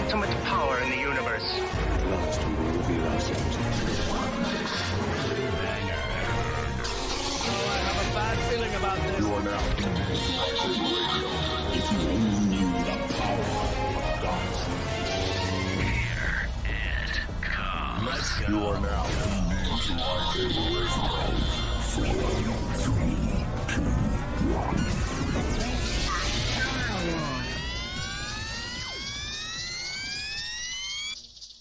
ultimate power in the universe. Last we will reveal ourselves. I have a bad feeling about this. You are now in LightSaber Radio. If you only knew the power of Darth. Here it comes. Let's go. You are now in LightSaber Radio. 4, 3, 2, 1.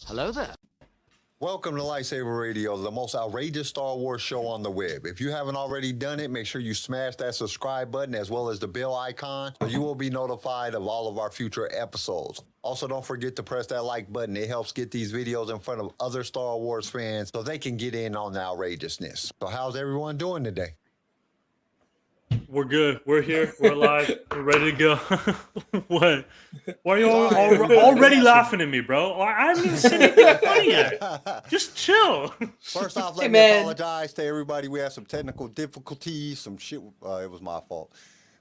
Hello there. Welcome to LightSaber Radio, the most outrageous Star Wars show on the web. If you haven't already done it, make sure you smash that subscribe button as well as the bell icon, so you will be notified of all of our future episodes. Also, don't forget to press that like button. It helps get these videos in front of other Star Wars fans so they can get in on the outrageousness. So how's everyone doing today? We're good. We're here. We're alive. We're ready to go. What? Why are you already laughing at me, bro? I haven't even said anything funny yet. Just chill. First off, let me apologize to everybody. We had some technical difficulties, some shit. It was my fault.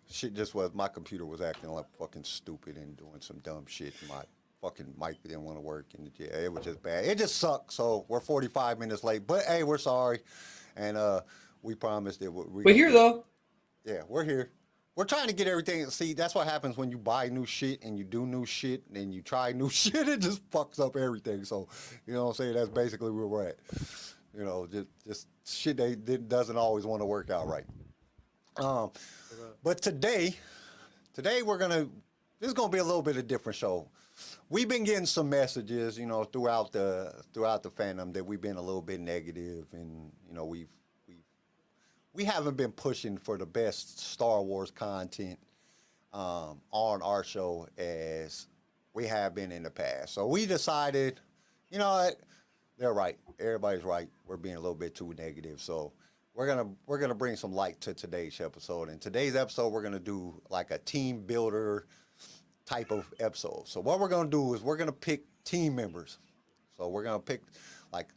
Shit just was, my computer was acting like fucking stupid and doing some dumb shit. My fucking mic didn't want to work. And yeah, it was just bad. It just sucked. So we're 45 minutes late. But hey, we're sorry. And we promised that we're here though. Yeah, we're here. We're trying to get everything. See, that's what happens when you buy new shit and you do new shit and you try new shit. It just fucks up everything. So, you know what I'm saying? That's basically where we're at. You know, just shit that doesn't always want to work out right. But today we're gonna. This is gonna be a little bit of a different show. We've been getting some messages, you know, throughout the fandom that we've been a little bit negative, and you know we haven't been pushing for the best Star Wars content on our show as we have been in the past. So we decided, you know what, they're right. Everybody's right. We're being a little bit too negative. So we're gonna bring some light to today's episode. In today's episode, we're gonna do like a team builder type of episode. So what we're gonna do is we're gonna pick team members. So we're gonna pick like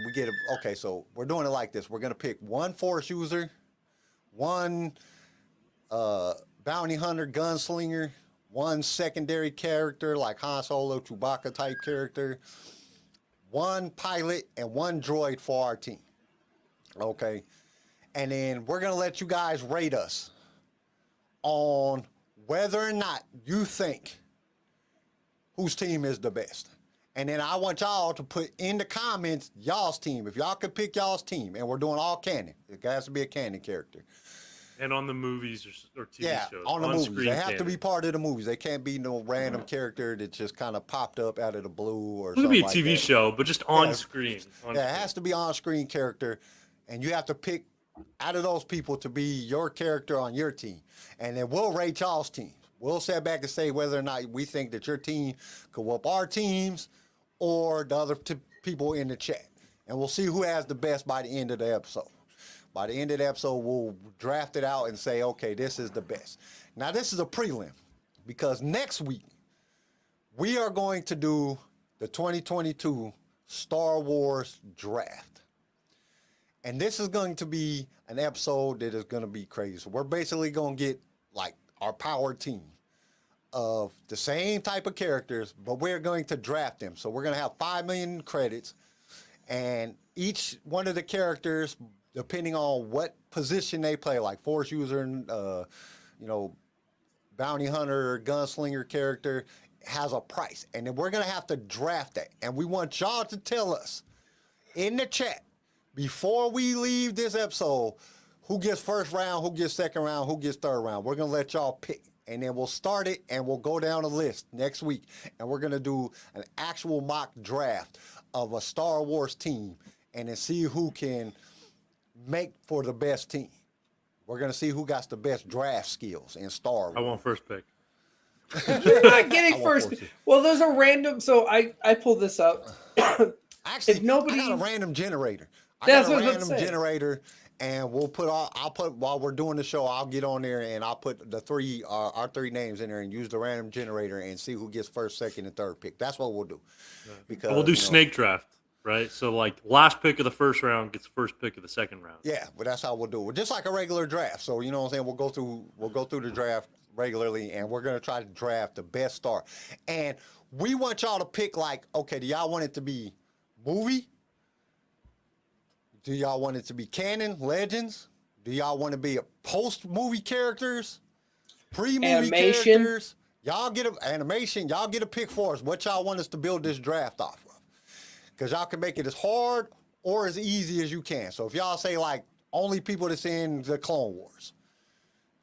we get okay, so we're doing it like this. We're going to pick one Force user, one bounty hunter, gunslinger, one secondary character like Han Solo, Chewbacca type character, one pilot, and one droid for our team. Okay? And then we're going to let you guys rate us on whether or not you think whose team is the best. And then I want y'all to put in the comments y'all's team. If y'all could pick y'all's team, and we're doing all canon. It has to be a canon character. And on the movies or TV yeah, shows. on the movies. Screen They have canon. to be part of the movies. They can't be no random character that just kind of popped up out of the blue or It could something be a like TV that. show, but just on Yeah. screen. It has to be on-screen character, and you have to pick out of those people to be your character on your team. And then we'll rate y'all's teams. We'll sit back and say whether or not we think that your team could whoop our teams or the other people in the chat. And we'll see who has the best by the end of the episode. By the end of the episode, we'll draft it out and say, okay, this is the best. Now, this is a prelim, because next week, we are going to do the 2022 Star Wars Draft. And this is going to be an episode that is going to be crazy. So we're basically going to get, like, our power team of the same type of characters, but we're going to draft them. So we're going to have 5 million credits, and each one of the characters, depending on what position they play, like Force user, you know, bounty hunter, gunslinger character, has a price. And then we're going to have to draft that. And we want y'all to tell us in the chat before we leave this episode who gets first round, who gets second round, who gets third round. We're going to let y'all pick. And then we'll start it, and we'll go down a list next week. And we're going to do an actual mock draft of a Star Wars team and then see who can make for the best team. We're going to see who got the best draft skills in Star Wars. I want first pick. You're not getting first. Well, there's a random. So I pulled this up. Actually, if nobody, I got a random generator. That's I what I got a was random saying. generator, and we'll put I'll put while we're doing the show, I'll get on there and I'll put the our three names in there and use the random generator and see who gets first, second, and third pick. That's what we'll do. Because We'll do snake draft, right? So like last pick of the first round gets first pick of the second round. Yeah, but that's how we'll do it. Just like a regular draft. So you know what I'm saying? We'll go through the draft regularly, and we're gonna try to draft the best star. And we want y'all to pick like, okay, do y'all want it to be movie? Do y'all want it to be canon, legends? Do y'all want to be a post-movie characters, pre-movie Animation? characters? Y'all get an animation. Y'all get a pick for us. What y'all want us to build this draft off of? Because y'all can make it as hard or as easy as you can. So if y'all say like only people that's in the Clone Wars.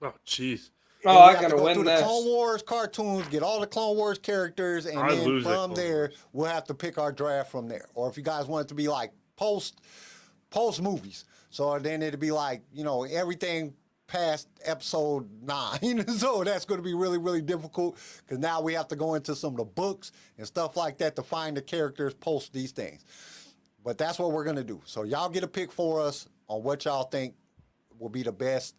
Oh, jeez. Oh, Then we I have to gotta go win through this. the Clone Wars cartoons, get all the Clone Wars characters, and I then lose at from Clone there Wars. we'll have to pick our draft from there. Or if you guys want it to be like post movies, so then it'd be like, you know, everything past episode 9. So that's going to be really, really difficult because now we have to go into some of the books and stuff like that to find the characters post these things. But that's what we're going to do. So y'all get a pick for us on what y'all think will be the best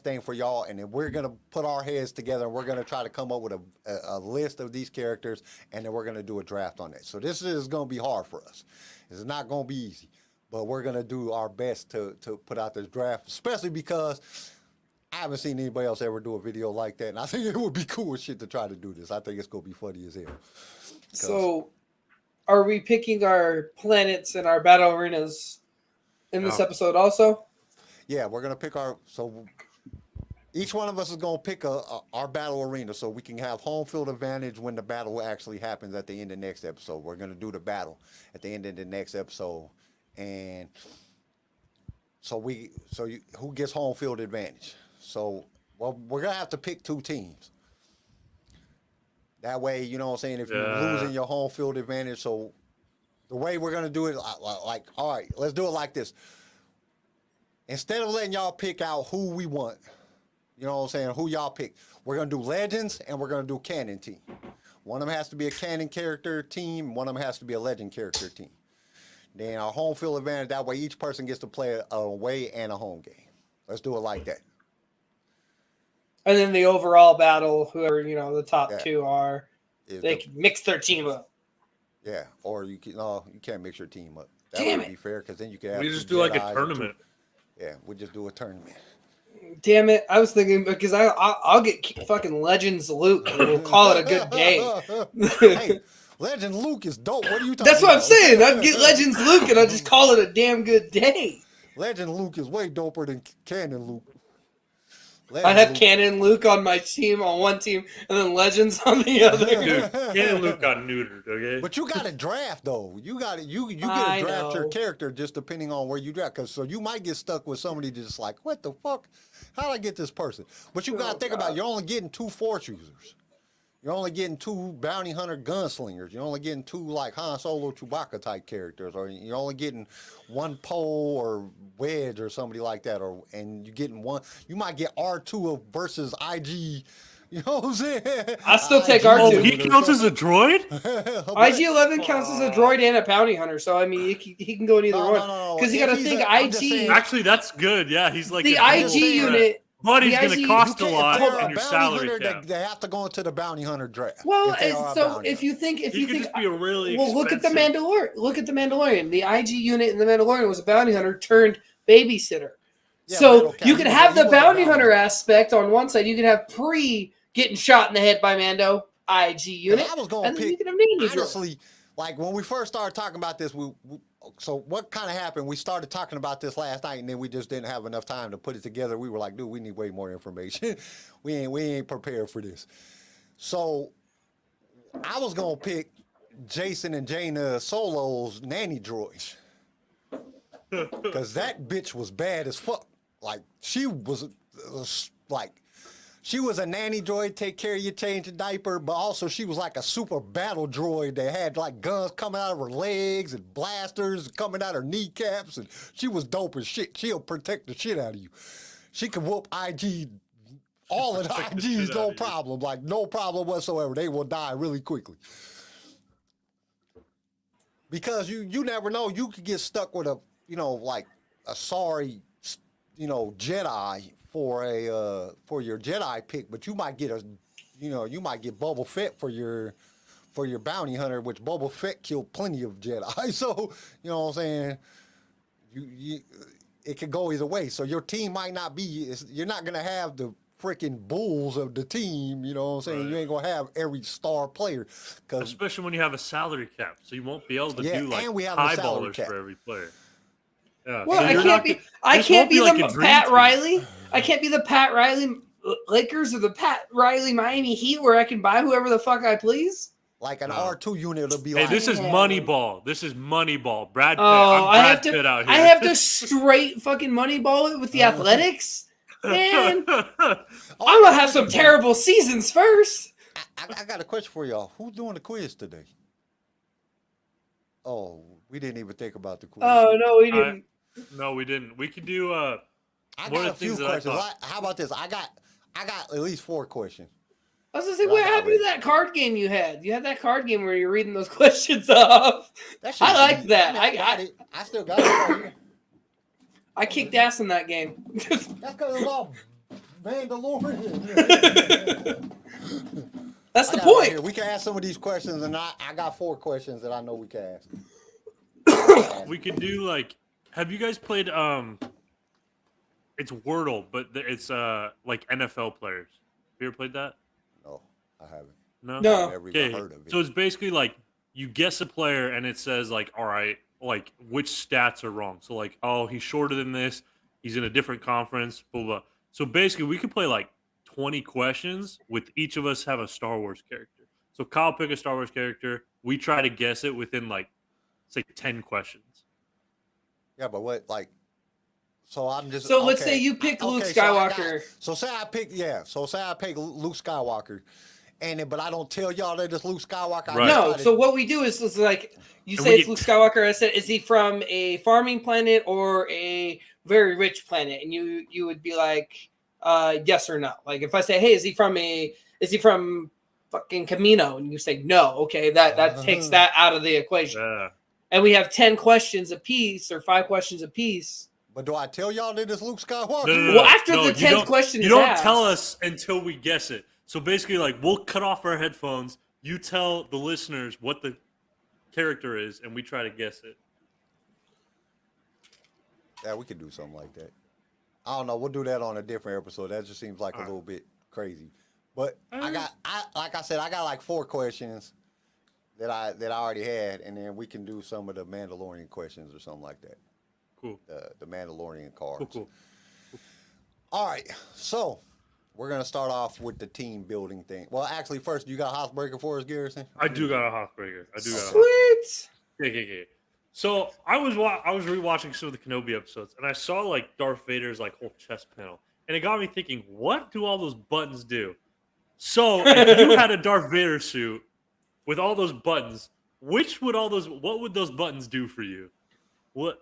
thing for y'all, and then we're gonna put our heads together and we're gonna try to come up with a list of these characters, and then we're gonna do a draft on that. So this is gonna be hard for us. It's not gonna be easy, but we're gonna do our best to put out this draft, especially because I haven't seen anybody else ever do a video like that, and I think it would be cool as shit to try to do this. I think it's gonna be funny as hell. So, are we picking our planets and our battle arenas in this No. episode also? Yeah, we're gonna pick so each one of us is gonna pick our battle arena so we can have home field advantage when the battle actually happens at the end of the next episode. We're gonna do the battle at the end of the next episode, and who gets home field advantage? So we're gonna have to pick 2 teams. That way, you know what I'm saying, if you're losing your home field advantage. So the way we're gonna do it, like, all right, let's do it like this. Instead of letting y'all pick out who we want, you know what I'm saying, who y'all pick, we're going to do legends and we're going to do canon team. One of them has to be a canon character team. One of them has to be a legend character team. Then our home field advantage, that way each person gets to play a away and a home game. Let's do it like that. And then the overall battle, whoever, you know, the top Yeah. 2 are, they can mix their team up. Yeah, or you can't mix your team up. That Damn would it. be fair because then you can have We two just do like a Jedis and tournament. Yeah, we just do a tournament. Damn it. I was thinking, because I'll get fucking Legends Luke and we'll call it a good day. Hey, Legend Luke is dope. What are you talking That's what I'm about? saying. I'd get Legends Luke and I'll just call it a damn good day. Legend Luke is way doper than Canon Luke. I'd have Canon Luke on my team, on one team, and then Legends on the other. Dude, Ken and Luke got neutered, okay? But you got to draft though. You get to I draft your know. character just depending on where you draft. Cause so you might get stuck with somebody just like, what the fuck? How'd I get this person? But you got to think about, you're only getting 2 Force users. You're only getting 2 bounty hunter gunslingers. You're only getting 2 like Han Solo, Chewbacca type characters, or you're only getting 1 Poe or Wedge or somebody like that, and you're getting 1. You might get R2 versus IG. You know what I'm saying? I still take IG. R2. Oh, he counts as a droid? IG-11 counts as a droid and a bounty hunter, so I mean he can go in either one. Because you got to think I'm just saying- IG, Actually, that's good. Yeah, he's like the a IG dual threat. unit. But he's the going to IG cost a If lot they're in a your bounty salary hunter, cap. they have to go into the bounty hunter draft. Well, if they are a so bounty if you think He could just be a really well, look at the expensive- Mandalorian. Look at the Mandalorian. The IG unit in the Mandalorian was a bounty hunter turned babysitter. Yeah, So but okay, you he could was- have he the was a bounty bounty hunter hunter. aspect on one side. You could have pre getting shot in the head by Mando IG unit, I was gonna and then you pick, could have Ninja droid. honestly, like when we first started talking about this, so what kind of happened? We started talking about this last night, and then we just didn't have enough time to put it together. We were like, dude, we need way more information. we ain't prepared for this. So I was gonna pick Jason and Jaina Solo's nanny droids. Because that bitch was bad as fuck. Like, she was a nanny droid, take care of you, change your diaper, but also she was like a super battle droid that had like guns coming out of her legs and blasters coming out her kneecaps, and she was dope as shit. She'll protect the shit out of you. She can whoop IG, all of the Protect the IGs, shit no out of you. problem. Like, no problem whatsoever. They will die really quickly. Because you never know, you could get stuck with a, like a sorry, Jedi for your Jedi pick, but you might get Boba Fett for your bounty hunter, which Boba Fett killed plenty of Jedi. So, you know what I'm saying? It could go either way. So your team might not be, you're not going to have the freaking bulls of the team. You know what I'm saying? Right. You ain't gonna have every star player, because Especially when you have a salary cap, so you won't be able to Yeah, do like and we have a high salary ballers cap. for every player. Yeah. Well, so I you're can't not be. gonna- I this can't won't be like the a dream Pat team. Riley. I can't be the Pat Riley Lakers or the Pat Riley Miami Heat, where I can buy whoever the fuck I please. like an No. R2 unit, it'll be Hey, like this is Man. Moneyball. This is Moneyball. Brad Pitt. Oh, I'm I have Brad Pitt out to. here. I have to straight fucking moneyball it with the athletics. Man, I'm gonna have some terrible seasons first. I got a question for y'all. Who's doing the quiz today? Oh, we didn't even think about the quiz. Oh no, we didn't. No, we didn't. We could do. I one got of a the few things that I questions. thought- How about this? I got at least 4 questions. I was gonna say, Well, what I got happened to ready. that card game you had? You had that card game where you're reading those questions off. That shit I was like easy. that. I got it. I still got it. Right here. I kicked ass in that game. That's because it's all Mandalorian. That's I the got it right point. here. We can ask some of these questions, and I got 4 questions that I know we can ask. We could do like. Have you guys played? It's Wordle, but it's like NFL players. Have you ever played that? No, I haven't. No. No. I've never even Okay. heard of it. So it's basically like you guess a player, and it says like, all right, like which stats are wrong. So like, oh, he's shorter than this. He's in a different conference. Blah blah. So basically, we could play like 20 questions with each of us have a Star Wars character. So Kyle pick a Star Wars character. We try to guess it within like, say 10 questions. Yeah, but what, like, so I'm just. So let's okay. say you pick Luke Okay, so I got- Skywalker. So say I pick, say I pick Luke Skywalker, but I don't tell y'all that it's Luke Skywalker. I Right. No, try to- so what we do is like you And say we it's Luke Skywalker. I said, is he from a farming planet or a very rich planet? And you would be like, yes or no. Like if I say, hey, is he from fucking Camino? And you say no. Okay, that takes that out of the equation. Yeah. And we have 10 questions apiece or 5 questions apiece. But do I tell y'all that it's Luke Skywalker? No. Well, after the you 10th don't- question you is don't asked- tell us until we guess it. So basically, like we'll cut off our headphones. You tell the listeners what the character is, and we try to guess it. Yeah, we could do something like that. I don't know. We'll do that on a different episode. That just seems like a little bit crazy. But like I said, I got like 4 questions that I already had, and then we can do some of the Mandalorian questions or something like that. Cool. The Mandalorian cards. Cool. All right, so we're gonna start off with the team building thing. Well, actually, first, you got Housebreaker for us, Garrison? I do got a Hawkbreaker. Sweet. Yeah. So I was rewatching some of the Kenobi episodes, and I saw like Darth Vader's like whole chest panel, and it got me thinking, what do all those buttons do? So if you had a Darth Vader suit with all those buttons, what would those buttons do for you? What,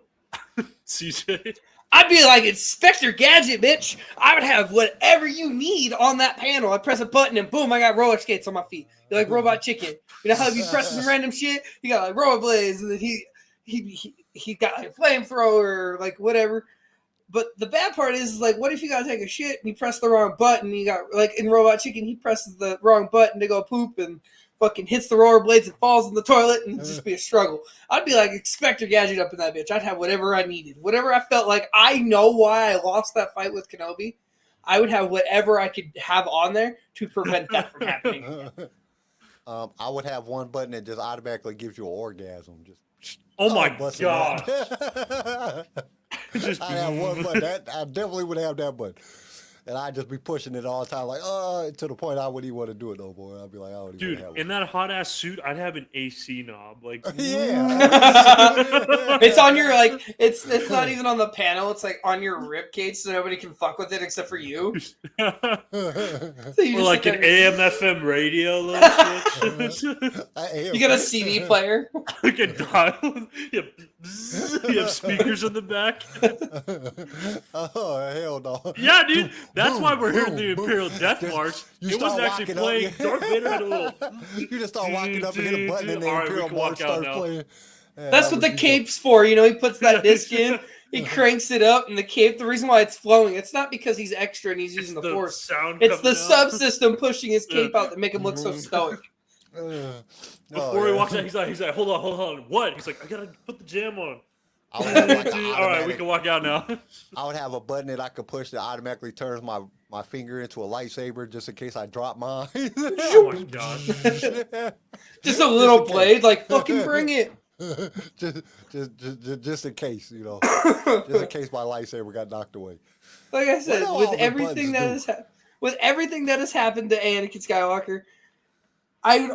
CJ? I'd be like Inspector Gadget, bitch. I would have whatever you need on that panel. I press a button and boom, I got roller skates on my feet. You're like Robot Chicken. You know how if you press some random shit, you got like rollerblades, and then he got like a flamethrower, like whatever. But the bad part is like, what if you gotta take a shit and you press the wrong button? You got like in Robot Chicken, he presses the wrong button to go poop and fucking hits the rollerblades and falls in the toilet, and it'd just be a struggle. I'd be like Inspector Gadget up in that bitch. I'd have whatever I needed, whatever I felt like. I know why I lost that fight with Kenobi. I would have whatever I could have on there to prevent that from happening. I would have one button that just automatically gives you an orgasm. Just Oh my bust it god! out. I have one button. I definitely would have that button. And I'd just be pushing it all the time, like, to the point I wouldn't even want to do it no more. I'd be like, I don't even Dude, have in one. that hot ass suit, I'd have an AC knob. Like, Yeah. It's on your like it's not even on the panel, it's like on your rib cage so nobody can fuck with it except for you. So you or just like sit an there- AM/FM radio little switch. You got a CD player. Like a dial. You have speakers in the back. Oh, hell no. Yeah, dude. That's Boom, why we're hearing the boom, boom. Imperial Death Just- March. you It wasn't start actually walking up, playing. yeah. Darth Vader had a little. You just start walking up and hit a button and the All right, we Imperial can walk March out starts now. playing. Yeah, That's that what would the be cape's for. You know, he puts that disc in, he cranks it up, and the cape, the reason why it's flowing, it's not because he's extra and he's using the force. Sound It's the coming out. subsystem pushing his cape out to make him look so stoic. Before he walks out, he's like, hold on. What? He's like, I gotta put the jam on. I would have like an All right, we automatic- can walk out now. I would have a button that I could push that automatically turns my my finger into a lightsaber just in case I drop mine. Oh my god. Just a little blade, like fucking bring it. just in case, you know, just in case my lightsaber got knocked away. Like I said, What do with all the everything buttons that with everything that has happened to Anakin Skywalker, I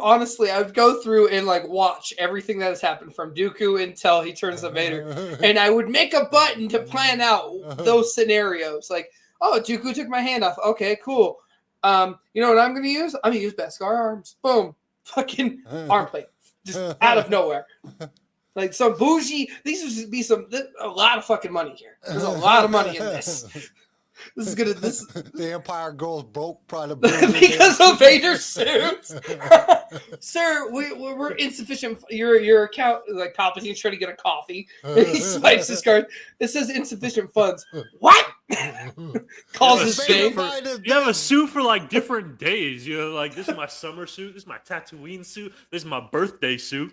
would go through and like watch everything that has happened from Dooku until he turns to Vader, and I would make a button to plan out those scenarios. Like, oh, Dooku took my hand off. Okay, cool. You know what I'm gonna use? I'm gonna use Beskar arms. Boom, fucking arm plate, just out of nowhere. Like some bougie. These would just be a lot of fucking money here. There's a lot of money in this. This is gonna The Empire goes broke probably because of Vader's suit. Sir, we're insufficient. Your account, like Palpatine's trying to get a coffee, and he swipes his card. It says insufficient funds. What? Calls his bank. You have a suit for like different days. You know, like this is my summer suit. This is my Tatooine suit. This is my birthday suit.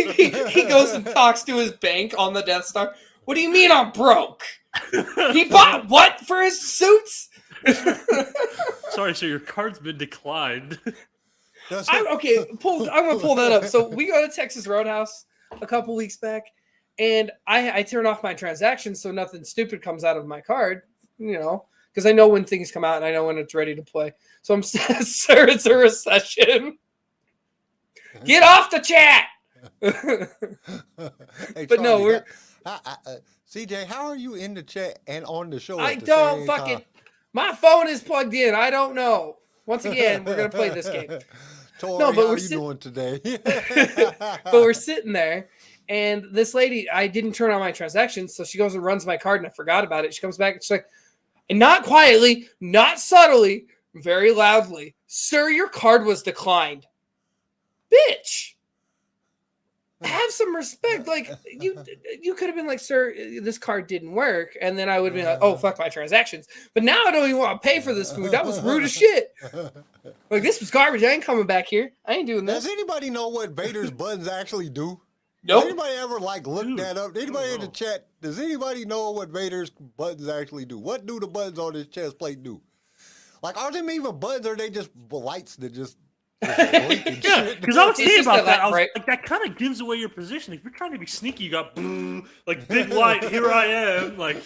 He goes and talks to his bank on the Death Star. What do you mean I'm broke? He bought what for his suits? Sorry, sir, your card's been declined. I'm gonna pull that up. So we go to Texas Roadhouse a couple weeks back, and I turn off my transactions so nothing stupid comes out of my card, you know, because I know when things come out and I know when it's ready to play. So I'm sir, it's a recession. Get off the chat. Hey, But no, Charlie, we're. CJ, how are you in the chat and on the show? I at the don't same fucking. time? My phone is plugged in. I don't know. Once again, we're gonna play this game. Tori, No, but how we're are you doing today? But we're sitting there, and this lady, I didn't turn on my transactions, so she goes and runs my card, and I forgot about it. She comes back and she's like, and not quietly, not subtly, very loudly, "Sir, your card was declined." Bitch. Have some respect. Like you could have been like, "Sir, this card didn't work," and then I would have been like, "Oh, fuck my transactions." But now I don't even want to pay for this food. That was rude as shit. Like, this was garbage. I ain't coming back here. I ain't doing Does this. anybody know what Vader's buttons actually do? Nope. Does anybody ever like look that up? Anybody in the know. chat? Does anybody know what Vader's buttons actually do? What do the buttons on his chest plate do? Like, are them even buttons, or are they just lights that just blink and Yeah, shit? because I was It's thinking just about a that. I light was bright. like, that kind of gives away your position. If you're trying to be sneaky, you got boom, like big light. Here I am, like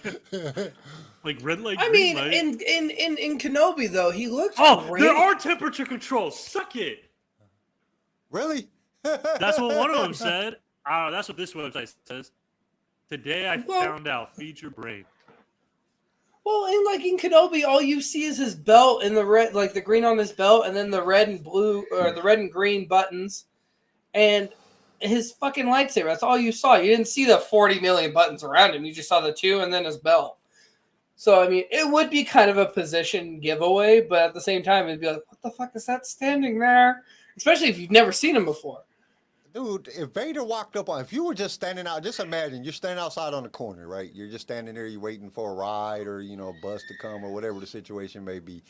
red light. I green mean, light. in Kenobi though, he looked great. There are temperature controls. Suck it. Really? That's what one of them said. That's what this website says. Today I found out. Feed your brain. Well, in Kenobi, all you see is his belt and the red, like the green on his belt, and then the red and blue or the red and green buttons, and his fucking lightsaber. That's all you saw. You didn't see the 40 million buttons around him. You just saw the two and then his belt. So I mean, it would be kind of a position giveaway, but at the same time, it'd be like, what the fuck is that standing there? Especially if you've never seen him before. Dude, if Vader walked up on, if you were just standing out, just imagine you're standing outside on the corner, right? You're just standing there, you're waiting for a ride or, you know, a bus to come or whatever the situation may be.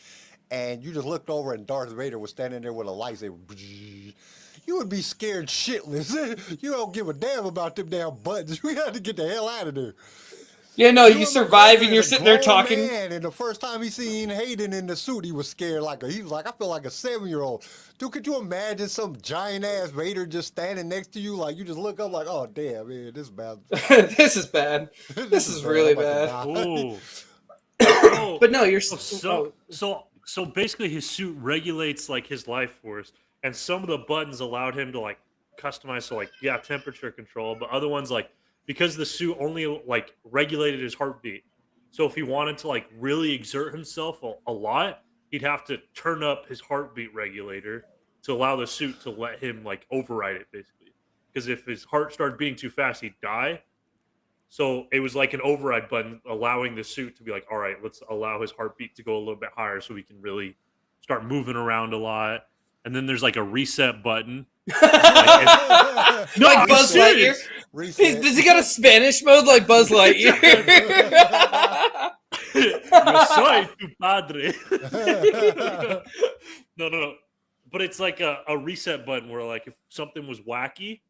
And you just looked over and Darth Vader was standing there with a lightsaber. You would be scared shitless. You don't give a damn about them damn buttons. We had to get the hell out of there. Yeah, no, you survive and you're sitting there Grown talking. Man, and the first time he seen Hayden in the suit, he was scared he was like, I feel like a 7-year-old. Dude, could you imagine some giant ass Vader just standing next to you? Like, you just look up like, oh damn, man, this is bad. This is bad. This is really bad. Oh. But no, you're So basically, his suit regulates like his life force, and some of the buttons allowed him to like customize. So like, yeah, temperature control, but other ones like, because the suit only like regulated his heartbeat. So if he wanted to like really exert himself a lot, he'd have to turn up his heartbeat regulator to allow the suit to let him like override it, basically. Because if his heart started beating too fast, he'd die. So it was like an override button allowing the suit to be like, all right, let's allow his heartbeat to go a little bit higher so we can really start moving around a lot. And then there's like a reset button. Like Buzz Lightyear. Does he got a Spanish mode like Buzz Lightyear? Yo soy tu padre. No. But it's like a reset button where like if something was wacky,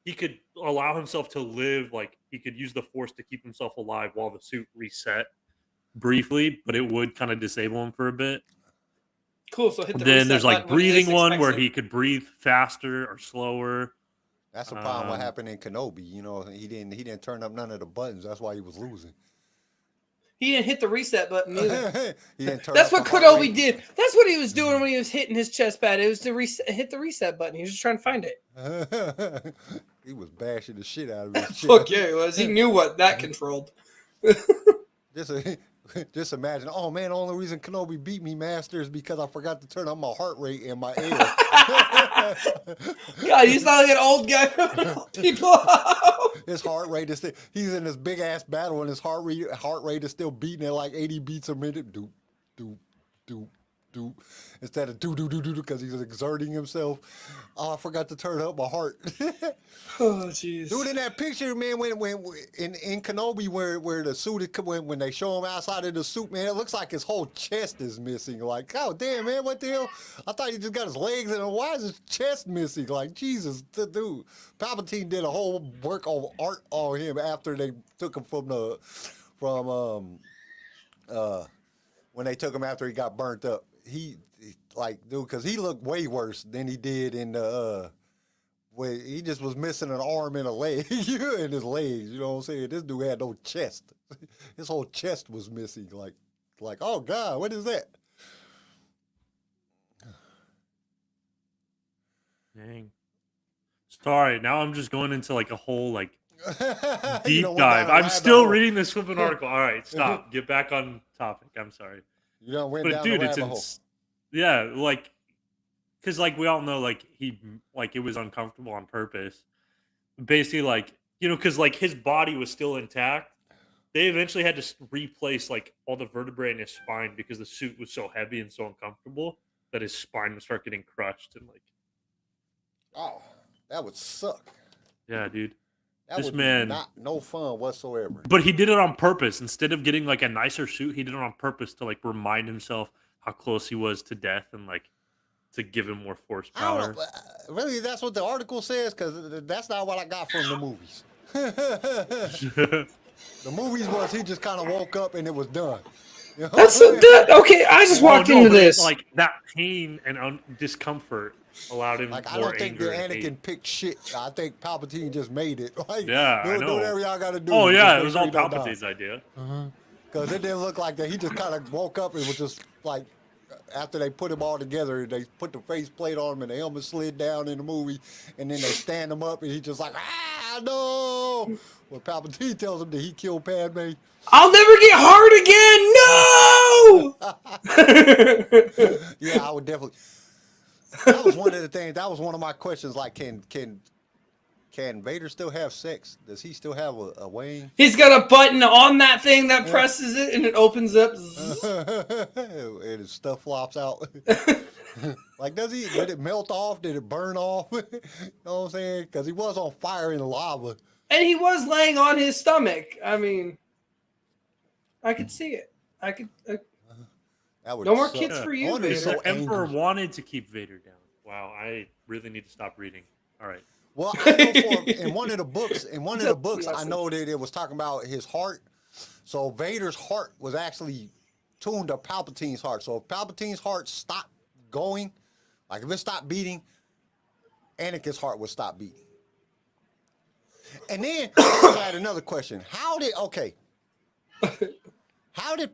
he could allow himself to live, like he could use the force to keep himself alive while the suit reset. briefly, but it would kind of disable him for a bit. Cool. So hit the Then reset there's like button when he breathing least one expects where it. he could breathe faster or slower. That's the problem. What happened in Kenobi? You know, he didn't turn up none of the buttons. That's why he was losing. He didn't hit the reset button either. He didn't turn That's up what the heart Kenobi rate. did. That's what he was doing when he was hitting his chest pad. It was to hit the reset button. He was just trying to find it. He was bashing the shit out of his shit. Fuck yeah, he was. He knew what that controlled. Just imagine. Oh man, the only reason Kenobi beat me, Master, is because I forgot to turn up my heart rate and my air. God, you sound like an old guy. People. His heart rate is still. He's in this big ass battle, and his heart rate is still beating at like 80 beats a minute. Doop, doop, doop, doop. Instead of do because he's exerting himself. Oh, I forgot to turn up my heart. Oh jeez. Dude, in that picture, man, when in Kenobi where the suit when they show him outside of the suit, man, it looks like his whole chest is missing. Like, oh damn, man, what the hell? I thought he just got his legs and why is his chest missing? Like, Jesus, dude, Palpatine did a whole work of art on him after they took him when they took him after he got burnt up. He like, dude, because he looked way worse than he did in the where he just was missing an arm and a leg and his legs. You know what I'm saying? This dude had no chest. His whole chest was missing. Like, oh God, what is that? Dang. Sorry, now I'm just going into like a whole like You deep don't want dive. down a I'm rabbit still hole. reading this flipping article. All right, stop. Get back on topic. I'm sorry. You don't went But down dude, the it's rabbit hole. yeah, like because like we all know like he like it was uncomfortable on purpose. Basically, like because like his body was still intact. They eventually had to replace like all the vertebrae in his spine because the suit was so heavy and so uncomfortable that his spine would start getting crushed and like. Oh, that would suck. Yeah, dude. That This would man- be no fun whatsoever. But he did it on purpose. Instead of getting like a nicer suit, he did it on purpose to like remind himself how close he was to death and like to give him more force I power. don't know. Really, that's what the article says, because that's not what I got from the movies. The movies was he just kind of woke up and it was done. You know what I'm That's saying? okay. I just walked into but it, this. like that pain and discomfort allowed him Like, I more don't think anger that and Anakin hate. picked shit. I think Palpatine just made it. Like, Yeah, I do know. whatever y'all got to do. Oh yeah, it Just was make all sure he don't die. Palpatine's idea. Because it didn't look like that. He just kind of woke up and was just like, after they put him all together, they put the faceplate on him and the helmet slid down in the movie, and then they stand him up and he just like, ah, no. When Palpatine tells him that he killed Padme. I'll never get hard again. No. Yeah, I would definitely. That was one of the things. That was one of my questions. Like, can Vader still have sex? Does he still have a wing? He's got a button on that thing that presses it and it opens up. And his stuff flops out. Like, did it melt off? Did it burn off? You know what I'm saying? Because he was on fire in lava. And he was laying on his stomach. I mean, I could see it. I could. That would No more suck. kids for I you, wonder if Vader. The Emperor angry. wanted to keep Vader down. Wow, I really need to stop reading. All right. Well, I know in one of the books, I know that it was talking about his heart. So Vader's heart was actually tuned to Palpatine's heart. So if Palpatine's heart stopped going, like if it stopped beating, Anakin's heart would stop beating. And then I had another question. How did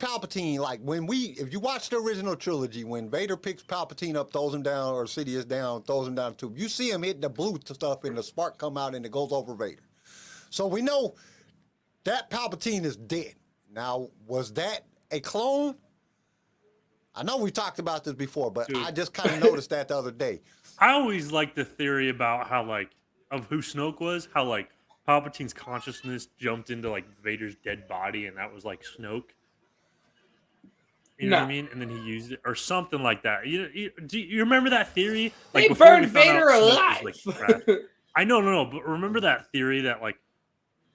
Palpatine, like if you watch the original trilogy, when Vader picks Palpatine up, throws him down, or Sidious down, throws him down the tube, you see him hit the blue stuff and the spark come out and it goes over Vader. So we know that Palpatine is dead. Now, was that a clone? I know we talked about this before, but Dude. I just kind of noticed that the other day. I always liked the theory about how like of who Snoke was, how like Palpatine's consciousness jumped into like Vader's dead body and that was like Snoke. You know what I mean? And then he used it or something like that. Do you remember that theory? Like They before we burned found out Vader Snoke was, like, alive. trash. I know, no, but remember that theory that like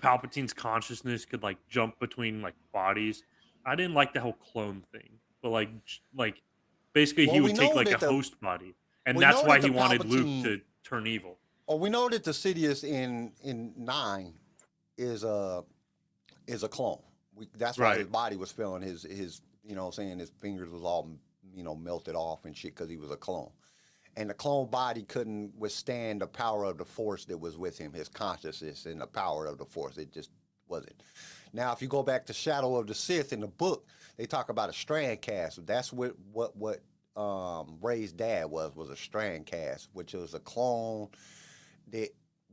Palpatine's consciousness could like jump between like bodies? I didn't like the whole clone thing, but like basically Well, he we would take know like that a the- host body, and we that's know why that he the wanted Luke Palpatine- to turn evil. Oh, we know that the Sidious in 9 is a clone. That's why his Right. body was feeling his you know what I'm saying, his fingers was all, you know, melted off and shit because he was a clone. And the clone body couldn't withstand the power of the force that was with him, his consciousness and the power of the force. It just wasn't. Now, if you go back to Shadow of the Sith in the book, they talk about a strand cast. That's what Rey's dad was a strand cast, which was a clone that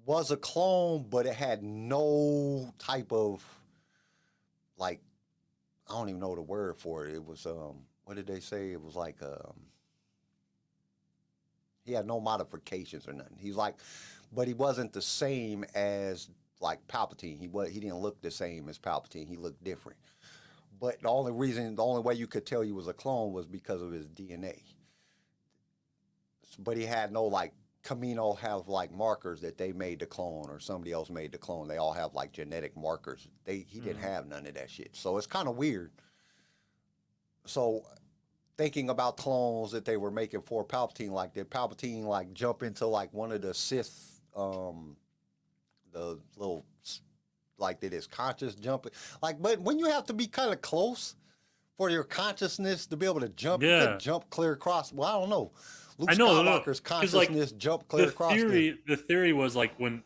was a clone, but it had no type of, like, I don't even know the word for it. It was what did they say? It was like he had no modifications or nothing. He's like, but he wasn't the same as like Palpatine. He didn't look the same as Palpatine. He looked different. But the only way you could tell he was a clone was because of his DNA. But he had no, like, Camino have like markers that they made the clone or somebody else made the clone. They all have like genetic markers. He didn't have none of that shit. So it's kind of weird. So thinking about clones that they were making for Palpatine, like did Palpatine like jump into like one of the Sith, the little, like did his conscious jump? Like, but when you have to be kind of close for your consciousness to be able to jump, you could jump clear across. Well, I don't know. Luke Skywalker's consciousness jumped clear across. The theory was like when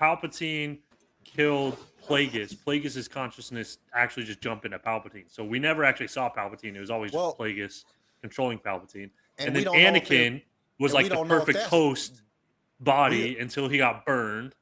Palpatine killed Plagueis' consciousness actually just jumped into Palpatine. So we never actually saw Palpatine. It was always just Plagueis controlling Palpatine. And then Anakin was like the perfect host body until he got burned.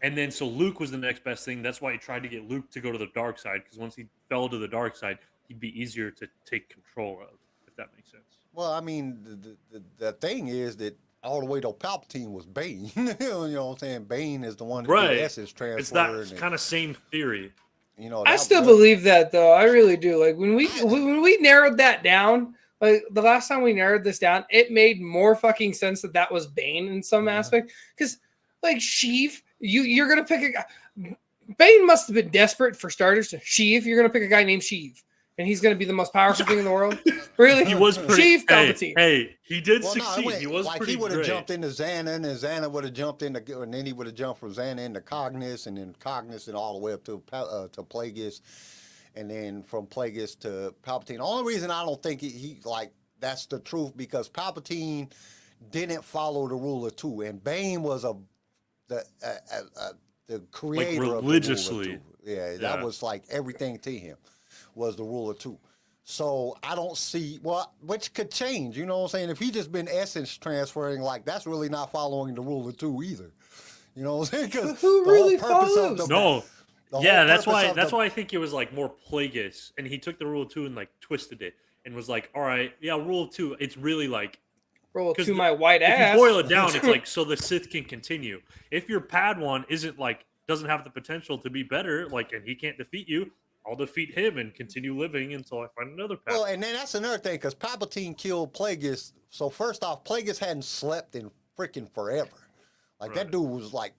And then so Luke was the next best thing. That's why he tried to get Luke to go to the dark side, because once he fell to the dark side, he'd be easier to take control of, if that makes sense. Well, I mean, the thing is that all the way to Palpatine was Bane. You know what I'm saying? Bane is the one that did essence transfer. It's that kind of same theory. You know, I still believe that though. I really do. Like when we narrowed that down, like the last time we narrowed this down, it made more fucking sense that was Bane in some aspect. Because like Sheev, you're gonna pick a guy. Bane must have been desperate for starters. Sheev, you're gonna pick a guy named Sheev. And he's going to be the most powerful thing in the world? Really? He was pretty... Palpatine. Hey, he did succeed. No, he was like pretty he would have great. jumped into Xana, and then Xana would have jumped into... And then he would have jumped from Xana into Cognis, and then Cognis and all the way up to Plagueis. And then from Plagueis to Palpatine. The only reason I don't think he like, that's the truth, because Palpatine didn't follow the rule of two. And Bane was the creator like religiously. of the rule of two. Yeah, that was like everything to him. Was the rule of two. So I don't see, which could change, you know what I'm saying? If he just been essence transferring, like, that's really not following the rule of two either. You know what I'm saying? Who really follows? That's why I think it was like more Plagueis, and he took the rule of two and like twisted it and was like, all right, yeah, rule of two, it's really like, roll to my white ass. If you boil it down, it's like, so the Sith can continue. If your Padawan doesn't have the potential to be better, like, and he can't defeat you, I'll defeat him and continue living until I find another path. Well, and then that's another thing, because Palpatine killed Plagueis. So first off, Plagueis hadn't slept in freaking forever. Like, that dude was like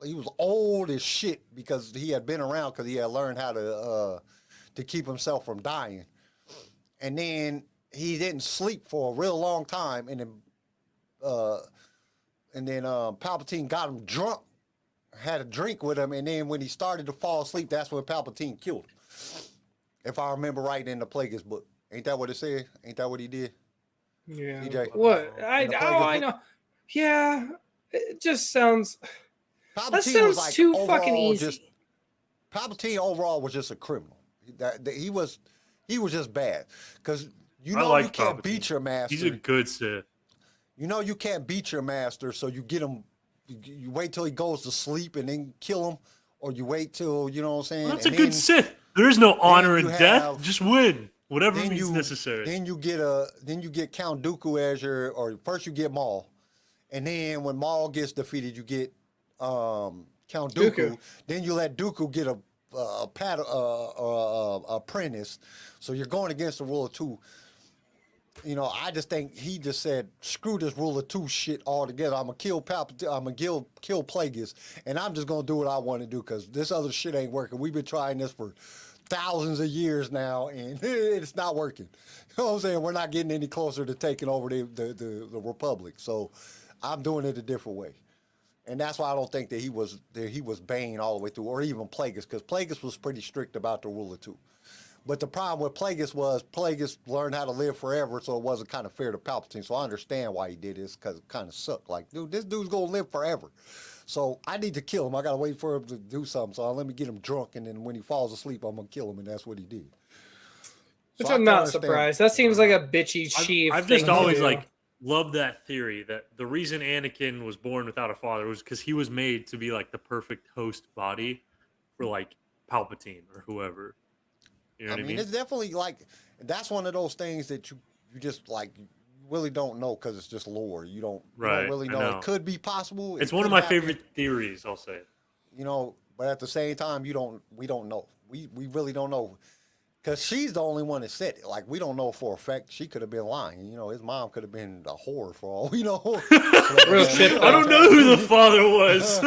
he was old as shit because he had been around, because he had learned how to keep himself from dying. And then he didn't sleep for a real long time, and then Palpatine got him drunk. Had a drink with him, and then when he started to fall asleep, that's when Palpatine killed him. If I remember right in the Plagueis book. Ain't that what it said? Ain't that what he did? Yeah. DJ? What? I know. Yeah. It just sounds... Palpatine that sounds was too fucking easy. Palpatine overall was just a criminal. He was just bad. Because you can't Palpatine. beat your master. He's a good Sith. You know you can't beat your master, so you get him... You wait till he goes to sleep and then kill him, or you wait till, you know what I'm saying? Well, that's a good Sith. There is no honor in death. Just win. Whatever means necessary. Then you get Count Dooku as or first you get Maul. And then when Maul gets defeated, you get Count Dooku. Then you let Dooku get a apprentice. So you're going against the rule of two. You know, I just think he just said, screw this rule of two shit altogether. I'm going to kill Palpatine. I'm going to kill Plagueis. And I'm just going to do what I want to do, because this other shit ain't working. We've been trying this for thousands of years now, and it's not working. You know what I'm saying? We're not getting any closer to taking over the Republic. So I'm doing it a different way. And that's why I don't think that he was Bane all the way through, or even Plagueis, because Plagueis was pretty strict about the rule of two. But the problem with Plagueis was Plagueis learned how to live forever, so it wasn't kind of fair to Palpatine. So I understand why he did this, because it kind of sucked. Like, dude, this dude's gonna live forever. So I need to kill him. I gotta wait for him to do something. So let me get him drunk, and then when he falls asleep, I'm gonna kill him, and that's what he did. Which So I'm I not can understand. surprised. That seems like a bitchy chief. I've just thing to always do. like loved that theory that the reason Anakin was born without a father was because he was made to be like the perfect host body for like Palpatine or whoever. You know what I mean? It's definitely like that's one of those things that you just like you really don't know because it's just lore. You don't really I know. know. It could be possible. It's It one of could my happen, favorite theories. I'll say. but at the same time, we don't know. We really don't know. Because she's the only one that said it. Like, we don't know for a fact. She could have been lying. His mom could have been a whore for all we know. Real shit. I don't know who the father was.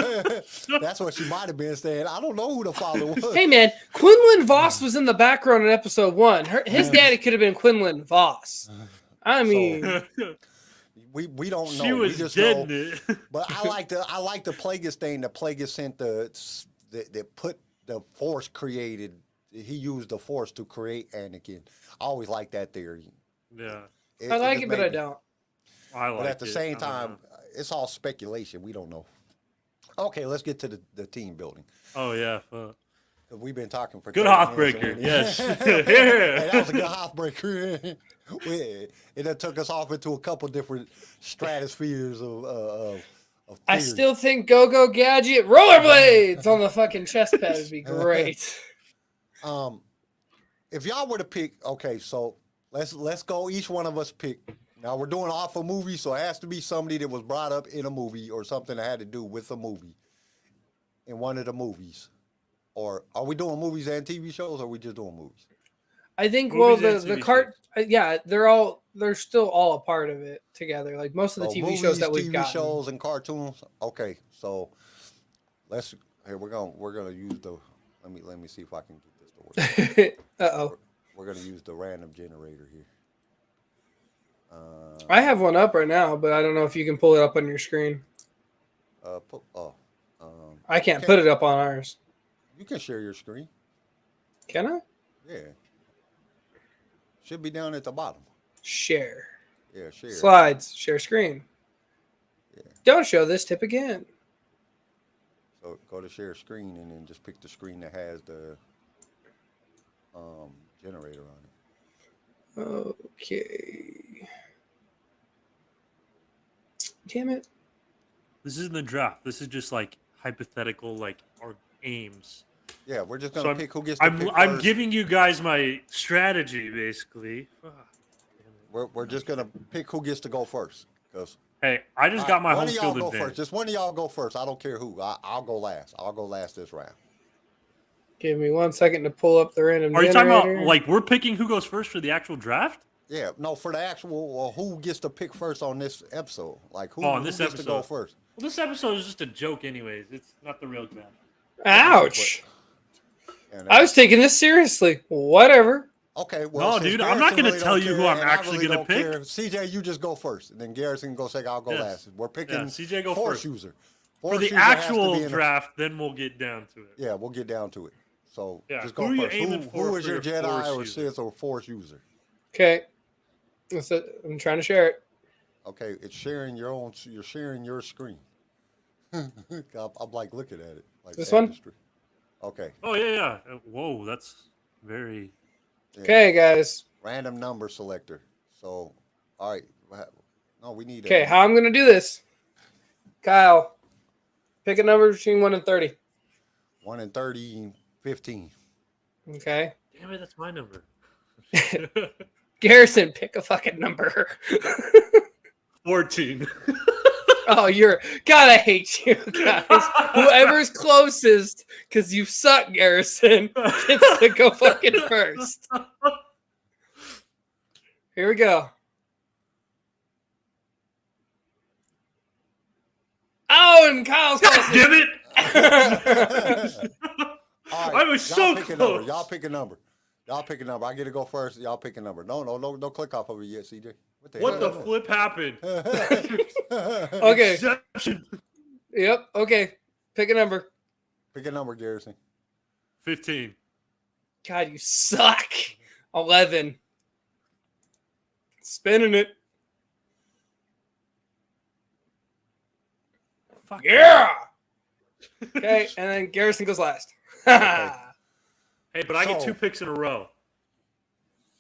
That's what she might have been saying. I don't know who the father was. Hey man, Quinlan Voss was in the background in episode 1. His daddy could have been Quinlan Voss. I mean, We don't know. She was we just dead. know. But I like the Plagueis thing. The Plagueis sent that put the Force created. He used the Force to create Anakin. I always like that theory. Yeah, I like just it, but made I me- don't. I like. But at the it. same I don't time, know. it's all speculation. We don't know. Okay, let's get to the team building. Oh yeah, fuck. 'Cause we've been talking for Good 30 minutes Hothbreaker, and yes. Hey, that was a good Hothbreaker. It took us off into a couple different stratospheres of I theory. still think Go-Go Gadget rollerblades on the fucking chest pad would be great. If y'all were to pick, okay, so let's go. Each one of us pick. Now we're doing off a movie, so it has to be somebody that was brought up in a movie or something that had to do with a movie in one of the movies. Or are we doing movies and TV shows, or are we just doing movies? I think Movies well and the TV cart yeah, they're still all a part of it together. Like most of the So TV movies, shows that we've TV got. shows, and cartoons. Okay, so we're gonna use the. Let me see if I can get this to work. Uh-oh. We're gonna use the random generator here. I have one up right now, but I don't know if you can pull it up on your screen. I can't put it up on ours. You can share your screen. Can I? Yeah. Should be down at the bottom. Share. Yeah, share. Slides. Share screen. Yeah. Don't show this tip again. So go to share screen and then just pick the screen that has the generator on it. Okay. Damn it. This isn't the draft. This is just like hypothetical, like our aims. Yeah, we're just So gonna pick who gets to pick I'm first. giving you guys my strategy, basically. Fuck. We're just gonna pick who gets to go first. Cause Hey, I just got my one home of y'all field go advantage. first. Just one of y'all go first. I don't care who. I'll go last. I'll go last this round. Give me 1 second to pull up the random Are you talking generator. about like we're picking who goes first for the actual draft? Yeah, no, for the actual who gets to pick first on this episode. Like who, On who this gets to go episode. first? Well, this episode is just a joke, anyways. It's not the real draft. Ouch. And, I was taking this seriously. Whatever. okay, well, No, since dude, I'm not Garrison gonna really tell don't you who care, I'm and I actually really gonna don't pick. care, CJ, you just go first, and then Garrison can go second. I'll go Yes. last. We're picking Yeah, CJ go Force first. user. For Force the user has to be actual in the- draft, then we'll get down to it. Yeah, we'll get down to it. So Yeah, just who go are you first. aiming for Who is for your your Jedi Force or user? Sith or Force user? Okay. That's it. I'm trying to share it. Okay, it's sharing your own. You're sharing your screen. I'm like looking at it. Like This at one? the stream. Okay. Oh yeah. Whoa, that's very. Yeah. Okay, guys. Random number selector. So, all right. No, we need. Okay, how I'm going to do this. Kyle, pick a number between 1 and 30. 1 and 30, 15. Okay. Damn it, that's my number. Garrison, pick a fucking number. 14. Oh, God, I hate you guys. Whoever's closest, because you suck, Garrison, gets to go fucking first. Here we go. Oh, and Kyle's closest. Damn it! All I was y'all so pick a close. number. Y'all pick a number. Y'all pick a number. I get to go first. Y'all pick a number. No, don't click off of it yet, CJ. What the flip happened? Okay. Exception. Yep. Okay. Pick a number. Pick a number, Garrison. 15. God, you suck. 11. Spinning it. Fuck Yeah. Okay, and then Garrison goes last. Okay. Hey, but I get So- 2 picks in a row.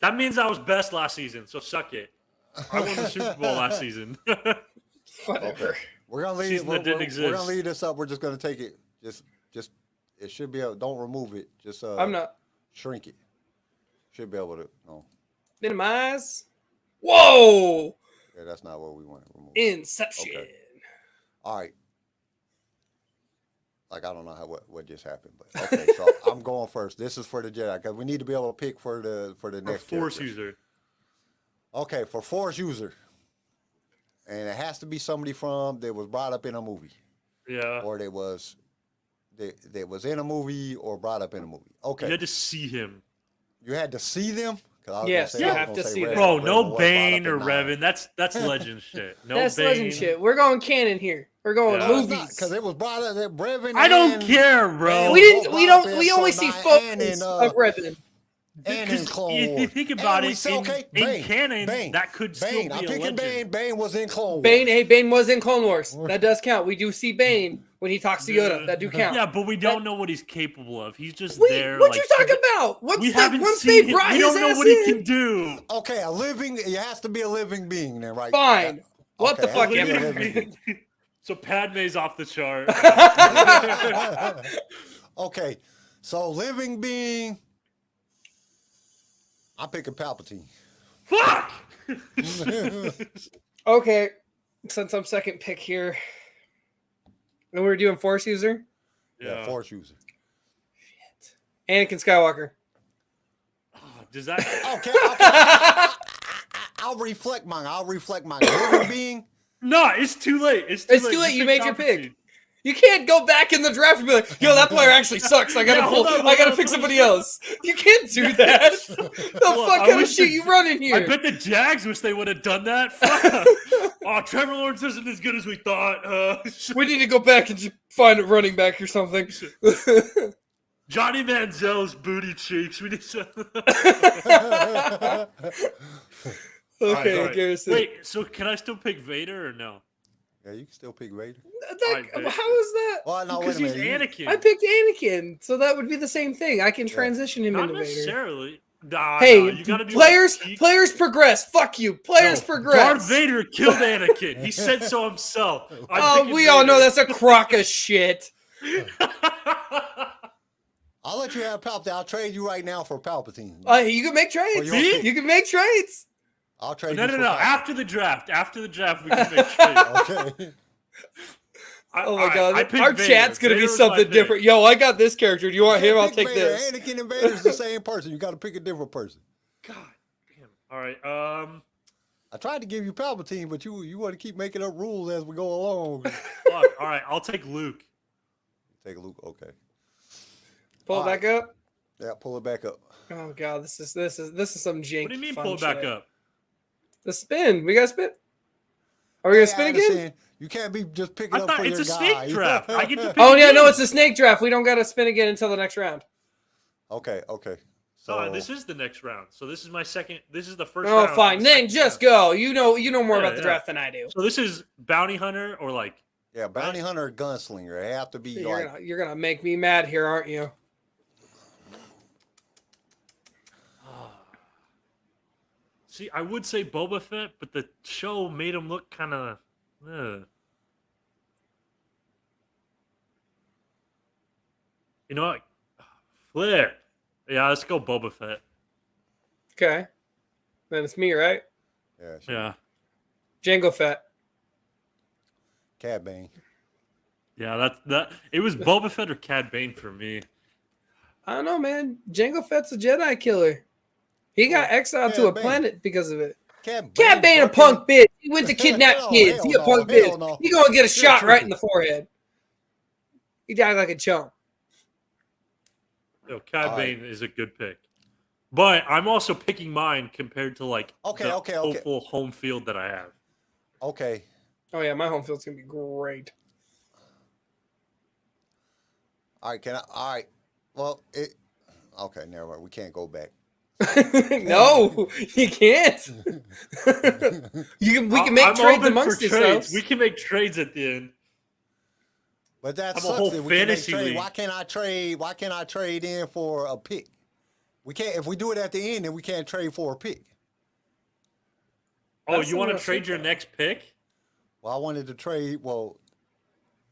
That means I was best last season, so suck it. I won the Super Bowl last season. Whatever. We're gonna leave. Season that didn't We're exist. gonna leave this up. We're just gonna take it. Just. It should be able. Don't remove it. Just. I'm not. Shrink it. Should be able to. No. Minimize. Whoa! Yeah, that's not what we want to remove. Inception. Okay. All right. Like I don't know what just happened, but okay. So I'm going first. This is for the Jedi because we need to be able to pick for the Or next Force character. user. Okay, for Force user, and it has to be somebody that was brought up in a movie, Yeah. or that was in a movie or brought up in a movie. Okay, You had to see him. you had to see them. 'Cause I was Yes, gonna say, you I was have gonna to say see them. Revan. Bro, Revan no was brought up Bane or in 9. Revan. That's legend shit. No That's Bane. legend shit. We're going canon here. We're going Yeah. movies. Because it was brought up that Revan. I don't and- care, bro. We didn't. both We brought up don't. in We only Episode see 9 photos and in, of Revan. And in Because Clone if you Wars. think about And we it, say, okay, in canon, that could still Bane. be I'm a picking legend. Bane. Bane was in Clone Wars. Bane. Hey, Bane was in Clone Wars. That does count. We do see Bane when he talks to Yoda. That do count. Yeah, but we don't know what he's capable of. He's just Wait, there. what like, you talking about? We haven't once seen they it. brought We his don't know ass what he in, can do. Okay, it has to be a living being then, right? Fine. What the Okay, fuck, it has to be a Emily? living being. So Padme's off the chart. Okay, so living being, I'm picking Palpatine. Fuck! Okay, since I'm second pick here, and we're doing Force user, Yeah, Force user. Anakin Skywalker. Does that? Okay. I'll reflect mine. Living being. No, it's too late. It's It's too late. Just You pick made your Palpatine. pick. You can't go back in the draft and be like, "Yo, that player actually sucks. I gotta Yeah, pull. hold on, I gotta hold pick on. somebody else." You can't do that. The Look, fuck I kind of wish shit the- you running here? I bet the Jags wish they would have done that. Fuck. Oh, Trevor Lawrence isn't as good as we thought. We need to go back and just find a running back or something. Johnny Manziel's booty cheeks. We need to. Okay, All right. Garrison. Wait, so can I still pick Vader or no? Yeah, you can still pick Vader. Alright, How Vader. is that? Well, no, Because wait a he's minute. Anakin. I picked Anakin, so that would be the same thing. I can transition him Not into Vader. necessarily. Nah, Hey, you gotta do players progress. Fuck you. Players progress. Darth Vader killed Anakin. He said so himself. Oh, we all know that's a crock of shit. I'll let you have Palpatine. I'll trade you right now for Palpatine. You can make trades. Well, you- You can make trades. I'll trade No, you no, for no. Palpatine. After the draft, we can make trades. Okay. Oh my god, I picked our Vader. chat's gonna Vader be was my something pick. different. Yo, I got this character. Do you want him? I'll Pick take Vader. this. Anakin and Vader's the same person. You got to pick a different person. God damn. All right. I tried to give you Palpatine, but you want to keep making up rules as we go along. Fuck. All right. I'll take Luke. Take a look. Okay. Pull it All back up. Yeah, pull it back up. Oh god, this is some jank. What do you mean fun pull it back shit. up? The spin. We got to spin. Are we gonna Hey, spin Addison, again? You can't be just picking I up thought for it's your a guy. snake draft. I get to pick Oh yeah, no, again. it's a snake draft. We don't got to spin again until the next round. Okay. So Oh, this is the next round. So this is my second. This is the first. Oh, round. fine. Then just go. You know more Yeah, about the yeah. draft than I do. So this is bounty hunter or like. yeah, bounty hunter or gunslinger. They have to be like You're gonna make me mad here, aren't you? See, I would say Boba Fett, but the show made him look kind of. You know what? Flip. Yeah, let's go Boba Fett. Okay. Then it's me, right? yeah, sure. Yeah. Jango Fett. Cad Bane. Yeah, that. It was Boba Fett or Cad Bane for me. I don't know, man. Jango Fett's a Jedi killer. He got exiled to a Cad Bane. planet because of it. Cad Cad Bane a fucking- punk bitch. He went to kidnap Hell, kids. hell He a no, punk hell bitch. no. He gonna get a shot tripping. right in the forehead. He died like a chump. Yo, Cad All right. Bane is a good pick. But I'm also picking mine compared to like Okay, the okay. hopeful home field that I have. Okay. Oh yeah, my home field's gonna be great. All right, all right. Well, okay, never mind. We can't go back. No, you can't. We can make I'm trades open amongst for trades. yourselves. We can make trades at the end. But that Have a sucks. whole That we can make fantasy trade. league. Why can't I trade? Why can't I trade in for a pick? We can't. If we do it at the end, then we can't trade for a pick. Oh, That's you want to what I trade think your of. next pick? Well, I wanted to trade. Well,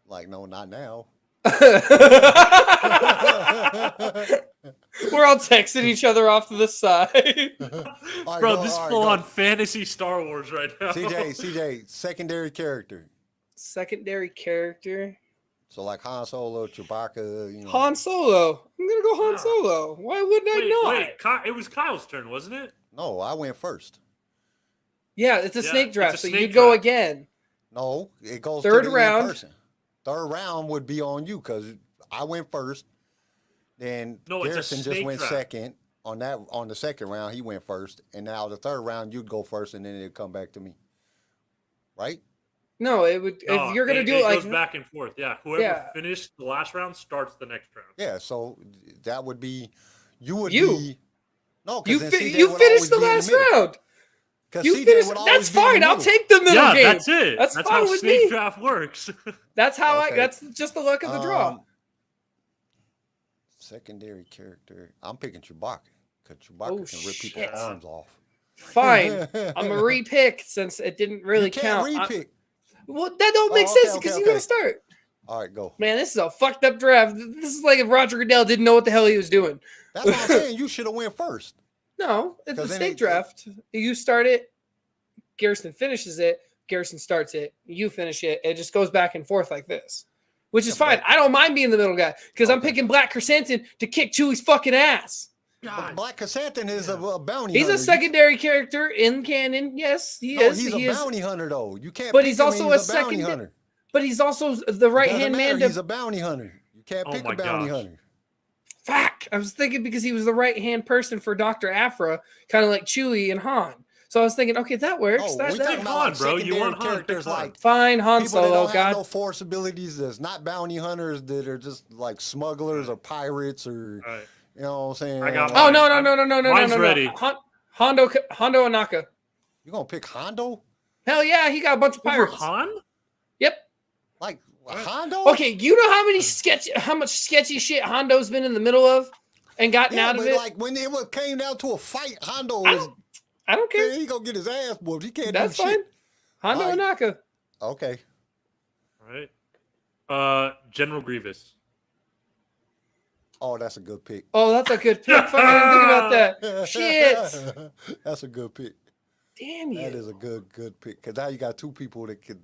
like no, not now. We're all texting each other off to the side. All right, Bro, go, this is all right, full go. on fantasy Star Wars right now. CJ, secondary character. Secondary character. So like Han Solo, Chewbacca. You know. Han Solo. I'm gonna go Han Ah. Solo. Why wouldn't I not? Wait, it was Kyle's turn, wasn't it? No, I went first. Yeah, it's a Yeah, snake draft, it's a so snake you go draft. again. No, it goes Third to the round. person. Third round would be on you because I went first. Then No, it's a Garrison just snake went draft. second. On the second round, he went first, and now the third round you'd go first, and then it'd come back to me. Right? No, it would. No, If you're gonna do it it like goes back and forth. Yeah, whoever Yeah. finished the last round starts the next round. Yeah. So that would be you would You. be. No, you, because you finished the last round. You finished. That's fine. I'll take the middle Yeah, game. that's it. That's That's fine how with snake me. draft works. That's how Okay. That's just the luck of the draw. Secondary character. I'm picking Chewbacca because Chewbacca Oh, can rip shit. people's arms off. Fine. I'm a repick since it didn't really You can't count. repick. Well, that don't make Oh, okay, sense because okay, you gotta okay. start. All right, go. Man, this is a fucked up draft. This is like if Roger Goodell didn't know what the hell he was doing. That's what I'm saying. You should have went first. No, it's a 'Cause then snake it- draft. You start it, Garrison finishes it, Garrison starts it, you finish it. It just goes back and forth like this, which is Yeah, fine. but- I don't mind being the middle guy because I'm Okay. picking Black Chrysanthemum to kick Chewie's fucking ass. But Black Chrysanthemum is a bounty He's hunter. a secondary character in canon. Yes, he No, is. he's He a is. bounty hunter, though. You can't. But pick he's him also and a he's bounty second- hunter. But he's also the right hand man. He's a bounty hunter. You can't Oh pick my a bounty gosh. hunter. Fuck. I was thinking because he was the right hand person for Dr. Afra, kind of like Chewie and Han. So I was thinking, okay, that works. Oh, that, we that- talking about Han, like bro. You secondary want Han, pick characters Han. like Fine, Han people that Solo. don't have God. no force abilities. That's not bounty hunters. That are just like smugglers or pirates or All right. you know what I'm saying. I got Oh mine. no no no no no no Mine's no no! ready. Hondo Anaka. You gonna pick Hondo? Hell yeah, he got a bunch of Over pirates. Han? Yep. Like Hondo? Okay, you know how much sketchy shit Hondo's been in the middle of and gotten Yeah, out of but it. like when it came down to a fight, Hondo I is don't, I don't care. he gonna get his ass whooped. He can't That's do fine. shit. Hondo All right. Anaka. Okay. All right. General Grievous. Oh, that's a good pick. Oh, that's a good pick. Fuck, I didn't think about that. Shit. That's a good pick. Damn That you. is a good pick. Cause now you got two people that can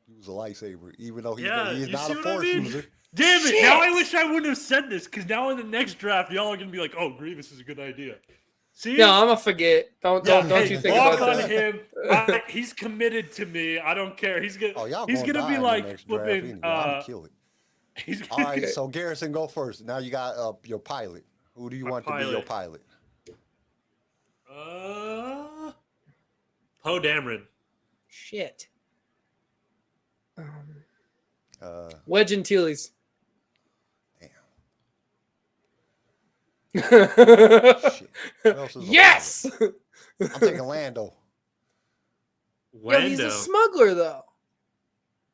use a lightsaber, even though he's Yeah, he's you not see a what I force mean? user. Damn it! Now I Shit. wish I wouldn't have said this because now in the next draft, y'all are gonna be like, "Oh, Grievous is a good idea." See? No, I'm gonna forget. Don't hey, you think walk about on that. him. He's committed to me. I don't care. He's gonna. Oh, y'all he's gonna gonna die be in the like next draft flipping. anyway. I'm gonna kill it. He's All right, so Garrison, go first. Now you got your pilot. Who do you My want to be your pilot? Poe Dameron. Shit. Wedge. Wedge Antilles. Shit. Who else is a Yes. pilot? I'm taking Lando. Yo, he's a smuggler though.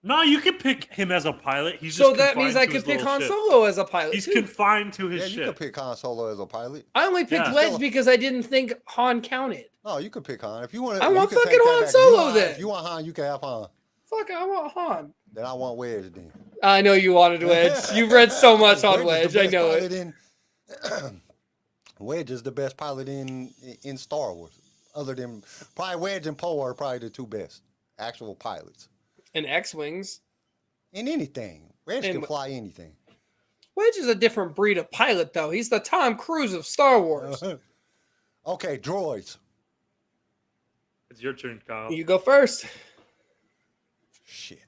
No, you can pick him as a pilot. He's So just that means confined I to could his pick little Han ship. Solo as a pilot. He's too. confined to Yeah, his you can ship. pick Han Solo as a pilot. I only picked Yeah. Wedge because I didn't think Han counted. No, you can pick Han if you want. I want fucking Han Solo then. If you want Han, you can have Han. Fuck, I want Han. Then I want Wedge. Then I know you wanted Wedge. You've read so much on Wedge is the Wedge. I best know pilot it. Wedge is the best pilot in Star Wars. Other than probably Wedge and Poe are probably the two best actual pilots And X-wings. in anything. Wedge And- can fly anything. Wedge is a different breed of pilot, though. He's the Tom Cruise of Star Wars. Okay, droids. It's your turn, Kyle. You go first. Shit.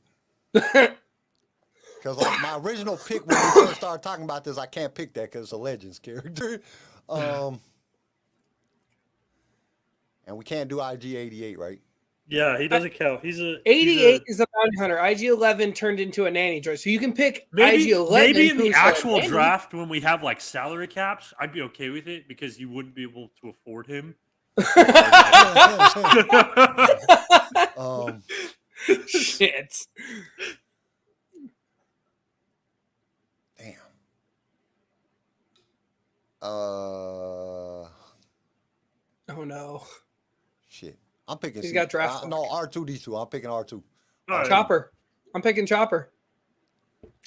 Because like my original pick when we first started talking about this, I can't pick that because it's a Legends character. And we can't do IG-88, right? Yeah, he doesn't count. He's a 88 is a bounty hunter. IG-11 turned into a nanny droid. So you can pick maybe IG-11. in the who's a actual nanny. draft when we have like salary caps, I'd be okay with it because you wouldn't be able to afford him. Shit. Damn. Oh no. Shit. I'm picking. He's got draft no, R2D2. I'm picking R2. All right. Chopper. I'm picking Chopper.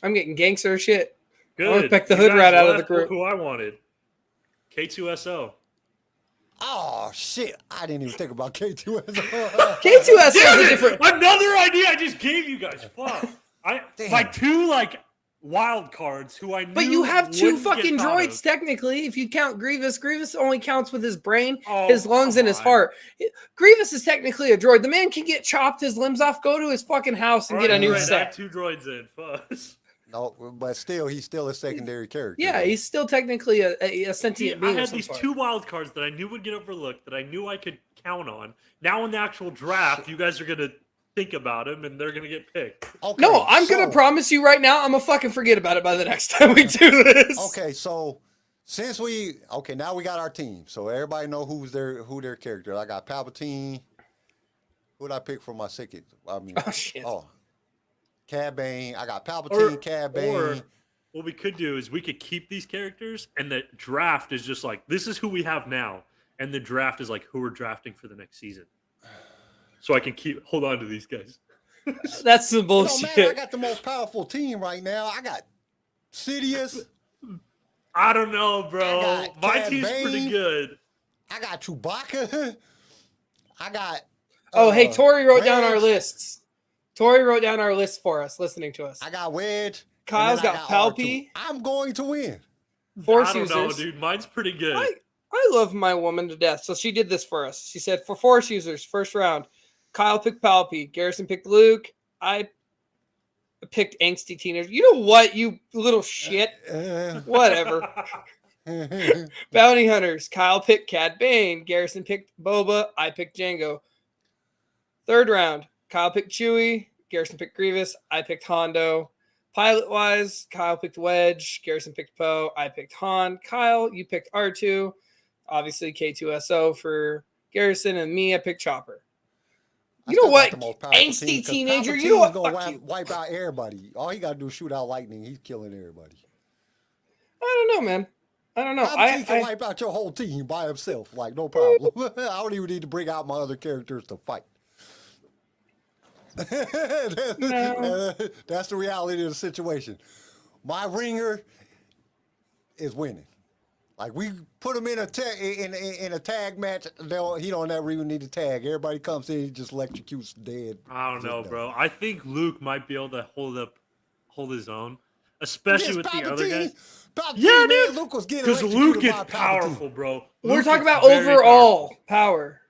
I'm getting gangster shit. Good. I'm gonna pick the You hood guys rat out of the left group. Who I wanted. K2SO. Oh shit! I didn't even think about K2. K2S is a different. Another idea I just gave you guys. Fuck. Damn. My two like wild cards who I knew. But you have two wouldn't get fucking thought droids, of. technically. If you count Grievous, Grievous only counts with his brain, Oh, his lungs, come and his on. heart. Grievous is technically a droid. The man can get chopped his limbs off, go to his fucking house, and All get a right, new great. I set. have two droids in. Fuzz. No, but still, he's still a secondary character. Yeah, he's still technically a See, sentient I being. had of some these sort. two wild cards that I knew would get overlooked, that I knew I could count on. Now in the actual draft, you guys are gonna think about him, and they're gonna get picked. Okay, No, I'm so- gonna promise you right now, I'm gonna fucking forget about it by the next time we do this. Okay, so since now we got our team, so everybody know who their character. I got Palpatine. Who did I pick for my second? I mean, Oh shit. Cad Bane. I got Palpatine, Cad Bane. Or what we could do is we could keep these characters, and the draft is just like, this is who we have now, and the draft is like who we're drafting for the next season. So I can hold on to these guys. That's some It don't bullshit. matter. I got the most powerful team right now. I got Sidious. I don't know, bro. I got My Cad team's pretty Bane. good. I got Chewbacca. I got. Oh, hey, Tori wrote down our Wedge. lists. Tori wrote down our list for us, listening to us. I got Wedge. Kyle's and then I got R2. Palpy. I'm going to win. Force I don't users. know, dude. Mine's pretty good. I love my woman to death. So she did this for us. She said, for Force users, first round, Kyle picked Palpy. Garrison picked Luke. I picked angsty teenager. You know what, you little shit? Whatever. Bounty hunters. Kyle picked Cad Bane. Garrison picked Boba. I picked Django. Third round. Kyle picked Chewie. Garrison picked Grievous. I picked Hondo. Pilot wise, Kyle picked Wedge. Garrison picked Poe. I picked Han. Kyle, you picked R2. Obviously, K2SO for Garrison. And me, I picked Chopper. I You know still what? got the most powerful Angsty team, 'cause teenager, you know what? Palpatine's gonna Fuck you. wipe out everybody. All he got to do is shoot out lightning. He's killing everybody. I don't know, man. I don't know. Palpatine can wipe out your whole team by himself, like no problem. I don't even need to bring out my other characters to fight. No. That's the reality of the situation. My ringer is winning. Like we put him in a in a tag match, he don't ever even need to tag. Everybody comes in, he just electrocutes dead. I don't Just know, done. bro. I think Luke might be able to hold his own, especially with the other guys. Palpatine, Yeah, man, dude. Luke was getting Because electrocuted Luke is by Palpatine. powerful, bro. We're Luke talking is about very overall power.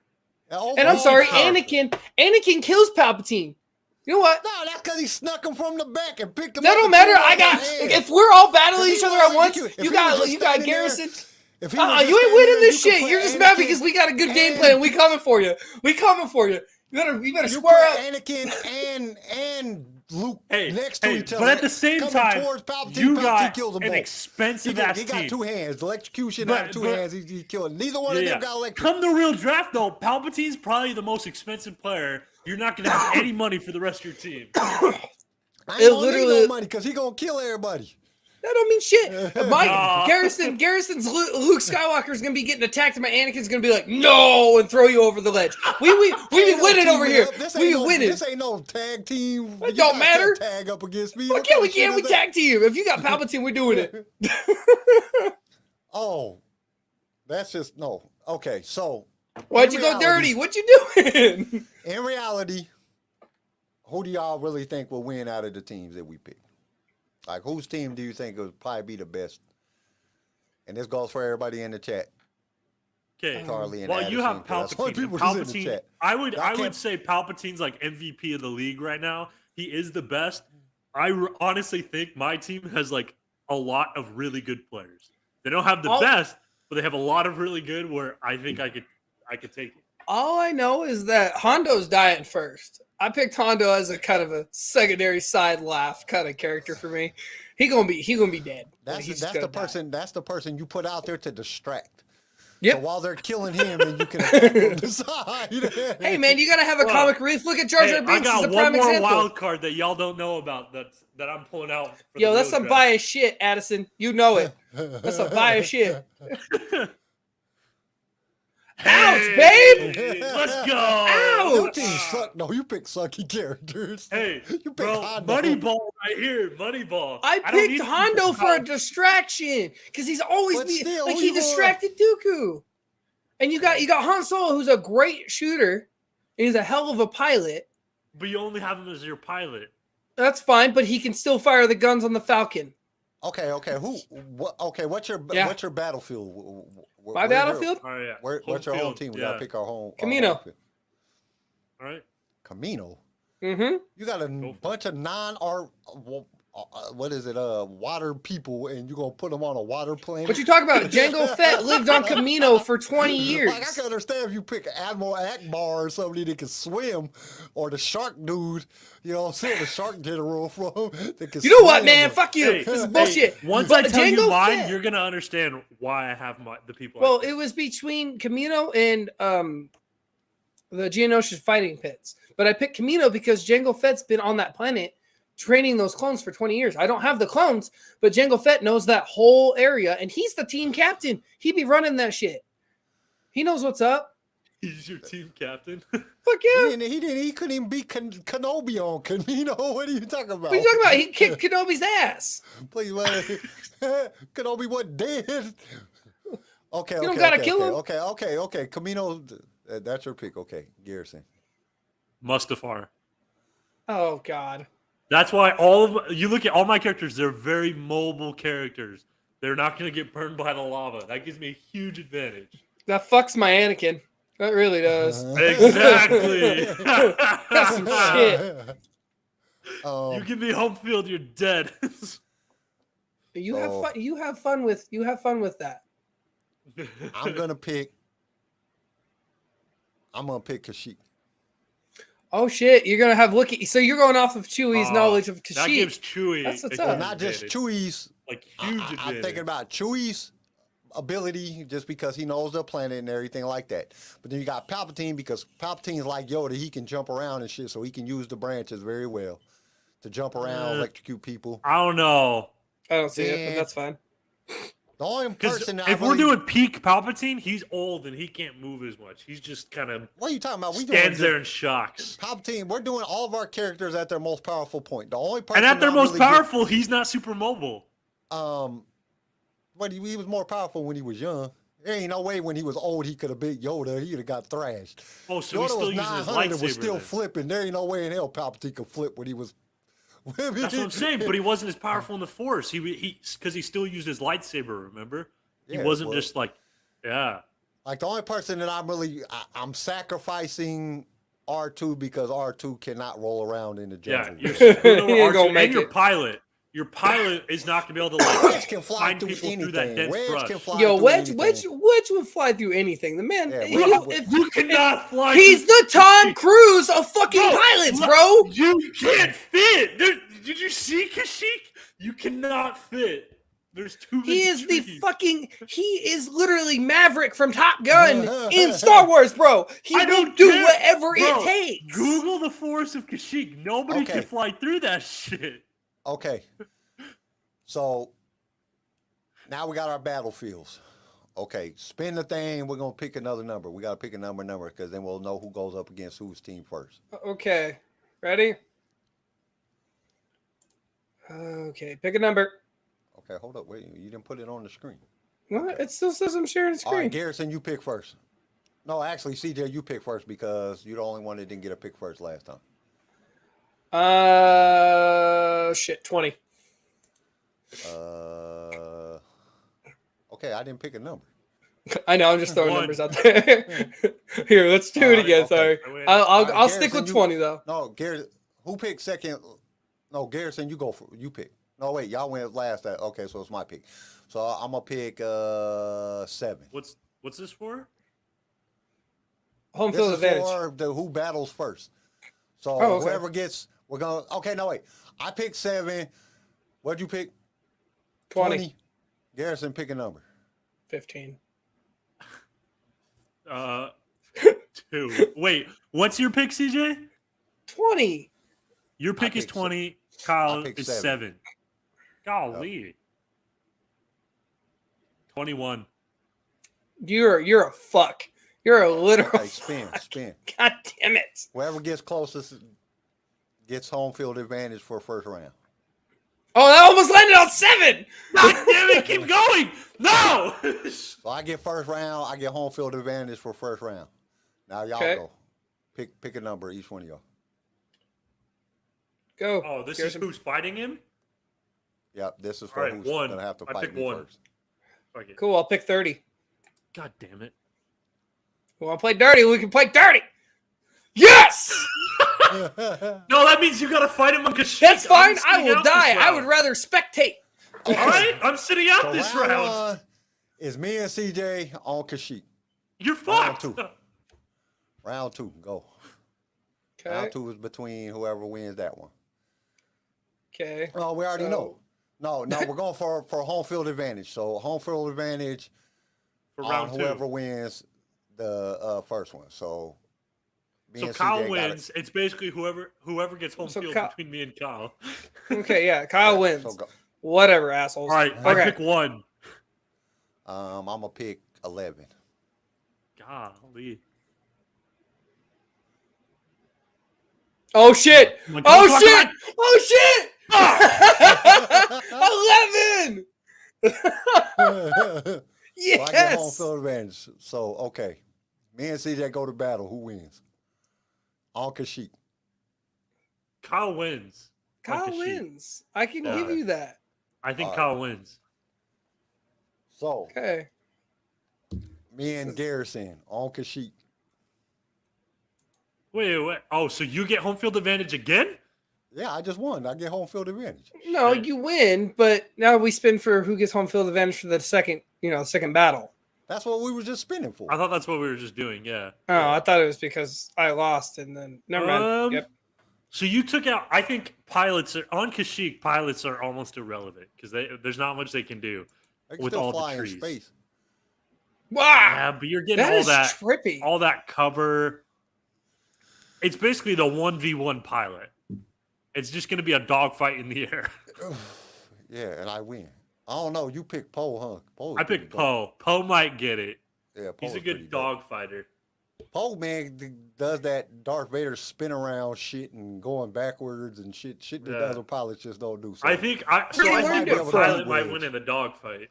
And I'm Overall sorry, powerful. Anakin kills Palpatine. You know what? No, that's because he snuck him from the back and picked him That up. don't and matter. threw him I over got. his head. If we're all battling If each he other was- at once, if he you was got just Garrison. If he was just You ain't standing winning there, this you could shit. put You're just mad Anakin because we got a good game and- plan. We coming for you. We coming for you. You better You square put up. Anakin and Luke Hey, next to each other. but at the same coming time, towards Palpatine, you Palpatine got kills them an both. expensive He ass got team. two hands. The electrocution But- out of two but- hands. He killed. Neither one of them got electrocuted. Come the real draft, though, Palpatine's probably the most expensive player. You're not going to have any money for the rest of your team. I ain't It gonna need literally- no money because he gonna kill everybody. That don't mean shit. My Nah. Garrison's Luke Skywalker's gonna be getting attacked, and my Anakin's gonna be like, no, and throw you over the ledge. We be Ain't no winning over teaming here. up. This We ain't no, winning. This ain't no tag team. It You don't guys matter. can't tag up against me. Fuck What yeah, kind we of shit can. We is that? tag team. If you got Palpatine, we're doing it. Oh, that's just no. Okay, so Why'd in you go reality- dirty? What you doing? In reality, who do y'all really think will win out of the teams that we pick? Like, whose team do you think would probably be the best? And this goes for everybody in the chat. Okay. Carly and Well, you have Addison, 'cause that's what Palpatine. And people just in the Palpatine. chat. I Y'all would can't- say Palpatine's like MVP of the league right now. He is the best. I honestly think my team has like a lot of really good players. They don't have the All- best, but they have a lot of really good. Where I think I could take it. All I know is that Hondo's dying first. I picked Hondo as a kind of a secondary side laugh kind of character for me. He gonna be dead. That's He's that's gonna the die. person. That's the person you put out there to distract. Yep. So while they're killing him, and you can attack from the side. Hey man, you gotta have a Well, comic relief. Look at Jar Jar Hey, I Binks as got a one prime more example. wild card that y'all don't know about that I'm pulling out. For Yo, the that's real some draft. biased shit, Addison. You know it. That's some biased shit. Ouch, babe! Let's go! Ouch! Your team suck. No, you pick sucky characters. Hey, you pick bro, Hondo. Moneyball right here, Moneyball. I don't picked need to Hondo pick for a Hondo. distraction because he's always But be still, like who he you gonna- distracted Dooku. And you got Han Solo, who's a great shooter, and he's a hell of a pilot. But you only have him as your pilot. That's fine, but he can still fire the guns on the Falcon. Okay. What's your battlefield? My battlefield? All right, yeah. What's your home field, team? We yeah. gotta pick our home. Camino. Home field. All right. Camino. Mm-hmm. You got a for it. bunch of non-art. What is it? Water people, and you gonna put them on a water planet? What you talking about? Jango Fett lived on Camino for 20 years. Like, I can understand if you pick Admiral Akbar or somebody that can swim, or the shark dude, you know what I'm saying, the shark general from that can You know what, swim. man? Fuck you. Hey, This is hey, bullshit. Once But I tell you Jango mine, Fett- you're gonna understand why I have the people. Well, I picked. it was between Camino and the Geonosis fighting pits. But I picked Camino because Jango Fett's been on that planet training those clones for 20 years. I don't have the clones, but Jango Fett knows that whole area, and he's the team captain. He be running that shit. He knows what's up. He's your team captain. Fuck yeah. He couldn't even beat Kenobi on Camino. What are you talking about? What are you talking about? He kicked Kenobi's ass. Please, man. Kenobi wasn't dead. Okay, You don't gotta okay, kill okay, him. okay. Camino, that's your pick. Okay, Garrison. Mustafar. Oh, God. That's why you look at all my characters, they're very mobile characters. They're not going to get burned by the lava. That gives me a huge advantage. That fucks my Anakin. That really does. Exactly. That's some shit. You give me home field, you're dead. You have fun. You have fun with that. I'm gonna pick Kashyyyk. Oh shit! You're gonna have Wookiee. So you're going off of Chewie's knowledge of That gives Kashyyyk. Chewie That's what's a up. huge Not just advantage. Chewie's. Like huge I'm advantage. thinking about Chewie's ability just because he knows the planet and everything like that. But then you got Palpatine because Palpatine's like Yoda. He can jump around and shit, so he can use the branches very well to jump around, electrocute people. I don't know. I don't see it, but Yeah. that's fine. The only Because person that if I we're really, doing peak Palpatine, he's old and he can't move as much. He's just kind of what are you talking about? We stands doing there in shocks. Palpatine. We're doing all of our characters at their most powerful point. The only person And at their that I most really get- powerful, he's not super mobile. But he was more powerful when he was young. There ain't no way when he was old he could have beat Yoda. He'd have got thrashed. Oh, so Yoda he's still was using his 900 and lightsaber. was still then. flipping. There ain't no way in hell Palpatine could flip when he was. That's what I'm saying. But he wasn't as powerful in the Force. He because he still used his lightsaber. Remember, Yeah, he wasn't well- just like, yeah. Like the only person that I'm sacrificing R2 because R2 cannot roll around in the Yeah, jungle. you're screwing over He ain't gonna R2 make and your it. pilot. Your pilot is not gonna be able to Wedge like can fly find through people anything. through that dense Wedge brush. can fly Yo, through Wedge anything. would fly through anything. The man, Yeah, he- Wedge would. if- You cannot fly. he's through- the Tom Cruise of fucking pilots, bro. You can't fit. Did you see Kashyyyk? You cannot fit. There's too many. He is the trees. fucking. He is literally Maverick from Top Gun in Star Wars, bro. He I will don't do care, whatever bro. it takes. Google the force of Kashyyyk. Nobody Okay. can fly through that shit. Okay. So now we got our battlefields. Okay, spin the thing. We're gonna pick another number. We gotta pick a number because then we'll know who goes up against whose team first. Okay, ready? Okay, pick a number. Okay, hold up. Wait, you didn't put it on the screen. What? It still says I'm sharing the All right, screen. Garrison, you pick first. No, actually, CJ, you pick first because you're the only one that didn't get a pick first last time. Shit, 20. Okay, I didn't pick a number. I know, I'm just throwing One. numbers out there. Here, let's do it again. okay. Sorry, I win. I'll All right, I'll stick Garrison, with you- 20 though. No, Garrison, who picked second? No, Garrison, you go for you pick. No, wait, y'all went last. Okay, so it's my pick. So I'm gonna pick 7. What's this for? Home This field is advantage. for the who battles first. So Oh, okay. whoever gets, we're going to, okay, no, wait. I picked 7. What'd you pick? 20. Garrison, pick a number. 15. 2. Wait, what's your pick, CJ? 20. Your pick is picked 20. Kyle picked is 7. 7. Golly. 21. You're a fuck. You're a literal Okay, spin. God damn it. Whoever gets closest gets home field advantage for first round. Oh, that almost landed on 7. God damn it, keep going! No! So I get first round. I get home field advantage for first round. Now y'all Okay. go. Pick a number, each one of y'all. Go. Oh, this Garrison. is who's fighting him? Yep, this is for All right, who's 1. gonna have to I fight pick me 1. first. Fuck it. Cool, I'll pick 30. God damn it. We want to play dirty. We can play dirty. Yes! No, that means you gotta fight him on Kashyyyk. That's fine. I'm I sitting will out this die. I round. would rather spectate. All right, I'm sitting out So this round round. 1 is me and CJ on Kashyyyk. You're Round fucked. 2. Round 2, go. Okay. Round 2 is between whoever wins that one. Okay. Oh, we already So- know. No, we're going for home field advantage. So home field advantage For on round 2. whoever wins the first one. So me So and Kyle CJ gotta- wins. It's basically whoever gets home So field Kyle- between me and Kyle. Okay, yeah. Kyle wins. So go. Whatever, assholes. All right, Okay. I pick 1. I'm gonna pick 11. Golly. Oh shit! Come on, Oh come on, shit! come Oh shit! 11! So I get home Yes! field advantage. So okay, me and CJ go to battle. Who wins? On Kashyyyk. Kyle wins. on Kyle Kashyyyk. wins. I can Yeah. give you that. I think All Kyle wins. So Okay. me and Garrison on Kashyyyk. Wait. Oh, so you get home field advantage again? Yeah, I just won. I get home field advantage. No, Shit. you win, but now we spin for who gets home field advantage for the second, second battle. That's what we were just spinning for. I thought that's what we were just doing. Yeah. Oh, I thought it was because I lost and then never mind. Yep. So you took out. I think pilots are on Kashyyyk. Pilots are almost irrelevant because there's not much they can do. They can with still all the fly in trees. space. Wow. Yeah, but you're getting That all is that trippy. all that cover. It's basically the 1v1 pilot. It's just going to be a dogfight in the air. Yeah, and I win. I don't know. You picked Poe, huh? Poe. I picked Poe. Poe might get it. Yeah, Poe He's a is pretty good dope. dog fighter. Poe, man, does that Darth Vader spin around shit and going backwards and shit that Yeah. the other pilots just don't do. So I think Where do you I learn think it the from? pilot might win in the dogfight,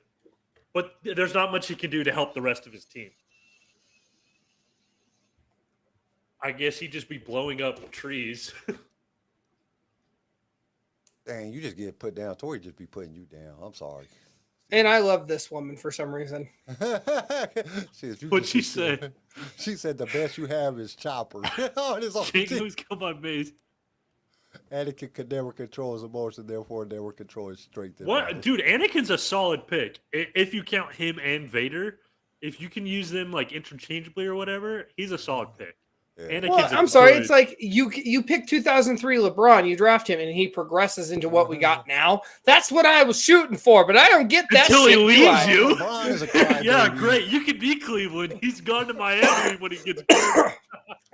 but there's not much he can do to help the rest of his team. I guess he'd just be blowing up trees. dang, you just get put down. Tori just be putting you down. I'm sorry. And I love this woman for some reason. Says, you What'd just she be- say? She said the best you have is Chopper. Oh, it is on King the who's come on base. Anakin could never control his emotion, therefore never control his strength. and What, knowledge. dude? Anakin's a solid pick if you count him and Vader. If you can use them like interchangeably or whatever, he's a solid pick. Yeah. Anakin's Well, a I'm sorry. good- It's like you pick 2003 LeBron, you draft him, and he progresses into what we got now. That's what I was shooting for, but I don't get that Until he shit, do leaves I? you. LeBron is a crybaby. Yeah, great. You can be Cleveland. He's gone to Miami when he gets good.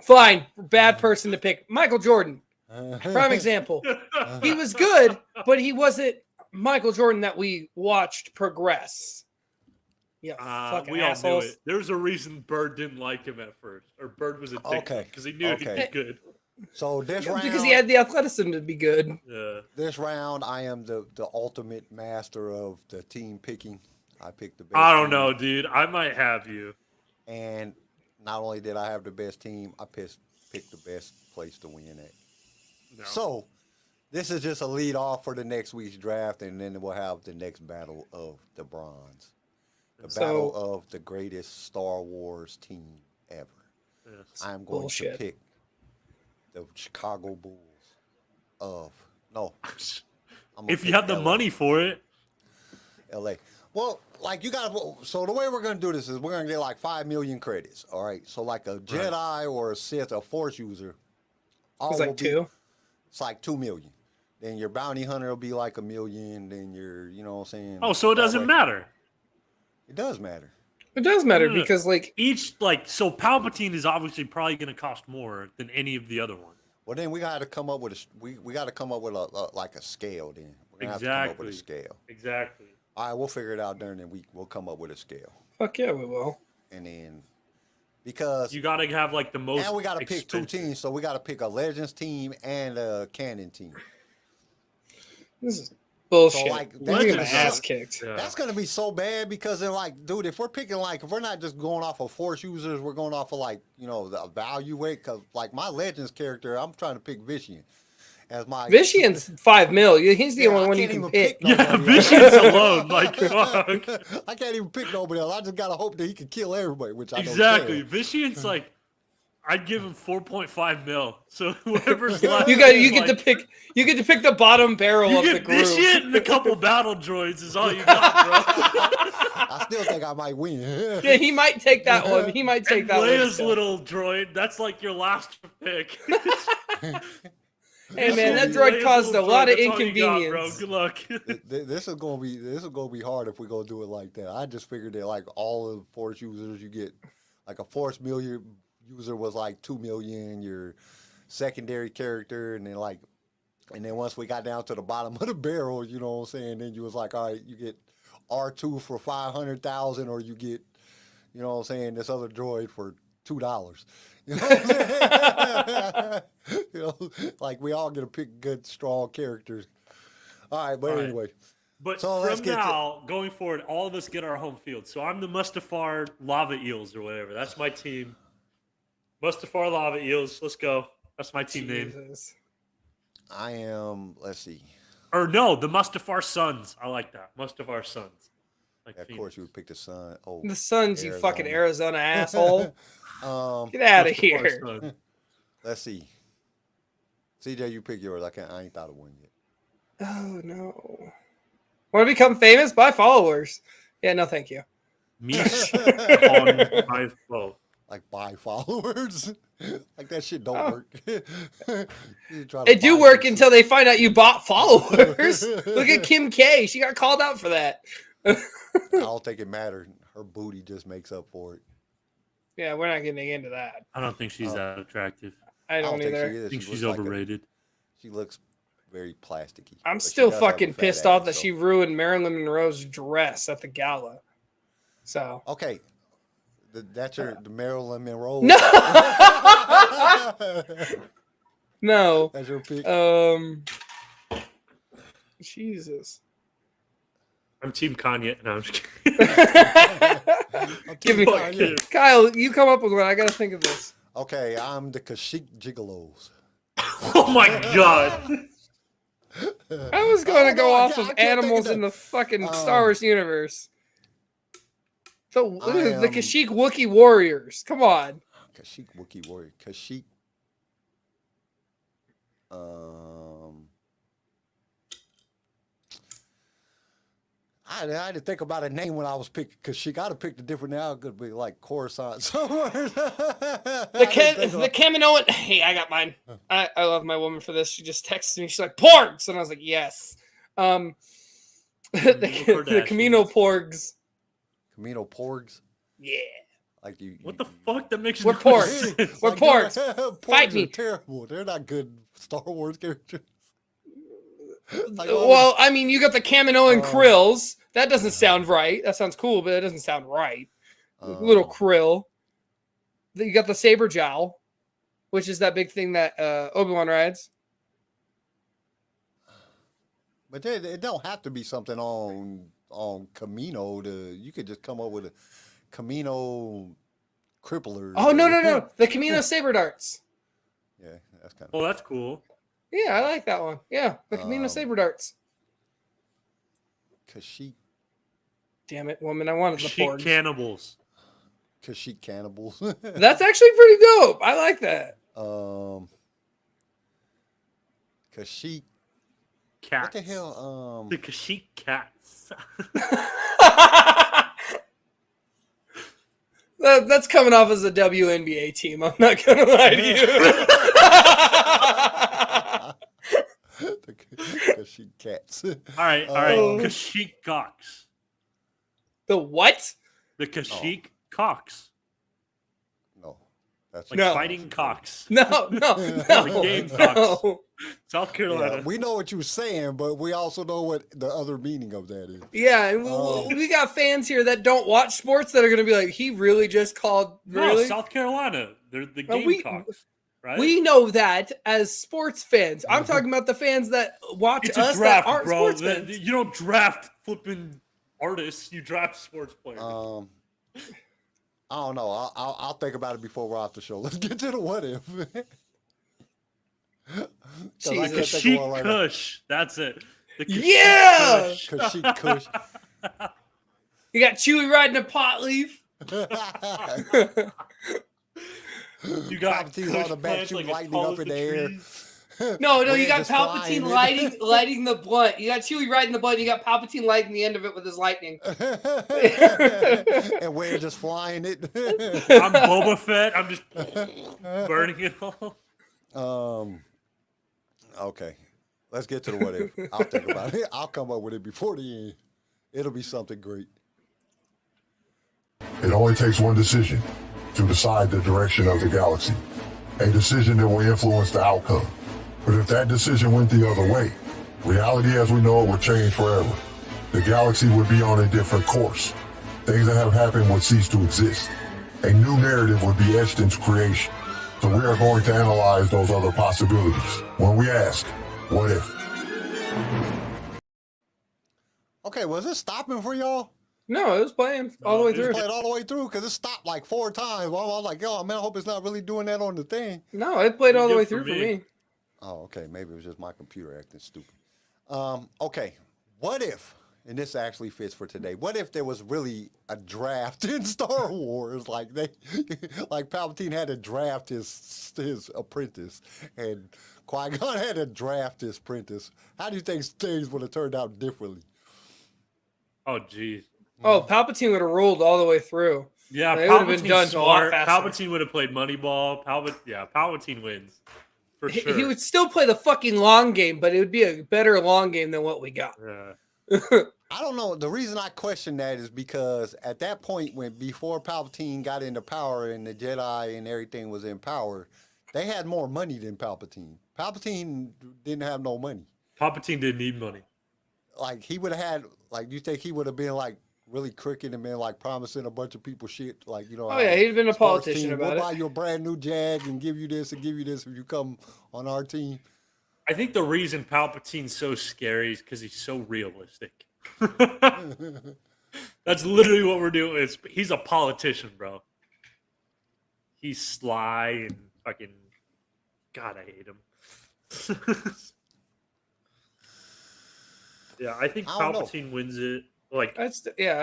Fine, bad person to pick. Michael Jordan, prime example. He was good, but he wasn't Michael Jordan that we watched progress. Yeah, fucking we all assholes. knew it. There's a reason Bird didn't like him at first, or Bird was a dick Okay. because he knew he'd Okay. be good. So this round, Because he had the athleticism to be good. Yeah. this round, I am the ultimate master of the team picking. I picked the best. I don't team. know, dude. I might have you. And not only did I have the best team, I picked the best place to win at. No. So this is just a lead off for the next week's draft, and then we'll have the next battle of the bronze. The So- battle of the greatest Star Wars team ever. Yeah. I'm going Bullshit. to pick the Chicago Bulls of no. I'm gonna If you pick have the LA. money for it, LA. Well, like you got. So the way we're gonna do this is we're gonna get like 5 million credits. All right. So like a Jedi or a Sith, a Force user, all It's will like be, 2. It's like 2 million. Then your bounty hunter will be like 1 million. Then your, you know what I'm saying? Oh, so it That doesn't way. matter. It does matter. It does matter No, no, no. because like Each so Palpatine is obviously probably going to cost more than any of the other ones. Well, then we got to come up with we got to come up with like a scale. Then we're gonna have to come up with a scale. Exactly. All right, we'll figure it out during the week. We'll come up with a scale, fuck yeah, we will. and then because You got to have like the most. and we got to pick 2 expensive. teams, so we got to pick a Legends team and a Canon team. This is bullshit. So, like, We're getting my Legends ass suck. kicked. Yeah. That's gonna be so bad because then, like, dude, if we're picking like, if we're not just going off of Force users, we're going off of like, you know, the evaluate. Cause like my Legends character, I'm trying to pick Vishian as my Vishian's 5 mil. He's the Yeah, only I one you can't can even pick. pick Yeah, nobody else. Vision's alone. Like, fuck. I can't even pick nobody else. I just gotta hope that he can kill everybody, which I Exactly. don't Vision's like, I'd give him 4.5 mil. So whoever's left, You get to pick. You get to pick the bottom barrel You of the get group. this shit and a couple battle droids is all you got, bro. I still think I might win. Yeah, he might take that one. He might take And that one. Leia's still. little droid, that's like your last pick. Hey man, that droid Leia's caused a little lot of droid, that's all you got, inconvenience. bro. Good luck. This is gonna be hard if we gonna do it like that. I just figured that like all of the Force users, you get like a Force million user was like 2 million. Your secondary character, and then once we got down to the bottom of the barrel, you know what I'm saying? Then you was like, all right, you get R2 for 500,000, or you get, you know what I'm saying, this other droid for $2. You know what I'm saying? You know, like we all get to pick good, strong characters. All right, but All right. anyway. But So let's from get to- now, going forward, all of us get our home field. So I'm the Mustafar Lava Eels or whatever. That's my team. Mustafar Lava Eels. Let's go. That's my team name. Jesus. I am, let's see. Or no, the Mustafar Sons. I like that. Mustafar Sons. Like Of Phoenix. course, you would pick the sun. Oh, The Suns, you fucking Arizona asshole. um, Get out of Mustafar here. Sons. let's see. CJ, you pick yours. I ain't thought of one yet. Oh no. Want to become famous? Buy followers. Yeah, no, thank you. Me on my phone. Like buy followers. Like that shit don't Oh. work. You try to It do buy work some until they find out you bought followers. Look at Kim K. She got called out for that. I don't think it mattered. Her booty just makes up for it. Yeah, we're not getting into that. I don't think she's that attractive. I don't think either. she is. I think She she's looks like overrated. she looks very plasticky. I'm but she still does have a fucking fat pissed ass, off that so- she ruined Marilyn Monroe's dress at the gala. So Okay. That's the Marilyn Monroe. no, no. That's your pick. Jesus. I'm Team Kanye. No, I'm just kidding. Give me Fuck you. Kyle. You come up with one. I gotta think of this. Okay, I'm the Kashyyyk Gigolos. Oh my god. I was gonna go I off can't of think of animals that. in the fucking Star Wars universe. The Kashyyyk Wookiee warriors. Come on. Kashyyyk Wookiee Warrior. Kashyyyk. I had to think about a name when I was picking Kashyyyk. I'd have picked a different name. I could be like Coruscant somewhere. The Kaminoan. Hey, I got mine. I love my woman for this. She just texted me. She's like, Porgs. And I was like, yes. The Kardashians. Camino Porgs. Camino Porgs. Yeah. Like you. What the fuck? That makes We're no porgs. sense. We're porgs. Fight Porgs me. are terrible. They're not good Star Wars characters. Like, Well, I mean, you got the Kaminoan Krills. That doesn't sound right. That sounds cool, but it doesn't sound right. Little Krill. You got the Saber Jowl, which is that big thing that Obi-Wan rides. But it don't have to be something on Camino. You could just come up with a Camino crippler. Oh, no. The Camino Saber Darts. Yeah, that's kind of. Well, that's cool. Yeah, I like that one. Yeah, the Camino Saber Darts. Kashyyyk Damn it, woman. I wanted the Sheep Porgs. cannibals. cannibals. That's actually pretty dope. I like that. Kashyyyk. Cats. What the hell? The Kashyyyk cats. That's coming off as a WNBA team. I'm not gonna lie to you. The Kashyyyk cats. All right. Kashyyyk cocks. The what? The Kashyyyk cocks. No, that's Like No. fighting cocks. No. The game cocks. No. South Carolina. Yeah, we know what you're saying, but we also know what the other meaning of that is. Yeah, and we got fans here that don't watch sports that are gonna be like, he really just called. No, Really? South Carolina. They're the Well, we- Gamecocks, right? We know that as sports fans. I'm talking about the fans that watch it's us a draft, that aren't bro. sports fans. You don't draft flipping artists. You draft sports players. I don't know. I'll think about it before we're off the show. Let's get to the what if. 'Cause I can't think of Kashyyyk one right now. Kush. That's it. The Kashyyyk Yeah! Kush. Kashyyyk Kush. You got Chewie riding a pot leaf. You got Palpatine's Kush on the back plants shooting like lightning tall up as in the the air. trees. No, you Wind got is Palpatine flying. lighting the blunt. You got Chewie riding the blunt. You got Palpatine lighting the end of it with his lightning. And we're just flying it. I'm Boba Fett. I'm just burning it all. Okay. Let's get to the what if. I'll think about it. I'll come up with it before the end. It'll be something great. It only takes one decision to decide the direction of the galaxy. A decision that will influence the outcome. But if that decision went the other way, reality as we know it would change forever. The galaxy would be on a different course. Things that have happened would cease to exist. A new narrative would be etched into creation. So we are going to analyze those other possibilities when we ask, what if? Okay, was it stopping for y'all? No, it was playing all the way it was through. Played all the way through because it stopped like 4 times. I was like, yo, man, I hope it's not really doing that on the thing. No, it played all the Good way for through for me. me. Oh, okay. Maybe it was just my computer acting stupid. Okay. What if, and this actually fits for today, what if there was really a draft in Star Wars? Like like Palpatine had to draft his apprentice and Qui-Gon had to draft his apprentice. How do you think things would have turned out differently? Oh, geez. Oh, Palpatine would have rolled all the way through. Yeah, It would have been done Palpatine's a lot smart. faster. Palpatine would have played Moneyball. Palpatine wins. For sure. He would still play the fucking long game, but it would be a better long game than what we got. Yeah. I don't know. The reason I question that is because at that point, before Palpatine got into power and the Jedi and everything was in power, they had more money than Palpatine. Palpatine didn't have no money. Palpatine didn't need money. Like he would have had, like, you think he would have been like really crooked and been like promising a bunch of people shit, like, you know? Oh yeah, he'd have been a sports politician team, about we'll buy it. you a brand new Jag and give you this and give you this if you come on our team. I think the reason Palpatine's so scary is because he's so realistic. That's literally what we're doing. He's a politician, bro. He's sly and fucking. God, I hate him. Yeah, I think I don't know. Palpatine wins it. Like, I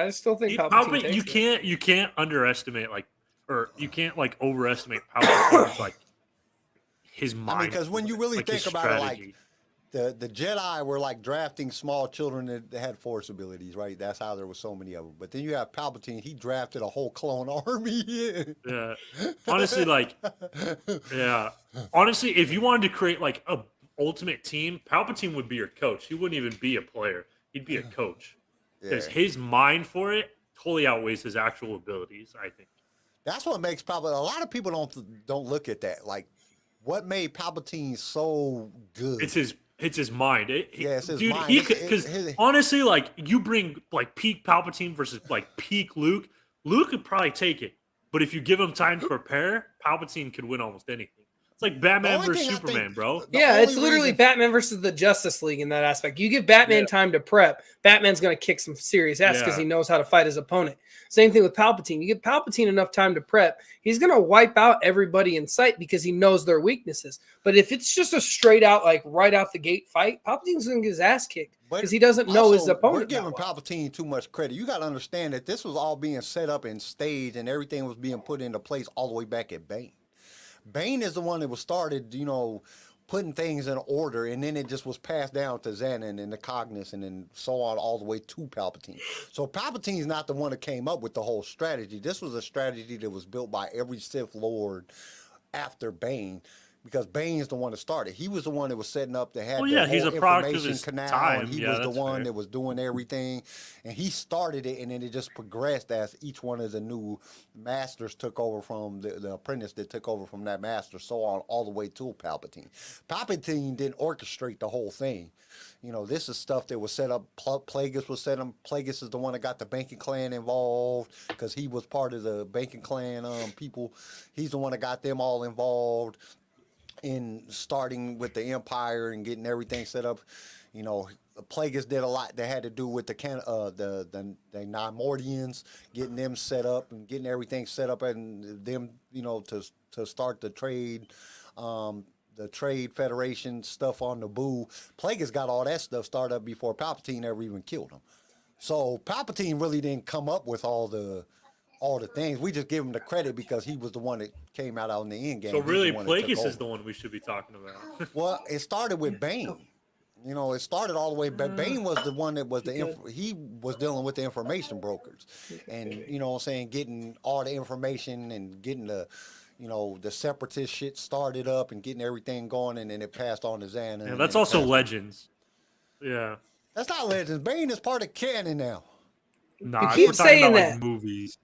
still think Palpatine takes you it. can't underestimate you can't like overestimate Palpatine's like his mind. I mean, because when you really like, his think about it, strategy. like the Jedi were like drafting small children that had Force abilities, right? That's how there were so many of them. But then you have Palpatine; he drafted a whole clone army. Yeah. Honestly, like, yeah. Honestly, if you wanted to create like a ultimate team, Palpatine would be your coach. He wouldn't even be a player. He'd be a coach. Because his mind for it totally outweighs his actual abilities, I think. That's what makes Palpatine. A lot of people don't look at that. Like, what made Palpatine so good? It's his mind. It's his dude, mind. he could, because honestly, like, you bring like peak Palpatine versus like peak Luke, Luke could probably take it. But if you give him time to prepare, Palpatine could win almost anything. It's like Batman only versus thing I Superman, think- bro. Yeah, The it's only literally reason- Batman versus the Justice League in that aspect. You give Batman Yeah. time to prep, Batman's going to kick some serious ass because Yeah. he knows how to fight his opponent. Same thing with Palpatine. You give Palpatine enough time to prep, he's going to wipe out everybody in sight because he knows their weaknesses. But if it's just a straight out, like right out the gate fight, Palpatine's going to get his ass kicked because he doesn't know his Also, opponent. We're giving that well. Palpatine too much credit. You got to understand that this was all being set up and staged, and everything was being put into place all the way back at Bane. Bane is the one that was started, putting things in order, and then it just was passed down to Xanon and the Cognis, and then so on all the way to Palpatine. So Palpatine's not the one that came up with the whole strategy. This was a strategy that was built by every Sith Lord after Bane, because Bane's the one that started. He was the one that was setting up. They had the he's whole a product of information his canal, time. and he Yeah, was the that's one fair. that was doing everything. And he started it, and then it just progressed as each one of the new masters took over from the apprentice that took over from that master, so on, all the way to Palpatine. Palpatine didn't orchestrate the whole thing. You know, this is stuff that was set up. Plagueis was set up. Plagueis is the one that got the banking clan involved because he was part of the banking clan people. He's the one that got them all involved in starting with the Empire and getting everything set up. You know, Plagueis did a lot that had to do with the Nimordians, getting them set up and getting everything set up, and them, you know, to start the trade Federation stuff on Naboo. Plagueis got all that stuff started up before Palpatine ever even killed him. So Palpatine really didn't come up with all the things. We just give him the credit because he was the one that came out on the end game. So really, He's the one that took Plagueis is over. the one we should be talking about. Well, it started with Bane. You know, it started all the way back. Bane was the one that was he was dealing with the information brokers, and you know what I'm saying, getting all the information and getting the, you know, the separatist shit started up and getting everything going, and then it passed on to Xanon. Yeah, that's also Legends. Yeah. That's not Legends. Bane is part of canon now. Nah, keep we're talking saying about that. like movies.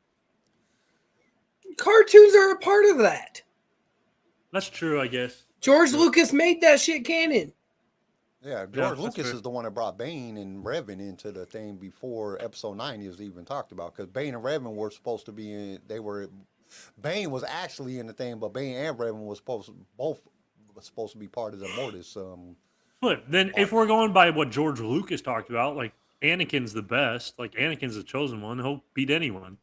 Cartoons are a part of that. That's true, I guess. George Lucas made that shit canon. Yeah, George Lucas is the one that brought Bane and Revan into the thing before Episode 9 was even talked about, because Bane and Revan were supposed to be in. Bane was actually in the thing, but Bane and Revan was supposed to be part of the Mortis. But then, if we're going by what George Lucas talked about, like Anakin's the best. Like Anakin's the chosen one. He'll beat anyone.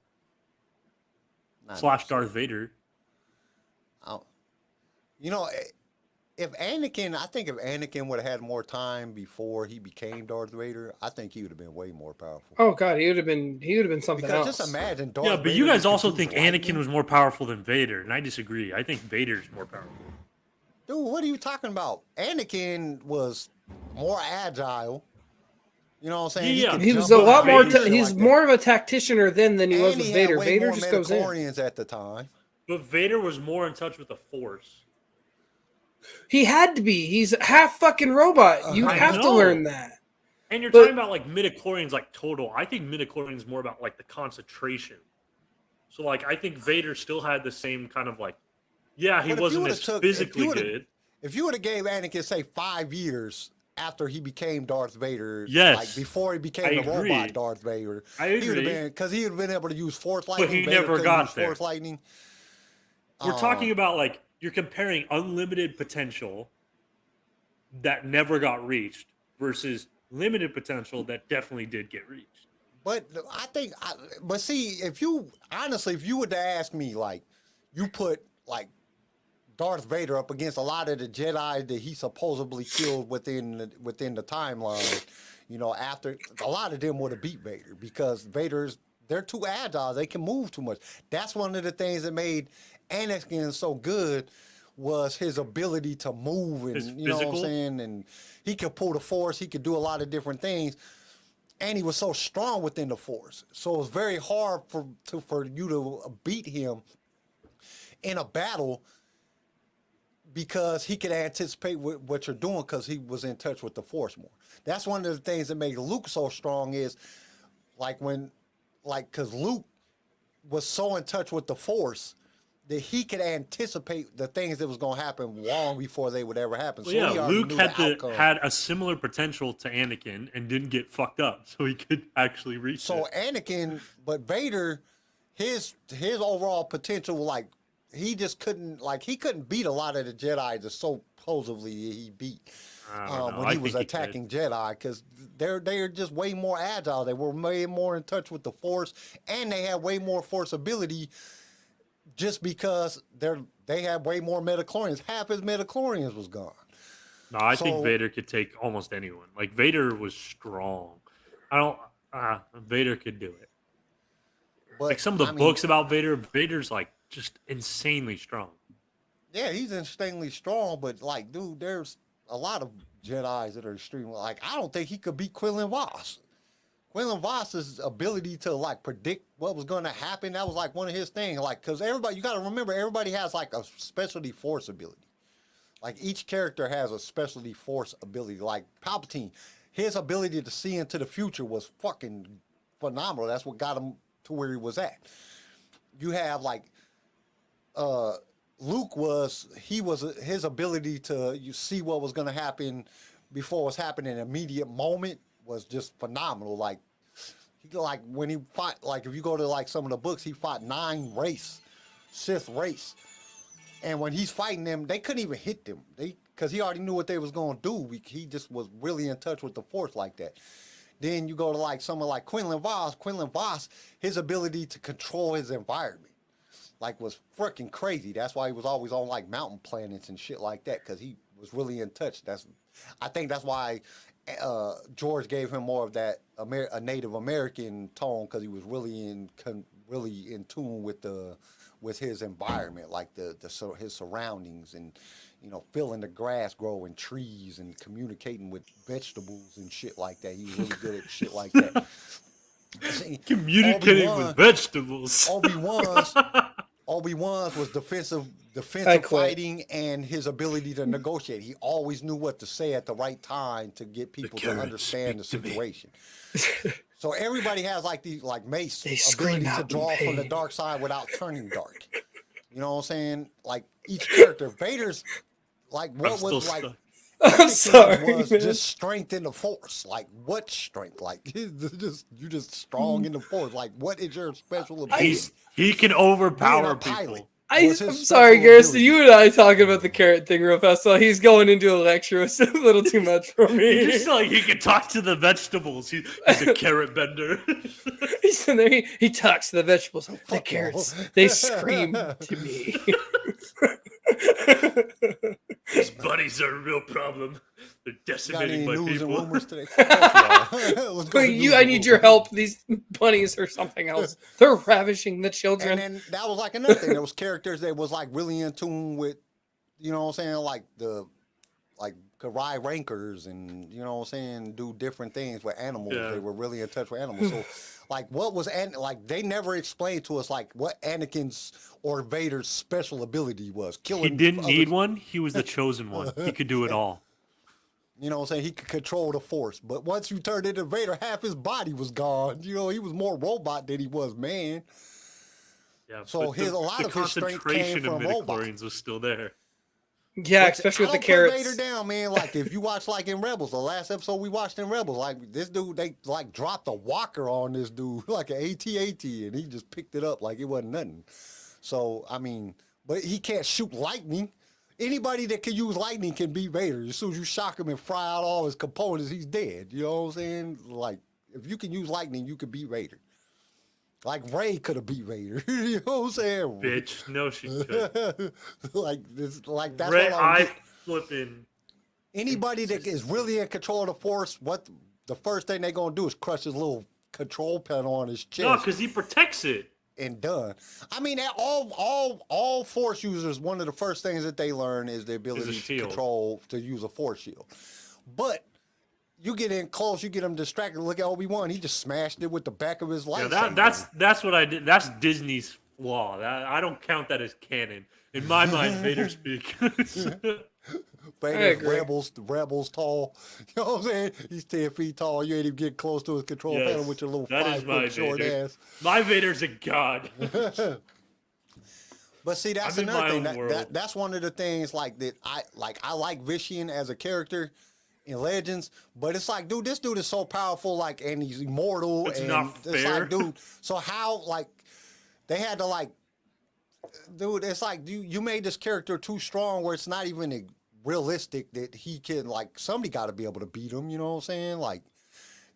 / Darth Vader. You know, I think if Anakin would have had more time before he became Darth Vader, I think he would have been way more powerful. Oh god, he would have been something Because else. just imagine Darth Yeah, but Vader you guys could also use think lightning. Anakin was more powerful than Vader, and I disagree. I think Vader's more powerful. Dude, what are you talking about? Anakin was more agile. You know what I'm saying? Yeah, could he was jump a lot up more. and shit He's like that. more of a tacticianer then than he was And with he Vader. had way Vader more just goes in. midichlorians at the time. But Vader was more in touch with the Force. He had to be. He's a half fucking robot. You I have to know. learn that. And you're But- talking about like midichlorians, like total. I think midichlorians more about like the concentration. So like I think Vader still had the same kind of like, yeah, he But if you wasn't would've as took- if physically you would've- good. If you would have gave Anakin, say, 5 years after he became Darth Vader, Yes. like before he became I the agree. robot Darth Vader, I he would have agree. been, because he would have been able to use Force lightning. he Vader never couldn't got use there. Force lightning. We're talking about like you're comparing unlimited potential that never got reached versus limited potential that definitely did get reached. But I think, but see, if you would to ask me, like, you put like Darth Vader up against a lot of the Jedi that he supposedly killed within the timeline, you know, after a lot of them would have beat Vader, because they're too agile, they can move too much. That's one of the things that made Anakin so good, was his ability to move, and His you know what I'm physical? saying, and he could pull the Force, he could do a lot of different things. And he was so strong within the Force, so it was very hard for you to beat him in a battle, because he could anticipate what you're doing, because he was in touch with the Force more. That's one of the things that made Luke so strong, is because Luke was so in touch with the Force that he could anticipate the things that was going to happen long before they would ever happen. Well, So he yeah, already Luke knew had the outcome. had a similar potential to Anakin and didn't get fucked up, so he could actually reach So it. Anakin, but Vader, his overall potential, like, he just couldn't, like, he couldn't beat a lot of the Jedi that supposedly he beat I don't know. when I he was think could. attacking Jedi, because they're just way more agile. They were way more in touch with the Force, and they had way more Force ability, just because they had way more midichlorians. Half his midichlorians was gone. No, I think So- Vader could take almost anyone. Like Vader was strong. Vader could do it. But Like some of the I mean, books about Vader, Vader's like just insanely strong. Yeah, he's insanely strong, but like, dude, there's a lot of Jedi's that are extremely like. I don't think he could beat Quinlan Voss. Quinlan Voss's ability to like predict what was going to happen, that was like one of his things. Like, because everybody, you got to remember, everybody has like a specialty force ability. Like each character has a specialty force ability. Like Palpatine, his ability to see into the future was fucking phenomenal. That's what got him to where he was at. You have like Luke his ability to see what was going to happen before it was happening in an immediate moment was just phenomenal. Like when he fought, like if you go to like some of the books, he fought 9 Sith race. And when he's fighting them, they couldn't even hit them. Because he already knew what they was going to do. He just was really in touch with the Force like that. Then you go to like someone like Quinlan Voss. Quinlan Voss, his ability to control his environment, like was freaking crazy. That's why he was always on like mountain planets and shit like that, because he was really in touch. I think that's why George gave him more of that a Native American tone, because he was really in tune with his environment, like his surroundings, and feeling the grass grow and trees and communicating with vegetables and shit like that. He was really good at shit like that. Communicating with vegetables. Obi-Wan's was defensive fighting and his ability to negotiate. He always knew what to say at the right time to get people to understand the situation. So everybody has like these like Mace ability to draw from the dark side without turning dark. You know what I'm saying? Like each character, Vader's like what was like. I'm sorry, was man. just strength in the Force. Like what strength? Like you just strong in the Force. Like what is your special ability? He can overpower people. I'm sorry, Garrison. You and I talking about the carrot thing real fast. So he's going into a lecture. It's a little too much for me. He's just like he can talk to the vegetables. He's a carrot bender. He's in there. He talks to the vegetables. The carrots. They scream to me. His buddies are a real problem. They're decimating my news people. and rumors today? I need your help. These bunnies or something else. They're ravishing the children. And then that was like another thing. There was characters that was like really in tune with, you know what I'm saying, like could ride rankers and, you know what I'm saying, do different things with animals. Yeah. They were really in touch with animals. So like they never explained to us like what Anakin's or Vader's special ability was. Killing He didn't need one. He was the chosen one. He could do it all. You know what I'm saying? He could control the Force. But once you turned into Vader, half his body was gone. You know, he was more robot than he was man. Yeah, So but a lot of his strength came from robots. midichlorians was still there. Yeah, especially with the carrots. Vader down, man. Like if you watch like in Rebels, the last episode we watched in Rebels, like this dude, they like dropped a walker on this dude, like an AT-AT, and he just picked it up like it wasn't nothing. So I mean, but he can't shoot lightning. Anybody that can use lightning can beat Vader. As soon as you shock him and fry out all his components, he's dead. You know what I'm saying? Like if you can use lightning, you can beat Vader. Like Rey could have beat Vader. You know what I'm saying? Bitch, no, she could. That's Rey, what I flipping. Anybody that is really in control of the Force, what the first thing they're gonna do is crush his little control panel on his chest. No, because he protects it. And done. I mean, all Force users, one of the first things that they learn is the ability to use a Force shield. But you get in close, you get them distracted. Look at Obi-Wan; he just smashed it with the back of his lightsaber. Yeah, that's what I did. That's Disney's flaw. I don't count that as canon. In my mind, Vader speak. Vader's rebels tall. You know what I'm saying? He's 10 feet tall. You ain't even getting close to his control panel with your little 5-foot short ass. My Vader's a god. But see, that's another thing. That's one of the things like that. I like Vishian as a character in Legends, but it's like, dude, this dude is so powerful, like, and he's immortal. It's and not fair. It's like, dude. So how like they had to like, dude? It's like you made this character too strong, where it's not even realistic that he can like somebody got to be able to beat him. You know what I'm saying? Like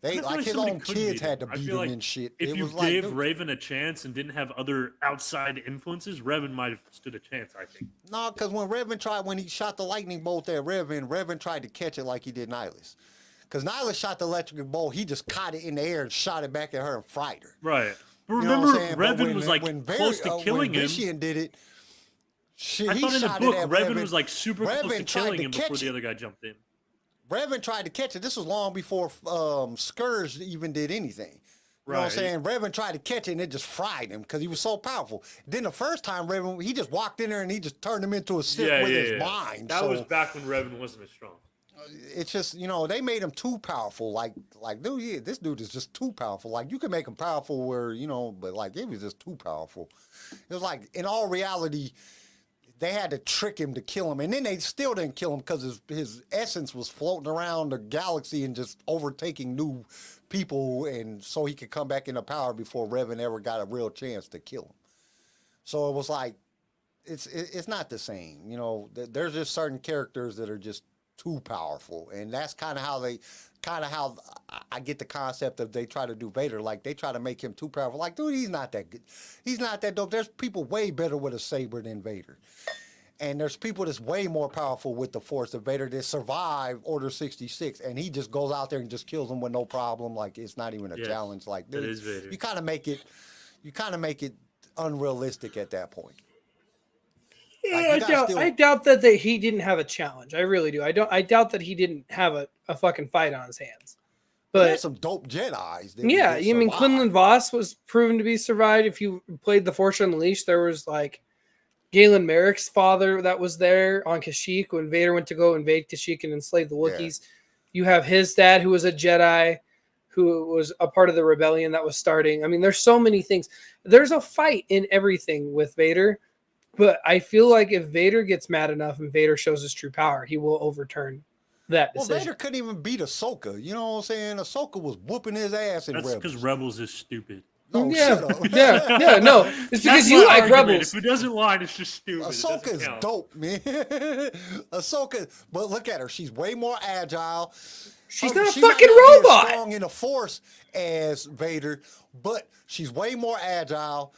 they like his own kids had to beat him and shit. If you gave Raven a chance and didn't have other outside influences, Revan might have stood a chance. I think. No, because when he shot the lightning bolt at Revan tried to catch it like he did Nihilus. Because Nihilus shot the electric bolt, he just caught it in the air and shot it back at her and fried her. Right. But You know remember, what I'm saying? Revan was like close to killing him. When Vishian did it, Shit, I he thought in the shot book, it at Revan was like super close to Revan tried killing to him before catch the it. other guy jumped in. Revan tried to catch it. This was long before Scourge even did anything. You know what I'm Right. saying? Revan tried to catch it and it just fried him because he was so powerful. Then the first time Revan, he just walked in there and he just turned him into a Sith with his mind. That so was back when Revan wasn't as strong. it's just, they made him too powerful. Like, dude, yeah, this dude is just too powerful. Like, you can make him powerful where, but like, it was just too powerful. It was like, in all reality, they had to trick him to kill him. And then they still didn't kill him because his essence was floating around the galaxy and just overtaking new people. And so he could come back into power before Revan ever got a real chance to kill him. So it was like, it's not the same. There's just certain characters that are just too powerful. And that's kind of how I get the concept of they try to do Vader. Like, they try to make him too powerful. Like, dude, he's not that good. He's not that dope. There's people way better with a saber than Vader. And there's people that's way more powerful with the Force than Vader that survive Order 66. And he just goes out there and just kills them with no problem. Like, it's not even a challenge. Like, dude, it is Vader. you kind of make it unrealistic at that point. Yeah, I doubt that he didn't have a challenge. I really do. I doubt that he didn't have a fucking fight on his hands. But there's some dope Jedis. Yeah, you mean Quinlan Voss was proven to be survived. If you played The Force Unleashed, there was like Galen Merrick's father that was there on Kashyyyk when Vader went to go invade Kashyyyk and enslave the Wookiees. Yeah. You have his dad who was a Jedi, who was a part of the rebellion that was starting. I mean, there's so many things. There's a fight in everything with Vader. But I feel like if Vader gets mad enough and Vader shows his true power, he will overturn that decision. Well, Vader couldn't even beat Ahsoka. You know what I'm saying? Ahsoka was whooping his ass in Rebels. That's because Rebels is stupid. No, yeah, shut up. yeah, no. It's because you like Rebels. If it doesn't lie, it's just stupid. Ahsoka's dope, man. Ahsoka, but look at her. She's way more agile. She's not a she fucking might not be robot. as strong in the Force as Vader, but she's way more agile.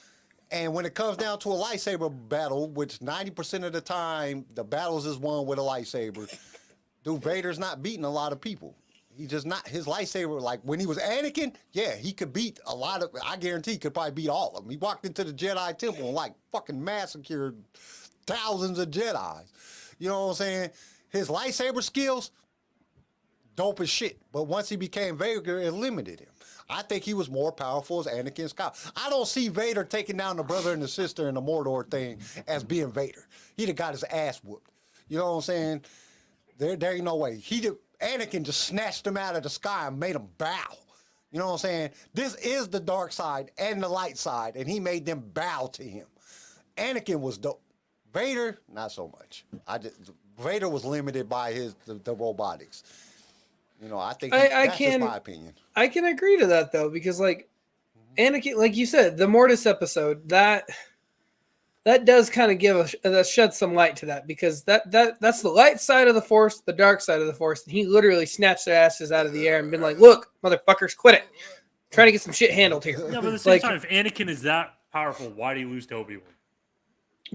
And when it comes down to a lightsaber battle, which 90% of the time the battles is won with a lightsaber, dude, Vader's not beating a lot of people. He just not. His lightsaber, like when he was Anakin, yeah, he could beat a lot of, I guarantee he could probably beat all of them. He walked into the Jedi Temple and like fucking massacred thousands of Jedis. You know what I'm saying? His lightsaber skills, dope as shit. But once he became Vader, it limited him. I think he was more powerful as Anakin Skywalker. I don't see Vader taking down the brother and the sister in the Mordor thing as being Vader. He'd have got his ass whooped. You know what I'm saying? There ain't no way. Anakin just snatched him out of the sky and made him bow. You know what I'm saying? This is the dark side and the light side, and he made them bow to him. Anakin was dope. Vader, not so much. Vader was limited by the robotics. I think that's just my opinion. I can agree to that though, because like Anakin, like you said, the Mortis episode, that does kind of shed some light to that, because that's the light side of the Force, the dark side of the Force, and he literally snatched their asses out of the air and been like, "Look, motherfuckers, quit it! Trying to get some shit handled here." Yeah, but at the same time, if Anakin is that powerful, why did he lose to Obi-Wan?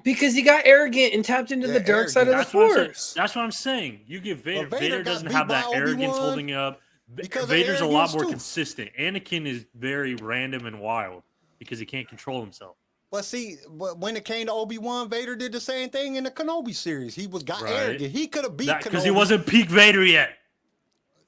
Because he got arrogant and tapped into the dark side of the Force. That's what I'm saying. You give Vader. Vader doesn't have that Obi-Wan arrogance holding up. Vader's a lot more consistent. Anakin is very random and wild because he can't control himself. But see, when it came to Obi-Wan, Vader did the same thing in the Kenobi series. He got arrogant. He could have beat Kenobi. Because he wasn't peak Vader yet.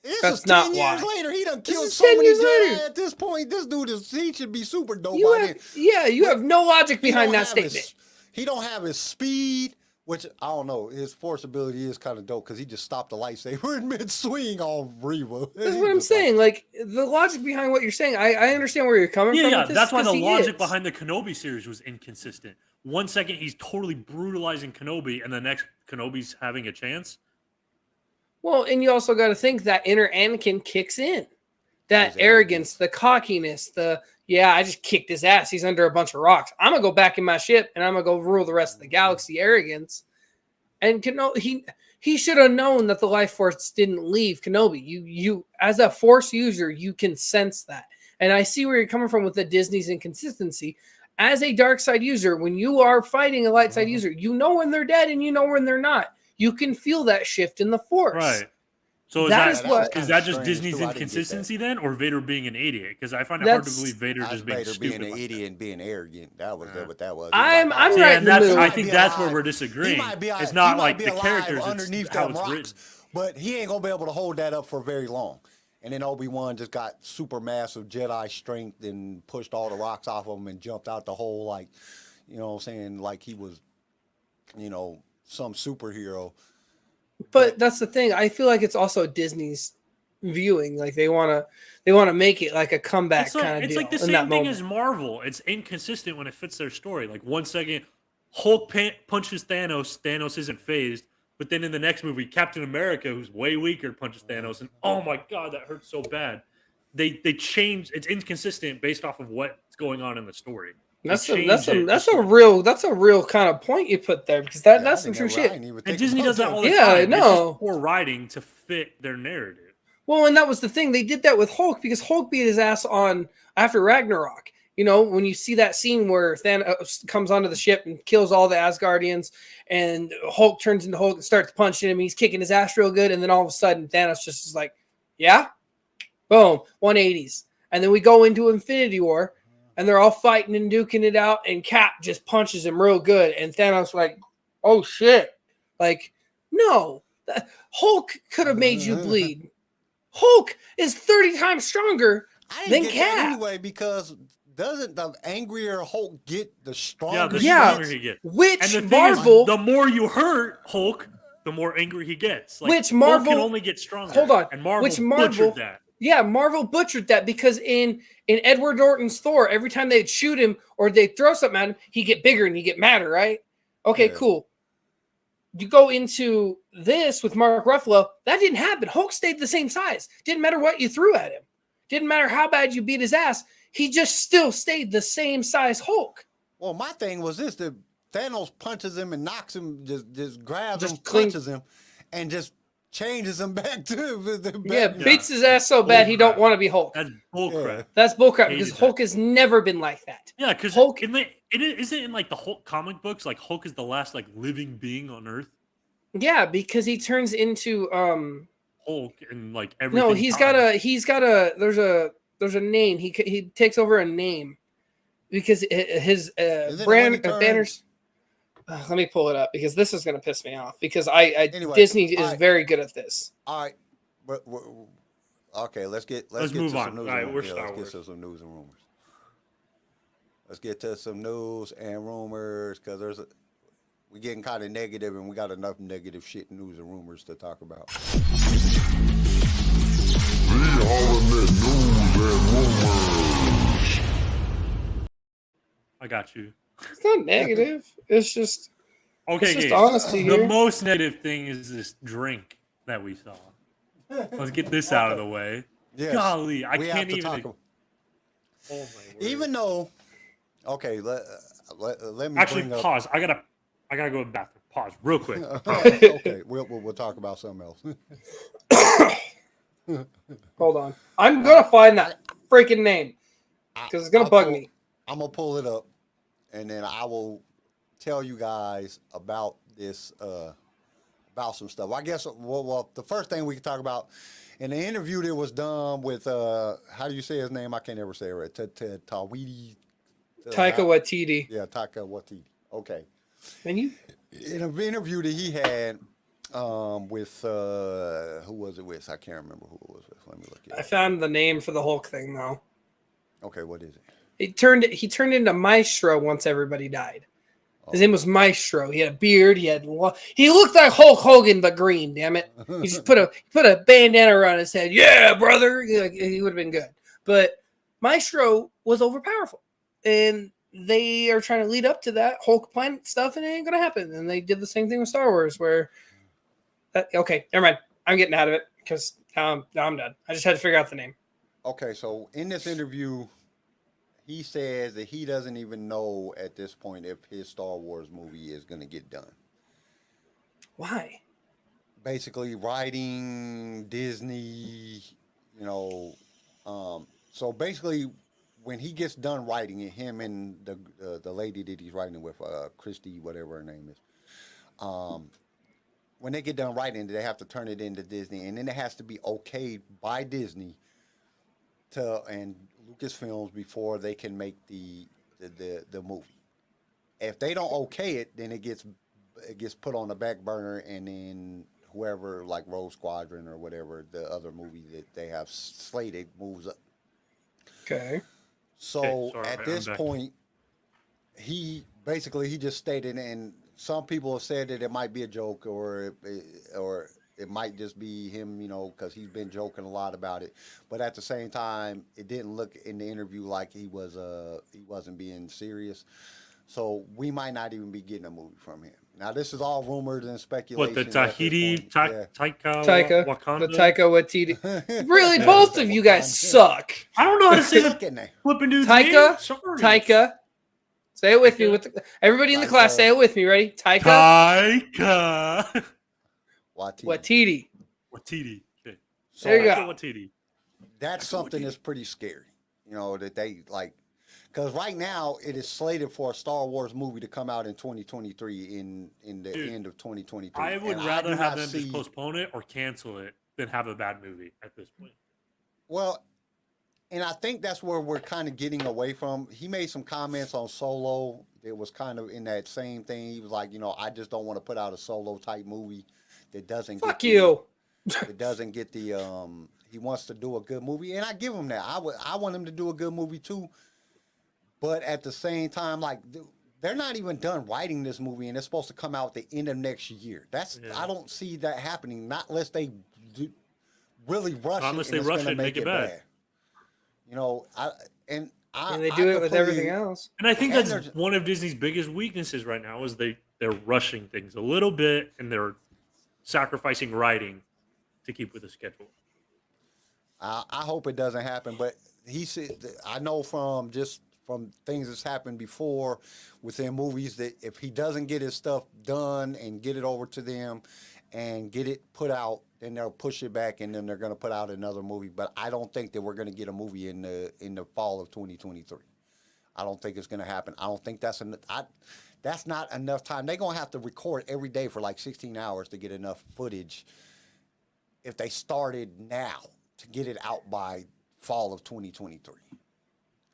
This is 10 years later. He done killed so many Jedi at this point. This dude he should be super dope by then. Yeah, you have no logic behind that statement. He don't have his speed, which I don't know. His Force ability is kind of dope because he just stopped the lightsaber in mid-swing on Reva. That's what I'm saying. Like, the logic behind what you're saying, I understand where you're coming from. Yeah, that's why the logic behind the Kenobi series was inconsistent. 1 second, he's totally brutalizing Kenobi, and the next, Kenobi's having a chance. Well, and you also got to think that inner Anakin kicks in. That arrogance, the cockiness, I just kicked his ass. He's under a bunch of rocks. I'm going to go back in my ship, and I'm going to go rule the rest of the galaxy. Arrogance. And he should have known that the life force didn't leave Kenobi. You as a Force user, you can sense that. And I see where you're coming from with the Disney's inconsistency. As a dark side user, when you are fighting a light side user, you know when they're dead and you know when they're not. You can feel that shift in the Force. Right. So That is is that what- is that just strange, Disney's too. I didn't get that. inconsistency then, or Vader being an idiot? Because I find it hard to That's- believe Vader That's just being Vader stupid. being an like idiot and being arrogant. That was what that was. I'm He right Yeah, in and the that's middle. I might think be that's where alive. we're He disagreeing. might be, It's he not might like be the alive characters; underneath it's how them it's rocks, written. but he ain't gonna be able to hold that up for very long. And then Obi-Wan just got super massive Jedi strength and pushed all the rocks off of him and jumped out the hole like, you know what I'm saying, like he was, you know, some superhero. But that's the thing. I feel like it's also Disney's viewing. Like they want to make it like a comeback It's like, kind of it's deal. like the in same that thing moment. as Marvel. It's inconsistent when it fits their story. Like 1 second, Hulk punches Thanos. Thanos isn't phased. But then in the next movie, Captain America, who's way weaker, punches Thanos, and oh my god, that hurts so bad. They change. It's inconsistent based off of what's going on in the story. That's They a that's change a it that's just a like- real kind of point you put there because Yeah, that's I some didn't true ever- I shit. didn't even And think Disney about does that all the Yeah, time. It's no. just poor writing to fit their narrative. Well, and that was the thing. They did that with Hulk because Hulk beat his ass on after Ragnarok. You know, when you see that scene where Thanos comes onto the ship and kills all the Asgardians, and Hulk turns into Hulk and starts punching him, he's kicking his ass real good, and then all of a sudden Thanos just is like, "Yeah, boom, 180s," and then we go into Infinity War, and they're all fighting and duking it out, and Cap just punches him real good, and Thanos like, "Oh shit!" Like, no, Hulk could have made you bleed. Hulk is 30 times stronger I than didn't get that Cap. anyway because doesn't the angrier Hulk get the stronger? Yeah, the he Yeah. stronger gets? he gets. Which And the thing Marvel, is, the more you hurt Hulk, the more angry he gets. Like, Which Hulk Marvel- can only get stronger. hold on, And Marvel which Marvel- butchered that. yeah, Marvel butchered that because in Edward Norton's Thor, every time they'd shoot him or they'd throw something at him, he'd get bigger and he'd get madder, right? Okay, Yeah. cool. You go into this with Mark Ruffalo, that didn't happen. Hulk stayed the same size. Didn't matter what you threw at him. Didn't matter how bad you beat his ass. He just still stayed the same size Hulk. Well, my thing was this: that Thanos punches him and knocks him, just grabs Just him, clean- punches him, and just changes him back to Yeah, back. beats his ass so bad he don't want to be Hulk. That's bullcrap. Yeah. That's bullcrap Hated because that. Hulk has never been like that. Yeah, because Hulk- isn't in like the Hulk comic books, like Hulk is the last like living being on Earth. Yeah, because he turns into Hulk and like everything. no, he's got a there's a name. He takes over a name because his it when brand he turns- banners. Let me pull it up because this is gonna piss me off because Anyway, Disney is alright. very good at this. All right, but okay, let's get Let's to move some on. news. All right, and we're rumors. Star Let's Wars. get to some news and rumors. Let's get to some news and rumors because we're getting kind of negative and we got enough negative shit, news and rumors to talk about. The ultimate news and rumors. I got you. It's not negative. It's just Okay, It's just Gabe, honesty the here. most negative thing is this drink that we saw. Let's get this out of the way. Yes, Golly, I we have can't to even. talk about- Oh my word. Even though, okay, let me Actually, bring up. pause. I gotta go to the bathroom. Pause real quick. Okay, we'll talk about something else. hold on. I'm gonna find that freaking name because it's gonna bug me. I'm gonna pull it up, and then I will tell you guys about this, about some stuff. I guess. Well, the first thing we can talk about in the interview that was done with, how do you say his name? I can't ever say it right. Tawiti. Taika Waititi. Yeah, Taika Waititi. Okay. And you In an interview that he had with who was it with? I can't remember who it was with. Let me look I at it. found the name for the Hulk thing though. Okay, what is it? He turned into Maestro once everybody died. His name was Maestro. He had a beard. He looked like Hulk Hogan but green. Damn it! He just put a bandana around his head. Yeah, brother. He would have been good. But Maestro was overpowerful, and they are trying to lead up to that Hulk planet stuff, and it ain't gonna happen. And they did the same thing with Star Wars, where okay, never mind. I'm getting out of it because now I'm done. I just had to figure out the name. Okay, so in this interview, he says that he doesn't even know at this point if his Star Wars movie is going to get done. Why? Basically, writing, Disney, you know. So basically, when he gets done writing it, him and the lady that he's writing with, Christy, whatever her name is, when they get done writing, they have to turn it into Disney, and then it has to be okayed by Disney and Lucasfilms before they can make the movie. If they don't okay it, then it gets put on the back burner, and then whoever, like Rogue Squadron or whatever, the other movie that they have slated, moves up. Okay. So sorry, at this point, he just stated, and some people have said that it might be a joke, or it might just be him, because he's been joking a lot about it. But at the same time, it didn't look in the interview like he wasn't being serious. So we might not even be getting a movie from him. Now, this is all rumors and speculation. What, the Tahiti, Taika Wakanda? The Taika Waititi. Really, both of you guys suck. I don't know how to say the flipping dude's name. Sorry. Taika. Say it with me. Everybody in the class, say it with me. Ready? Taika Waititi. Waititi. Okay. So there you go. Waititi. That's something that's pretty scary. That they like. Because right now, it is slated for a Star Wars movie to come out in 2023, in the end of 2023. I would rather have them just postpone it or cancel it than have a bad movie at this point. Well, and I think that's where we're kind of getting away from. He made some comments on Solo. It was kind of in that same thing. He was like, I just don't want to put out a Solo type movie that doesn't it doesn't get the he wants to do a good movie, and I give him that. I want him to do a good movie too. But at the same time, like, they're not even done writing this movie, and it's supposed to come out at the end of next year. I don't see that happening, not unless they really rush unless it. They rush it and make it bad. And they do it with everything else. And I think that's one of Disney's biggest weaknesses right now is they're rushing things a little bit, and they're sacrificing writing to keep with the schedule. I hope it doesn't happen, but he said, I know from things that's happened before within movies that if he doesn't get his stuff done and get it over to them and get it put out, then they'll push it back, and then they're going to put out another movie. But I don't think that we're going to get a movie in the fall of 2023. I don't think it's going to happen. I don't think that's not enough time. They're going to have to record every day for like 16 hours to get enough footage if they started now to get it out by fall of 2023.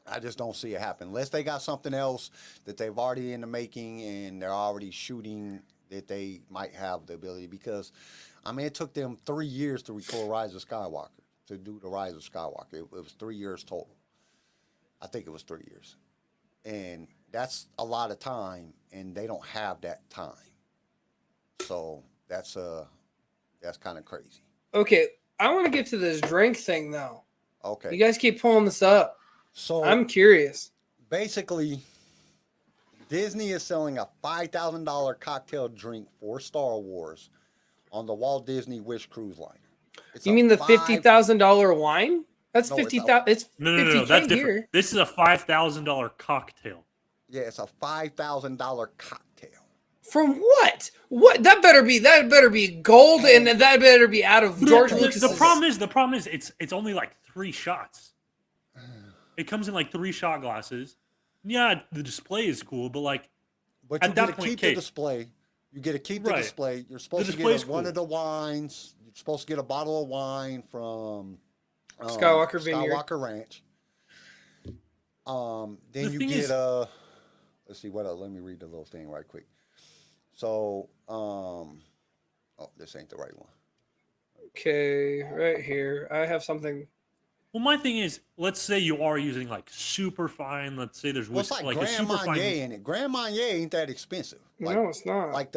I just don't see it happen unless they got something else that they've already in the making and they're already shooting that they might have the ability. Because, it took them 3 years to record Rise of Skywalker, to do the Rise of Skywalker. It was 3 years total. I think it was 3 years. And that's a lot of time, and they don't have that time. So that's kind of crazy. Okay, I want to get to this drink thing, though. Okay. You guys keep pulling this up. So I'm curious. Basically, Disney is selling a $5,000 cocktail drink for Star Wars on the Walt Disney Wish cruise liner. You mean the $50,000 wine? That's $50,000. It's no, that's different. Here. This is a $5,000 cocktail. Yeah, it's a $5,000 cocktail. From what? What? That better be gold, and that better be out of George Lucas. The problem is, it's only like 3 shots. It comes in like 3 shot glasses. Yeah, the display is cool, but like, but at you that get to point, keep the display. You get to keep the display. You're supposed to get one of the wines. You're supposed to get a bottle of wine from Skywalker Vineyard. Skywalker Ranch. Then you get let's see what else. Let me read the little thing right quick. So, this ain't the right one. Okay, right here. I have something. Well, my thing is, let's say you are using like super fine. Let's say there's it's like a Grand super Marnier fine. in it. Grand Marnier ain't that expensive. Like, no, it's not. Like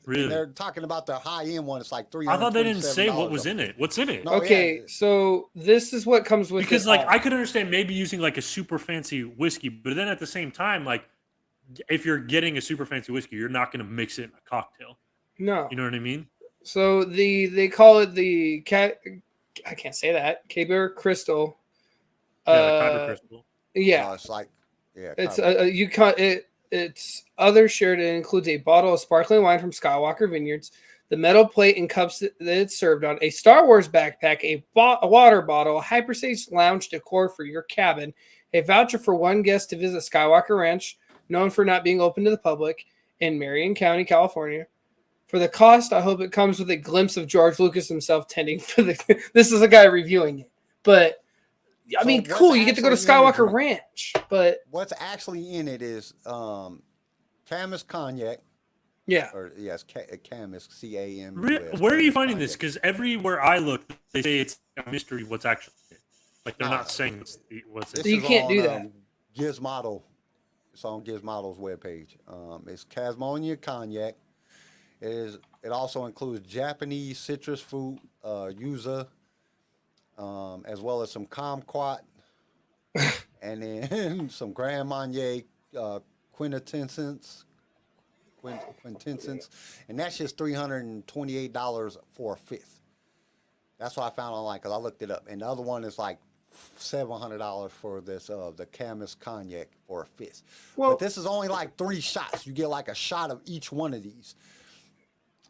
really? They're talking about the high end one. It's like $300. I thought they didn't say what was in it. What's in it? No, okay, so this is what comes with because I could understand maybe using like a super fancy whiskey, but then at the same time, like if you're getting a super fancy whiskey, you're not going to mix it in a cocktail. No, you know what I mean. So they call it the I can't say that Kyber Crystal. Yeah, the Kyber Crystal. Yeah, it's like it's it's other shared. It includes a bottle of sparkling wine from Skywalker Vineyards, the metal plate and cups that it's served on, a Star Wars backpack, a water bottle, a hyperspace lounge decor for your cabin, a voucher for one guest to visit Skywalker Ranch, known for not being open to the public, in Marion County, California, For the cost, I hope it comes with a glimpse of George Lucas himself tending for the. This is a guy reviewing it, but I So mean, what's cool. You get to go to actually in the Skywalker drink? Ranch, but What's actually in it is Camus cognac, yeah, or yes, Camus CAM. Where are you finding this? Because everywhere I look, they say it's a mystery. What's actually in it. Like they're not saying what's This it. So you is can't on, do that. Gizmodo. It's on Gizmodo's webpage. It's Casmonia cognac. It also includes Japanese citrus fruit, yuzu, as well as some kumquat, and then some Grand Marnier quintessence, and that's just $328 for a fifth. That's what I found online because I looked it up, and the other one is like $700 for this the Camus cognac for a fifth. Well- But this is only like 3 shots. You get like a shot of each one of these.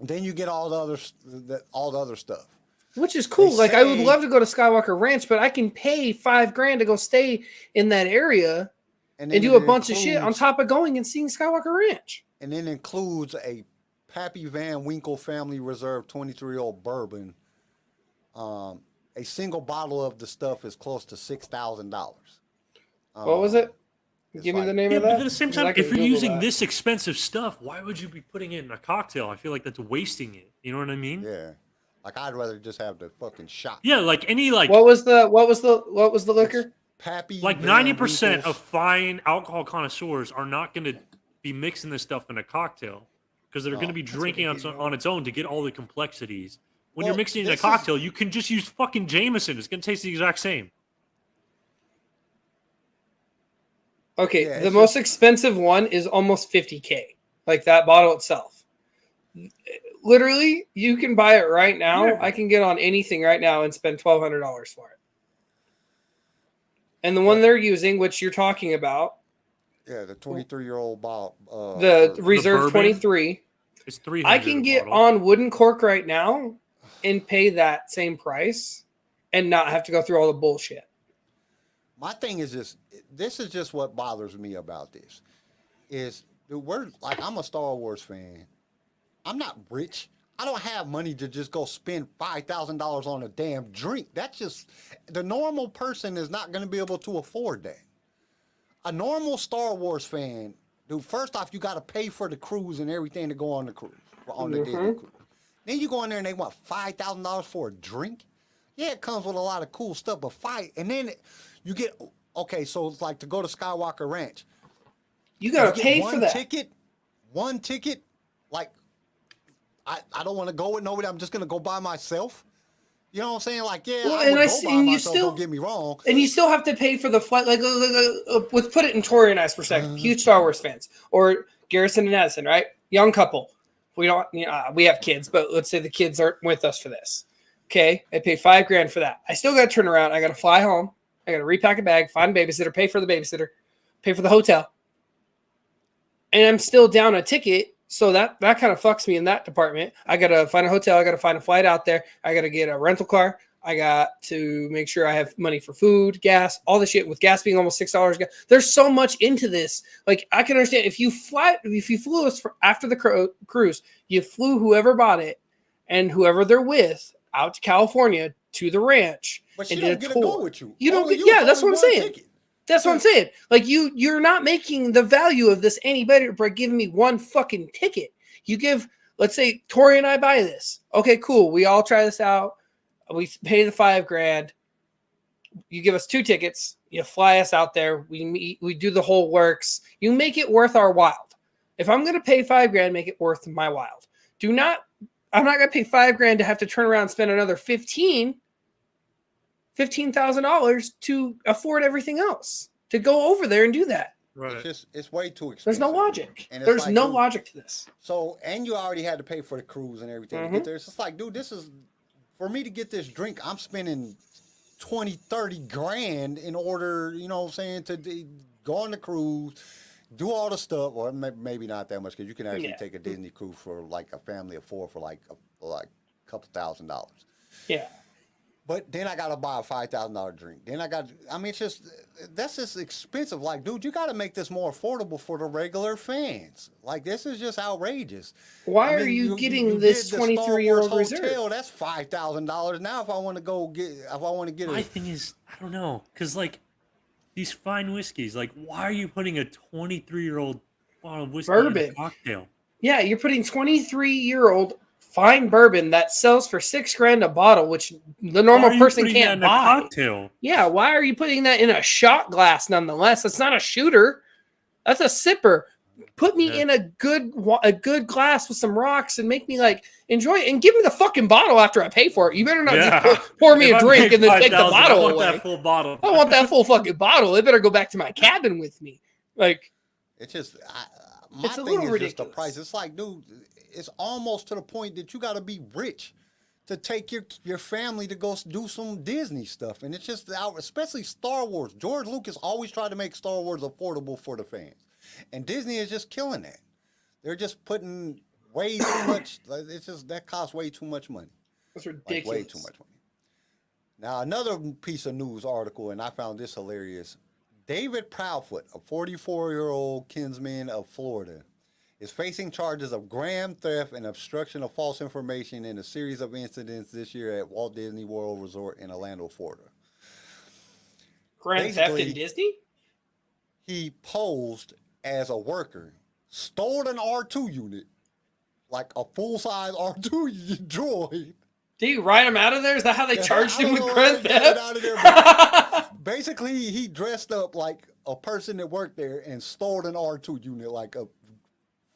Then you get all the other stuff. which is cool. They Like I would say- love to go to Skywalker Ranch, but I can pay $5,000 to go stay in that area and then do a it bunch of shit on includes- top of going and seeing Skywalker Ranch. And then includes a Pappy Van Winkle Family Reserve 23-year-old bourbon. A single bottle of the stuff is close to $6,000. What was it? it's Give me like- the name Yeah, of but that. at the same 'Cause I time, can if you're Google using that. this expensive stuff, why would you be putting it in a cocktail? I feel like that's wasting it. You know what I mean? Yeah. Like I'd rather just have the fucking shot. Yeah, like any like What was the liquor? Pappy like Van 90% Winkle's- of fine alcohol connoisseurs are not going to be mixing this stuff in a cocktail because they're going to be drinking on its own to get all the complexities. When you're Well, mixing in a this is- cocktail, you can just use fucking Jameson. It's going to taste the exact same. Okay, Yeah, the it's most just- expensive one is almost $50,000. Like that bottle itself. Literally, you can buy it right now. Yeah. I can get on anything right now and spend $1,200 for it. And the one they're using, which you're talking about, Yeah, the 23-year-old bottle. the Reserve bourbon? 23, It's 300. I can a get bottle. on Wooden Cork right now and pay that same price and not have to go through all the bullshit. My thing is this is just what bothers me about this. Is we're like, I'm a Star Wars fan. I'm not rich. I don't have money to just go spend $5,000 on a damn drink. That's just, the normal person is not going to be able to afford that. A normal Star Wars fan, dude, first off, you got to pay for the cruise and everything to go on the cruise, on the Disney cruise. Then you go in there and they want $5,000 for a drink. Yeah, it comes with a lot of cool stuff, but and then you get, okay, so it's like to go to Skywalker Ranch. You got You to get pay one for that. one ticket, like, I don't want to go with nobody. I'm just going to go by myself. You know what I'm saying? Like, yeah, Well, I and would I go see- by and you myself, still- don't get me wrong. And you still have to pay for the flight. Like, let's put it in Tori and I for a second. Huge Star Wars fans, or Garrison and Addison, right? Young couple. We don't. We have kids, but let's say the kids aren't with us for this. Okay, I pay $5,000 for that. I still got to turn around. I got to fly home. I got to repack a bag, find a babysitter, pay for the babysitter, pay for the hotel, and I'm still down a ticket. So that kind of fucks me in that department. I got to find a hotel. I got to find a flight out there. I got to get a rental car. I got to make sure I have money for food, gas, all the shit. With gas being almost $6, there's so much into this. Like I can understand if you flew us after the cruise, you flew whoever bought it and whoever they're with out to California to the ranch But and you did don't a get to go tour. with you. You don't Only get. you. Yeah, It's that's what only I'm one saying. ticket. That's what I'm saying. Like you're not making the value of this any better by giving me one fucking ticket. You give, let's say Tori and I buy this. Okay, cool. We all try this out. We pay the $5,000. You give us 2 tickets. You fly us out there. We meet. We do the whole works. You make it worth our while. If I'm going to pay $5,000, make it worth my while. I'm not going to pay $5,000 to have to turn around and spend another $15,000 to afford everything else to go over there and do that. Right. It's way too expensive. There's no logic. And it's There's like, no dude, logic to this. So, and you already had to pay for the cruise and everything to Mhm. get there. It's just like, dude, this is, for me to get this drink, I'm spending 20, 30 grand in order, you know what I'm saying, to go on the cruise, do all the stuff, or maybe not that much, because you can actually Yeah. take a Disney cruise for like a family of 4 for like a couple $1,000. Yeah. But then I gotta buy a $5,000 drink. Then I mean, that's just expensive. Like, dude, you gotta make this more affordable for the regular fans. Like, this is just outrageous. Why I are mean, you getting did this the Star 23-year-old Wars reserve? hotel? That's $5,000 now. If I want to get My a thing is, I don't know, because like these fine whiskeys, like why are you putting a 23-year-old bottle of whiskey in a Bourbon. cocktail? Yeah, you're putting 23-year-old fine bourbon that sells for $6,000 a bottle, which the Why normal are you person putting that can't in a buy. cocktail? Yeah, why are you putting that in a shot glass nonetheless? That's not a shooter. That's a sipper. Put me Yeah. in a good glass with some rocks and make me like enjoy it and give me the fucking bottle after I pay for it. You better not just pour me If a I drink pay and then take the $5,000, bottle I want away. that full bottle. I want that full fucking bottle. It better go back to my cabin with me. Like, It's just my It's a thing little is just the ridiculous. price. It's like, dude, it's almost to the point that you got to be rich to take your family to go do some Disney stuff, and it's just especially Star Wars. George Lucas always tried to make Star Wars affordable for the fans, and Disney is just killing that. They're just putting way too much. Like, it's just that costs way too much money. that's Like, ridiculous. way too much money. Now, another piece of news article, and I found this hilarious. David Proudfoot, a 44-year-old kinsman of Florida, is facing charges of grand theft and obstruction of false information in a series of incidents this year at Walt Disney World Resort in Orlando, Florida. Grand Theft in Basically- Disney? He posed as a worker, stole an R2 unit, like a full-size R2 droid. Did you write him out of there? Is that how they charged I him don't with know how grand they got it theft? out of there, but basically, he dressed up like a person that worked there and stole an R2 unit, like a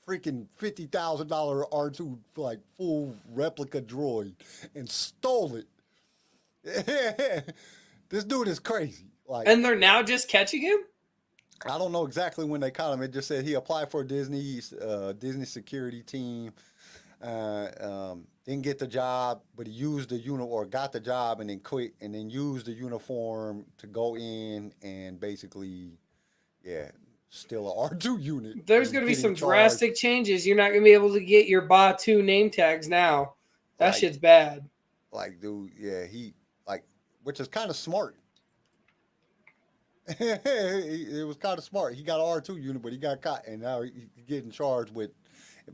freaking $50,000 R2, like full replica droid, and stole it. This dude is crazy. Like, And they're now just catching him? I don't know exactly when they caught him. It just said he applied for Disney security team. Didn't get the job, but he used the or got the job and then quit, and then used the uniform to go in and basically, steal an R2 unit. There's and going to be getting some charged. drastic changes. You're not going to be able to get your Batu name tags now. That Like- shit's bad. Like, dude, which is kind of smart. It was kind of smart. He got an R2 unit, but he got caught, and now he's getting charged with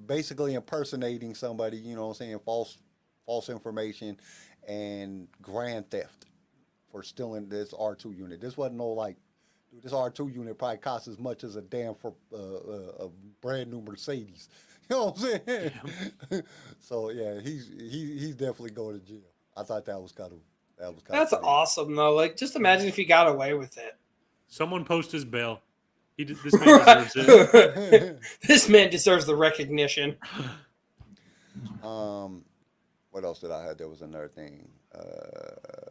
basically impersonating somebody, you know what I'm saying, false information, and grand theft for stealing this R2 unit. This wasn't no dude, this R2 unit probably cost as much as a damn for a brand new Mercedes. You know what I'm saying? So yeah, he's definitely going to jail. I thought that was kind of That's crazy. awesome, though. Like, just imagine if he got away with it. Someone post his bail. This man deserves it. This man deserves the recognition. What else did I have? There was another thing.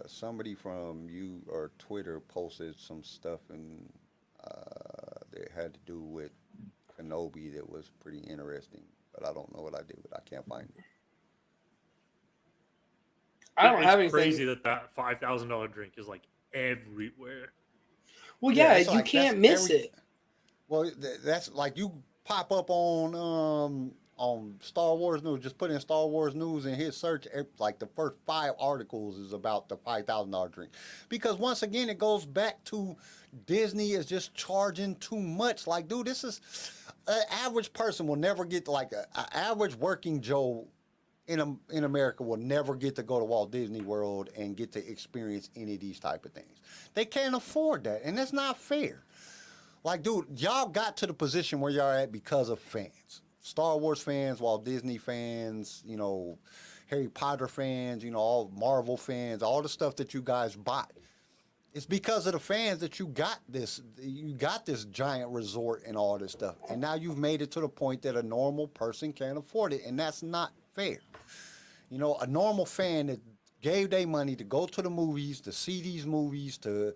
Somebody from you or Twitter posted some stuff and that had to do with Kenobi that was pretty interesting, but I don't know what I did with it. I can't find it. I don't have It's anything. crazy that $5,000 drink is like everywhere. Well, yeah, it's you like, can't that's miss every- it. Well, that's like you pop up on Star Wars News. Just put in Star Wars News and hit search. Like the first 5 articles is about the $5,000 drink, because once again it goes back to Disney is just charging too much. Like, dude, this is an average person will never get like an average working Joe in America will never get to go to Walt Disney World and get to experience any of these type of things. They can't afford that, and that's not fair. Like, dude, y'all got to the position where y'all at because of fans. Star Wars fans, Walt Disney fans, you know, Harry Potter fans, you know, all Marvel fans, all the stuff that you guys bought. It's because of the fans that you got this giant resort and all this stuff. And now you've made it to the point that a normal person can't afford it, and that's not fair. You know, a normal fan that gave their money to go to the movies, to see these movies, to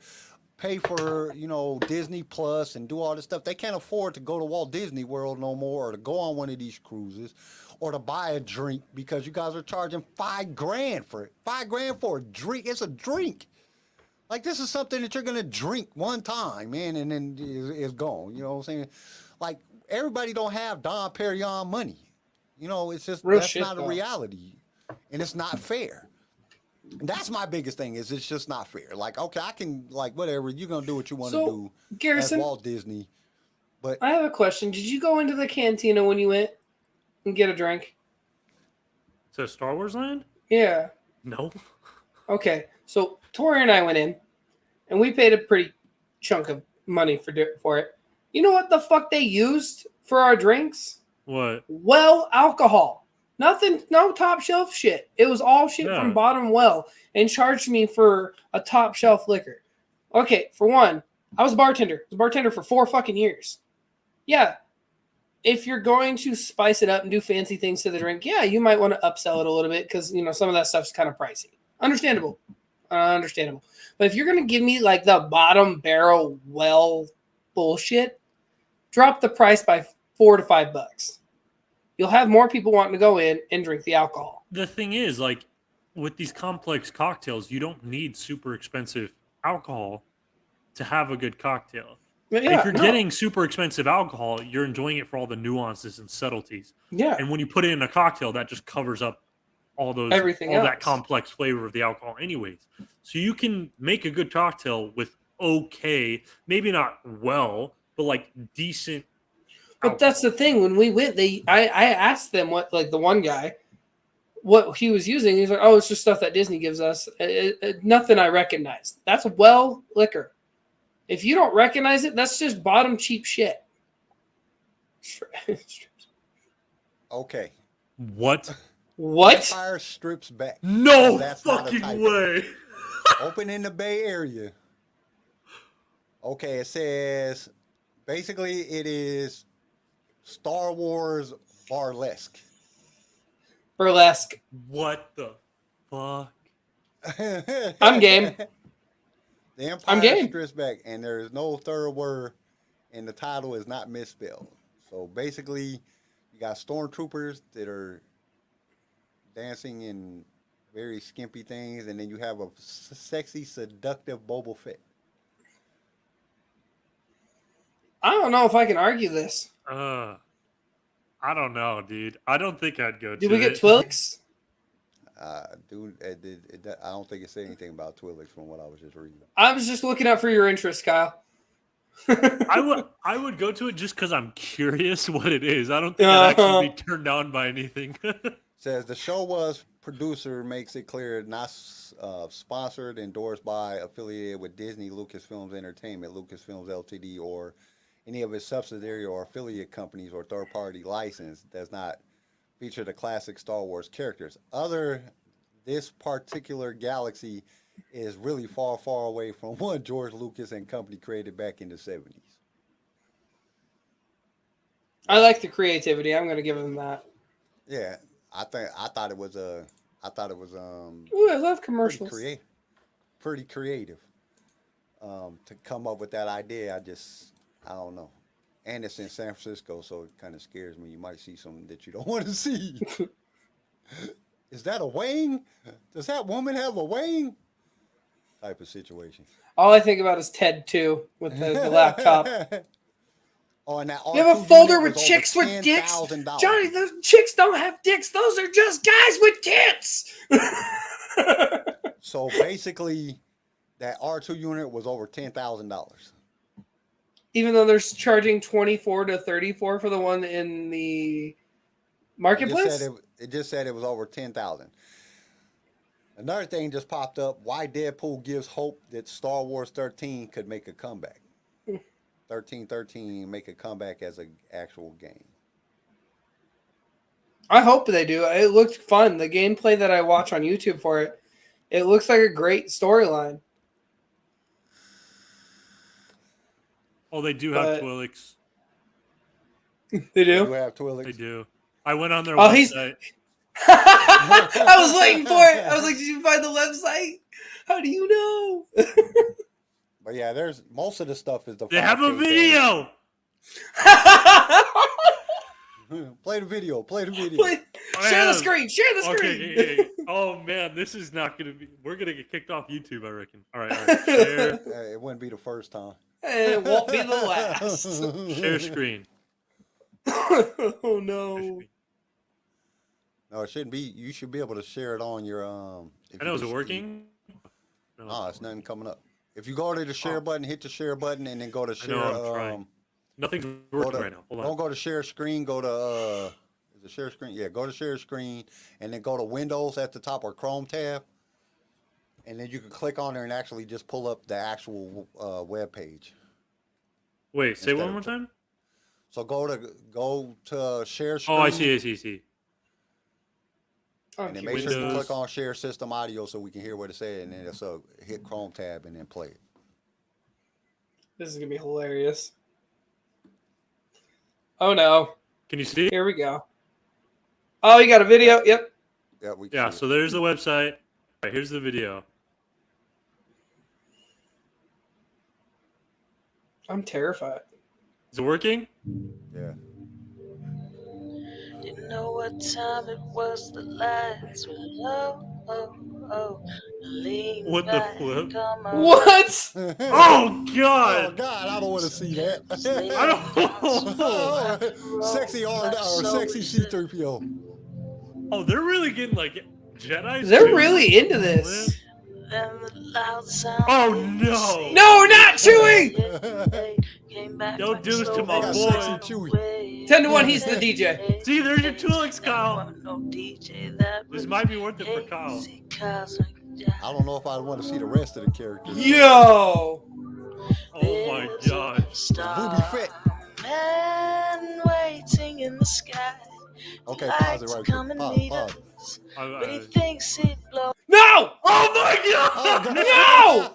pay for, you know, Disney Plus and do all this stuff. They can't afford to go to Walt Disney World no more, or to go on one of these cruises, or to buy a drink because you guys are charging $5,000 for it. $5,000 for a drink. It's a drink. Like, this is something that you're gonna drink one time, man, and then it's gone. You know what I'm saying? Like, everybody don't have Dom Perignon money. You know, it's just Real that's shit, not a though. reality, and it's not fair. That's my biggest thing. Is it's just not fair. Like, okay, I can like whatever you're gonna do what you want to So, do as Garrison, Walt Disney, but I have a question. Did you go into the cantina when you went and get a drink? To Star Wars Land? Yeah. No. Okay. So Tori and I went in, and we paid a pretty chunk of money for it. You know what the fuck they used for our drinks? What? Well alcohol. Nothing, no top shelf shit. It was all shit Yeah. from bottom well, and charged me for a top shelf liquor. Okay, for one, I was a bartender. I was a bartender for 4 fucking years. Yeah. If you're going to spice it up and do fancy things to the drink, yeah, you might want to upsell it a little bit because, you know, some of that stuff's kind of pricey. Understandable. Understandable. But if you're going to give me like the bottom barrel well bullshit, drop the price by $4 to $5. You'll have more people wanting to go in and drink the alcohol. The thing is, like, with these complex cocktails, you don't need super expensive alcohol to have a good cocktail. But yeah, If you're getting super expensive alcohol, you're enjoying it for all the nuances and subtleties. yeah, And when you put it in a cocktail, that just covers up all those Everything all that else. complex flavor of the alcohol anyways. So you can make a good cocktail with okay, maybe not well, but like decent. but that's the thing. When we went, I asked them what, like the one guy, what he was using. He's like, "Oh, it's just stuff that Disney gives us. Nothing I recognize. That's well liquor. If you don't recognize it, that's just bottom cheap shit." okay, What? What? Empire strips back. No That's not a fucking typo. way. Open in the Bay Area. Okay, it says basically it is Star Wars burlesque. Burlesque. What the fuck? I'm game. The Empire I'm game. strips back, and there is no third word, and the title is not misspelled. So basically, you got stormtroopers that are dancing in very skimpy things, and then you have a sexy, seductive Boba Fett. I don't know if I can argue this. I don't know, dude. I don't think I'd go to Did we get it. Twilix? Dude, I don't think it said anything about Twilix from what I was just reading. I was just looking out for your interest, Kyle. I would go to it just because I'm curious what it is. I don't think I'd actually be turned on by anything. Says the show was producer makes it clear not sponsored, endorsed by, affiliated with Disney, Lucasfilms Entertainment, Lucasfilms Ltd, or any of its subsidiary or affiliate companies or third-party license. Does not feature the classic Star Wars characters. This particular galaxy is really far, far away from what George Lucas and company created back in the 70s. I like the creativity. I'm going to give him that. Yeah, I thought it was Ooh, I love commercials. pretty creative. To come up with that idea, I don't know. And it's in San Francisco, so it kind of scares me. You might see something that you don't want to see. Is that a wing? Does that woman have a wing? Type of situation. All I think about is Ted 2 with the laptop. Oh, and that You have a R2 folder unit with was chicks over with dicks? $10,000. Johnny, those chicks don't have dicks. Those are just guys with tits. So basically, that R2 unit was over $10,000. Even though they're charging 24 to 34 for the one in the marketplace? It just said it was over 10,000. Another thing just popped up. Why Deadpool gives hope that Star Wars 13 could make a comeback. 1313 make a comeback as an actual game. I hope they do. It looked fun. The gameplay that I watch on YouTube for it, it looks like a great storyline. Oh, they do have Twilix. They do? You have Twilix? They do. I went on their Oh, he's- website. I was waiting for it. I was like, did you find the website? How do you know? But yeah, there's most of the stuff is the. They have a 5K video. thing. Play the video. Play the video. Share the screen. Share the screen. Okay. Oh man, this is not gonna be. We're gonna get kicked off YouTube, I reckon. All right. Share. It wouldn't be the first time. It won't be the last. Share screen. Oh no. No, it shouldn't be. You should be able to share it on your if I you know. Is do it sh- working? No, it's nothing coming up. If you go to the share button, hit the share button, and then go to I share. know. I'm trying. Nothing's Go working to right now. Hold on. don't go to share screen. Go to is it share screen? Yeah, go to share screen, and then go to Windows at the top or Chrome tab, and then you can click on there and actually just pull up the actual web page. Wait, say Instead one of more t- time. So go to share screen. Oh, I see. I see. I see. I'm And then curious. make sure you Windows. click on share system audio so we can hear what it said, and then hit Chrome tab and then play it. This is gonna be hilarious. Oh no! Can you see? Here we go. Oh, you got a video? Yep. Yeah, we can Yeah. see So there's the website. All right, here's the video. I'm terrified. Is it working? it. Yeah. Didn't know what time it was, the lights were low. Lean What the back flip? on my What? Oh Oh God! God, I don't want to see that. I don't. Oh, sexy or sexy C3PO. Oh, they're really getting like Jedi's. They're too? really into this. and the loud sound. Oh no! No, not Chewie! Don't do this to my They got boy. sexy Chewie. 10 to 1, he's the DJ. See, there's your Tulix, Kyle. This might be worth it for Kyle. I don't know if I want to see the rest of the characters. Yo! Oh my gosh. Booby Fett. Man waiting in the sky. Okay, pause it right there. Pause. But he thinks he'd blow. No! Oh my god! No!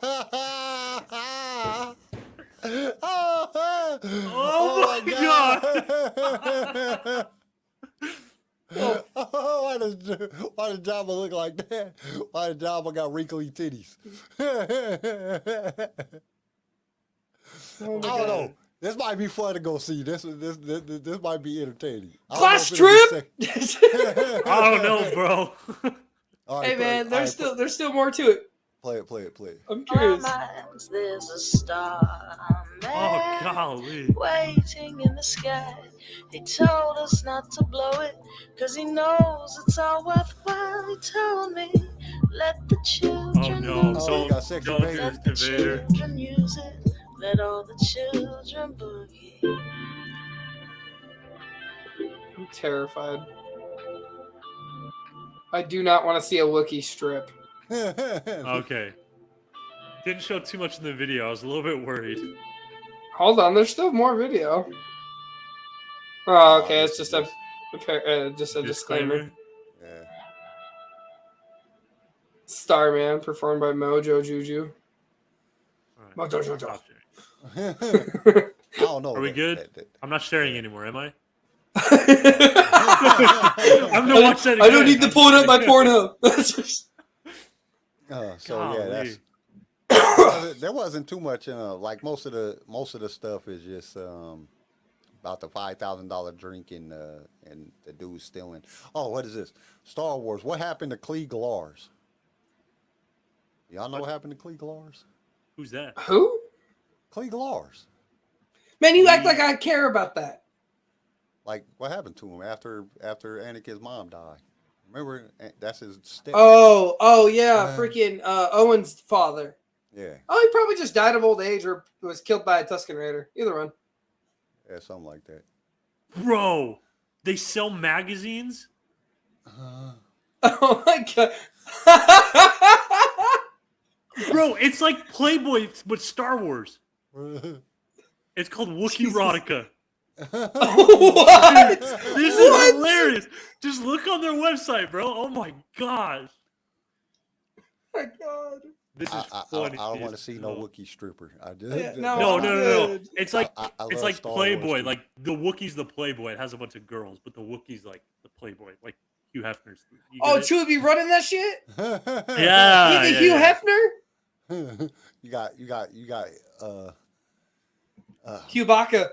Oh my god! Why does Jabba look like that? Why does Jabba got wrinkly titties? I don't know. This might be fun to go see. This might be entertaining. I don't know Class if it'll be trip? I don't know, bro. All Hey right, man, play it. there's still more to it. Play it. I'm Our curious. minds, there's a star Oh man golly. waiting in the sky. He told us not to blow it, cause he knows it's all worthwhile. He told me, let the children Oh no! use Oh, you it. got sexy Don't do Vader. Let the this to Vader. children use it. Let all the children boogie. I'm terrified. I do not want to see a Wookiee strip. Okay. Didn't show too much in the video. I was a little bit worried. Hold on, there's still more video. Oh, okay, it's just a disclaimer. Yeah. Starman, performed by Mojo Juju. All Mojo right. Jojo. Stop sharing. I don't know. Are we good? I'm not sharing anymore, am I? I I'm gonna watch that don't again. need to pull it up my Pornhub. So yeah, Golly. that's there wasn't too much. Like most of the stuff is just about the $5,000 drink and the dude stealing. Oh, what is this? Star Wars. What happened to Klieg Lars? Y'all know what happened to Klieg Lars? Who's that? Who? Klieg Lars. Man, you act like I care about that. Like what happened to him after Anakin's mom died? Remember that's his step. Oh yeah, freaking Owen's father. Yeah, Oh, he probably just died of old age or was killed by a Tusken Raider. Either one. yeah, something like that. Bro, they sell magazines? Oh my god. Bro, it's like Playboy but Star Wars. It's called Wookiee Erotica. What? This is hilarious. Just look on their website, bro. Oh my gosh. Oh my god. This is I funny. don't want to see no Wookiee stripper. I just, Yeah, no, No, I'm no, no, no. good. It's like I it's love like Star Playboy. Wars, too. Like the Wookiee's the Playboy. It has a bunch of girls, but the Wookiee's like the Playboy. Like Hugh Hefner's. You Oh, get it? Chewie be running that shit? Yeah. You the yeah, Hugh yeah. Hefner? you got Chewbacca.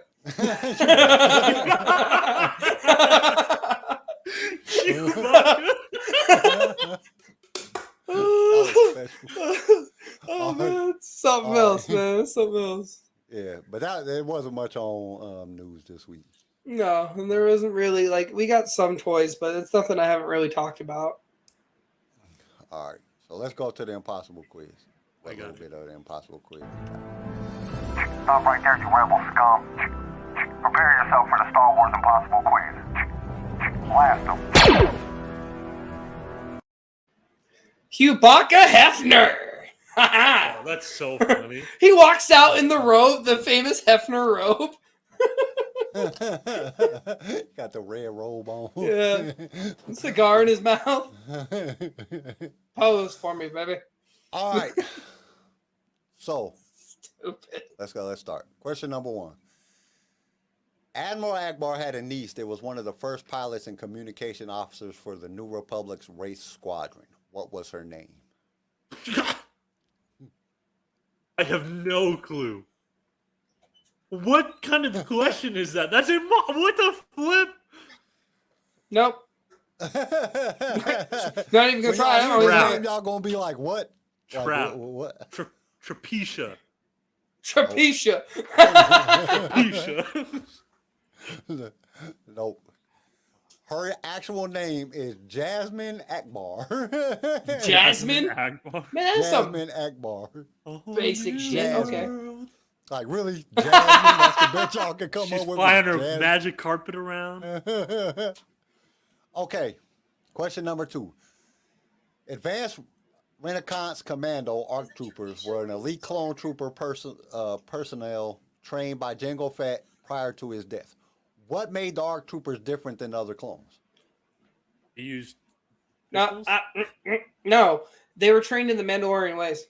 Oh man, something else, man. Something else. Yeah, but there wasn't much on news this week. No, and there wasn't really like we got some toys, but it's nothing I haven't really talked about. All right, so let's go to the impossible quiz. I A got little it. bit of the impossible quiz. Stop right there, you rebel scum. Prepare yourself for the Star Wars Impossible Quiz. Blast them. Chewbacca Hefner. Oh, that's so funny. He walks out in the robe, the famous Hefner robe. Got the red robe on. Yeah. Cigar in his mouth. Pose for me, baby. All right. So Stupid. let's go. Let's start. Question number 1. Admiral Akbar had a niece that was one of the first pilots and communication officers for the New Republic's race squadron. What was her name? I have no clue. What kind of question is that? That's what the flip? Nope. Not even gonna When try. I y'all don't hear know. the name, y'all gonna be like, what? Like, Trap. what? Trapetia. Trapetia. Trapetia. Nope. Her actual name is Jasmine Akbar. Jasmine? Akbar. Man, that's some Jasmine Akbar. basic shit. Jasmine. Okay. Like, really? Jasmine? That's the best y'all can come She's up with. flying her Jasmine? magic carpet around. Okay. Question number 2. Advanced Renaissance Commando ARC Troopers were an elite clone trooper personnel trained by Jango Fett prior to his death. What made the ARC Troopers different than other clones? He used No, pistols? no, they were trained in the Mandalorian ways.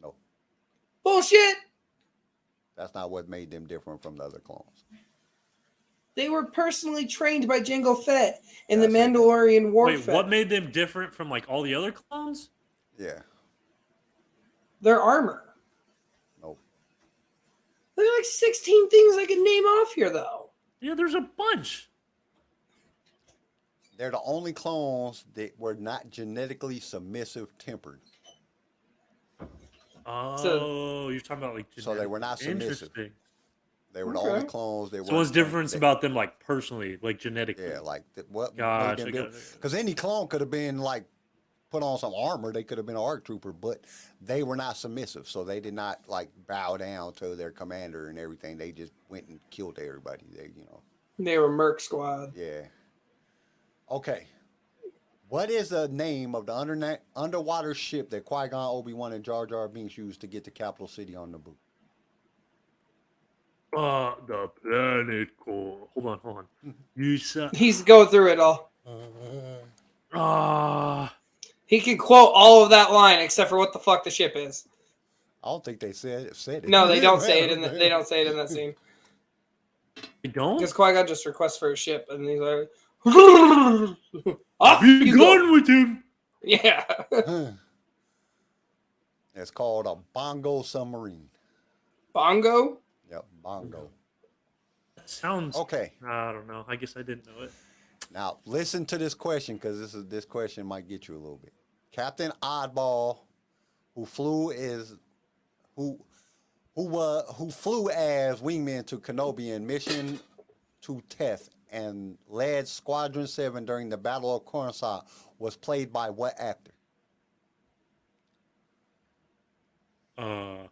No, Bullshit. that's not what made them different from the other clones. They were personally trained by Jango Fett in the That's it. Mandalorian warfare. Wait, what made them different from like all the other clones? Yeah. Their armor. Nope. There's like 16 things I can name off here, though. Yeah, there's a bunch. They're the only clones that were not genetically submissive tempered. Oh, you're talking about like So they were not submissive. Interesting. They were the Okay. only clones that were. So what's difference about them like personally, like genetically? Yeah, like what Gotcha, made them gotcha. Because any clone could have been like put on some armor. They could have been an ARC trooper, but they were not submissive, so they did not like bow down to their commander and everything. They just went and killed everybody. They were Merc Squad. Yeah. Okay. What is the name of the underwater ship that Qui-Gon, Obi-Wan, and Jar Jar Binks used to get to Capital City on Naboo? The planet core. Hold on. You said. He's going through it all. He can quote all of that line except for what the fuck the ship is. I don't think they said it. No, they don't say it in the, they don't say it in that scene. You don't? Because Qui-Gon just requests for a ship, and he's like, "Off Be you go." gone with him. Yeah. It's called a bongo submarine. Bongo. Yep, bongo. That sounds. Okay. I don't know. I guess I didn't know it. Now listen to this question, because this question might get you a little bit. Captain Oddball, who flew as wingman to Kenobi in Mission to Teth and led Squadron 7 during the Battle of Coruscant, was played by what actor? I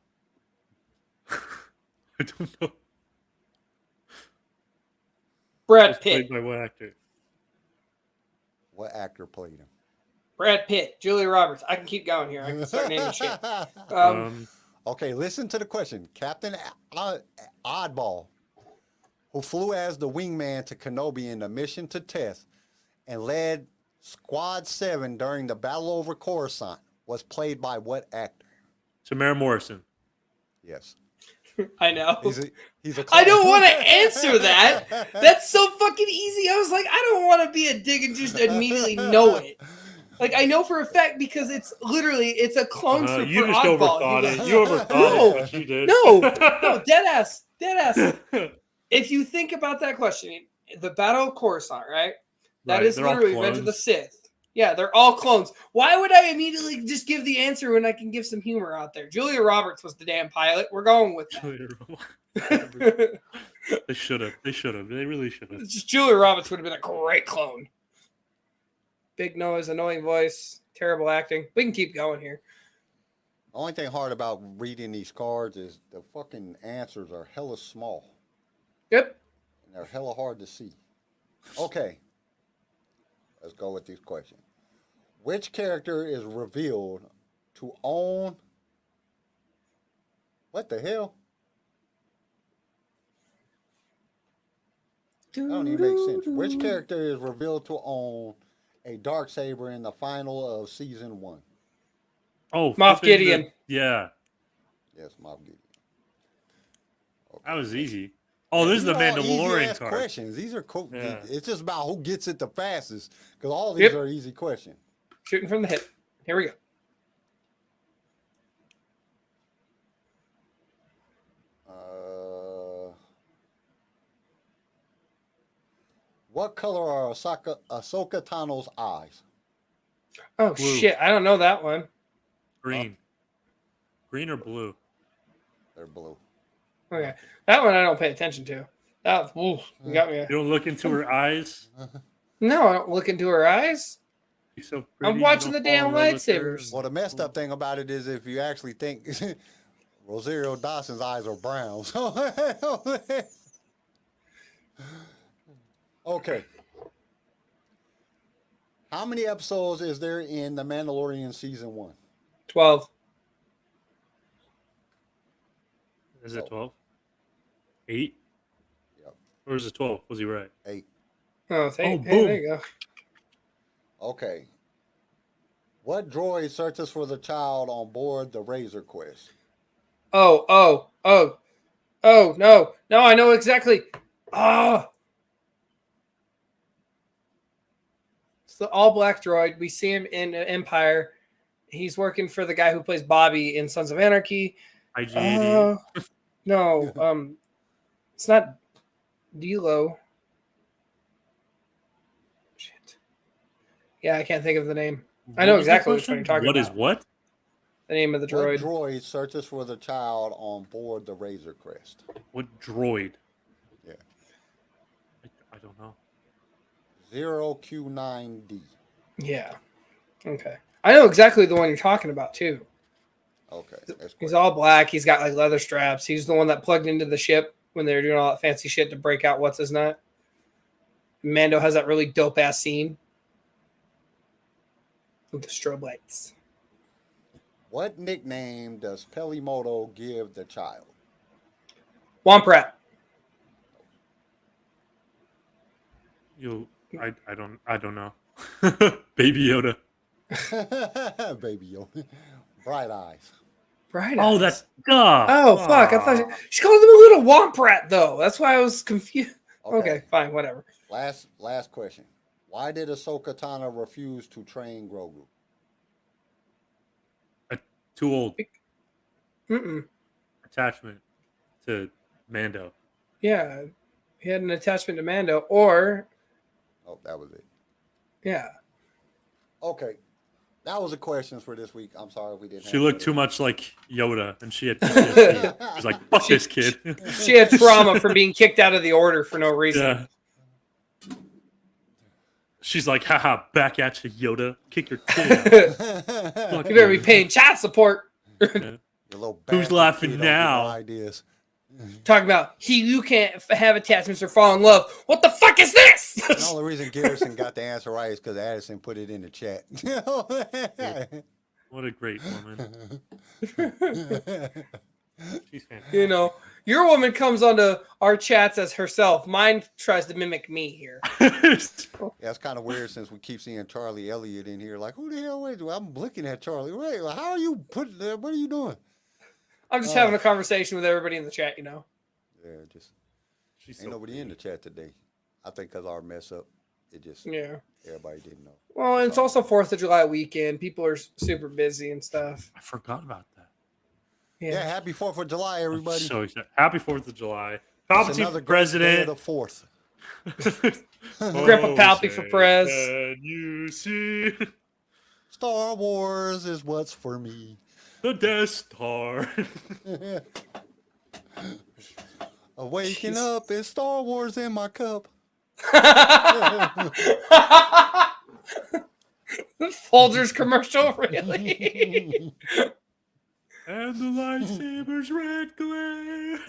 don't know. Brad Played Pitt. by what actor? What actor played him? Brad Pitt. Julia Roberts. I can keep going here. I can start naming shit. Okay, listen to the question. Captain Oddball, who flew as the wingman to Kenobi in the Mission to Teth and led Squad 7 during the Battle over Coruscant, was played by what actor? Tamara Morrison. Yes. I know. He's a I don't clone. want to answer that. That's so fucking easy. I was like, I don't want to be a dick and just immediately know it. Like, I know for a fact because it's a clone trooper. You just oddball. overthought You it. guys- You overthought No. it. But you did. No, dead ass. If you think about that question, the Battle of Coruscant, right? That Right, is they're all literally Revenge of the clones. Sith. Yeah, they're all clones. Why would I immediately just give the answer when I can give some humor out there? Julia Roberts was the damn pilot. We're going with that. They should have. They should have. They really should have. Just Julia Roberts would have been a great clone. Big nose, annoying voice, terrible acting. We can keep going here. The only thing hard about reading these cards is the fucking answers are hella small. Yep. And they're hella hard to see. Okay. Let's go with this question. Which character is revealed to own... What the hell? That don't even make sense. Which character is revealed to own a LightSaber in the final of season 1? Oh, Moff Gideon. Yeah, Yes, Moff Gideon. Okay. that was easy. Oh, this is the Mandalorian card. Questions. These are cool. Yeah. It's just about who gets it the fastest, because all these are easy questions. Shooting from the hip. Here we go. What color are Ahsoka Tano's eyes? Oh, Blue. shit. I don't know that one. Green. Green or blue? They're blue. Okay. That one I don't pay attention to. That, ooh, you got me. You don't look into her eyes. No, I don't look into her eyes. She's so pretty, I'm you watching don't the damn fall in love with her. lightsabers. Well, the messed up thing about it is if you actually think Rosario Dawson's eyes are brown. Okay. How many episodes is there in The Mandalorian season 1? 12. Is it 12? 8? Yep. Or is it 12? Was he right? 8. Oh, hey, boom. there you go. Okay. What droid searches for the child on board the Razor Quest? Oh, no. No, I know exactly. Oh. It's the all-black droid. We see him in Empire. He's working for the guy who plays Bobby in Sons of Anarchy. IG-88. No, it's not D'Lo. Shit. Yeah, I can't think of the name. I know What was the exactly which one question? you're talking What about. is what? The name of the droid. What droid searches for the child on board the Razor Crest? What droid? Yeah. I don't know. 0Q9D. Yeah. Okay. I know exactly the one you're talking about too. Okay. That's He's great. all black. He's got like leather straps. He's the one that plugged into the ship when they were doing all that fancy shit to break out what's his nut. Mando has that really dope ass scene with the strobe lights. What nickname does Pelimoto give the child? Womp rat. I don't know. Baby Yoda. Baby Yoda. Bright eyes. Right. Oh, that's duh. Oh fuck! I thought she called him a little womp rat though. That's why I was confused. Okay, fine, whatever. Last question. Why did Ahsoka Tano refuse to train Grogu? Too old. Mm-mm. Attachment to Mando. Yeah, he had an attachment to Mando, or Oh, that was it. yeah. Okay. That was the questions for this week. I'm sorry we didn't. She looked too much like Yoda, and she had PTSD. She was like, "Fuck this kid." She had trauma from being kicked out of the order for no reason. Yeah. She's like, "Haha, back at you, Yoda. Kick your kid out." You better be paying child support. Yeah. You little Who's bastard laughing kid, don't give now? no ideas. Talking about you can't have attachments or fall in love. What the fuck is this? The only reason Garrison got the answer right is because Addison put it in the chat. What a great woman. She's fantastic. You know, your woman comes onto our chats as herself. Mine tries to mimic me here. Yeah, it's kind of weird since we keep seeing Charlie Elliott in here. Like, who the hell is? I'm looking at Charlie. Wait, how are you putting? What are you doing? I'm just having a conversation with everybody in the chat, you know. Yeah, just She's ain't so nobody in the chat today. I think because our mess up, it just Yeah. everybody didn't know. Well, and it's also 4th of July weekend. People are super busy and stuff. I forgot about that. Yeah, happy 4th of July, everybody. So excited. Happy 4th of July. It's another Palpatine for great day of president. the 4th. Grandpa Palpy for prez. Can you see Star Wars is what's for me. the Death Star? Waking up is Star Wars in my cup. Folgers commercial, really? And the lightsaber's red glare.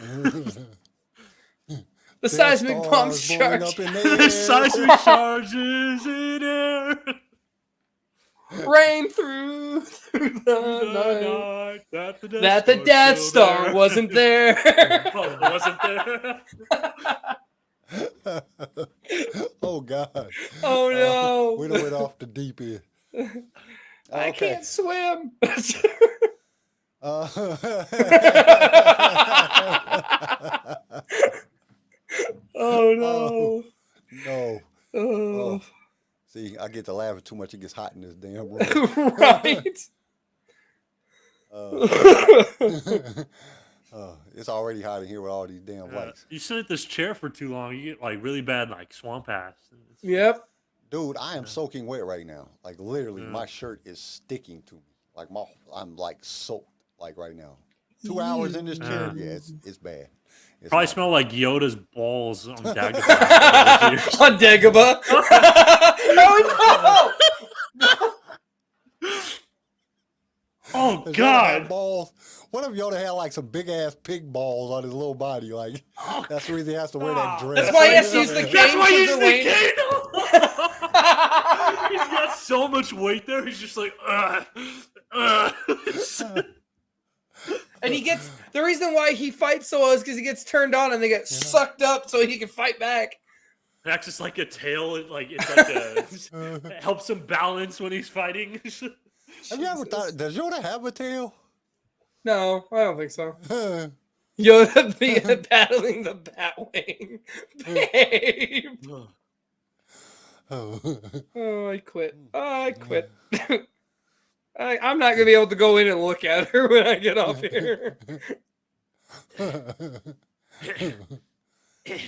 The seismic bombs blowing charge. up in the The air. seismic charges in air. Rain through the night. night that the Death, That the Death Star wasn't there. Oh, wasn't there? Oh God. Oh no. We done went off the deep end. I can't swim. Uh, Oh no. no. Oh. See, I get to laughing too much. It gets hot in this damn room. Right. It's already hot in here with all these damn lights. You sit at this chair for too long, you get like really bad like swamp ass. Yep. Dude, I am soaking wet right now. Like literally, my shirt is sticking to me. Like I'm like soaked. Like right now. 2 hours in this chair. Yeah, it's bad. It's Probably not- smell like Yoda's balls on Dagobah. On Dagobah. Oh Oh Does Yoda have God! balls. What if Yoda had like some big ass pig balls on his little body? Like that's the reason he has to wear that no. dress. That's why he has to use the cane. That's why he's for the weight. cane. He's got so much weight there. He's just like, And he gets the reason why he fights so well is because he gets turned on and they get sucked up so he can fight back. It acts just like a tail. It's like it helps him balance when he's fighting. Have you ever thought? Does Yoda have a tail? No, I don't think so. Yoda battling the Batwing. Babe. Oh, I quit. I quit. I'm not going to be able to go in and look at her when I get off here.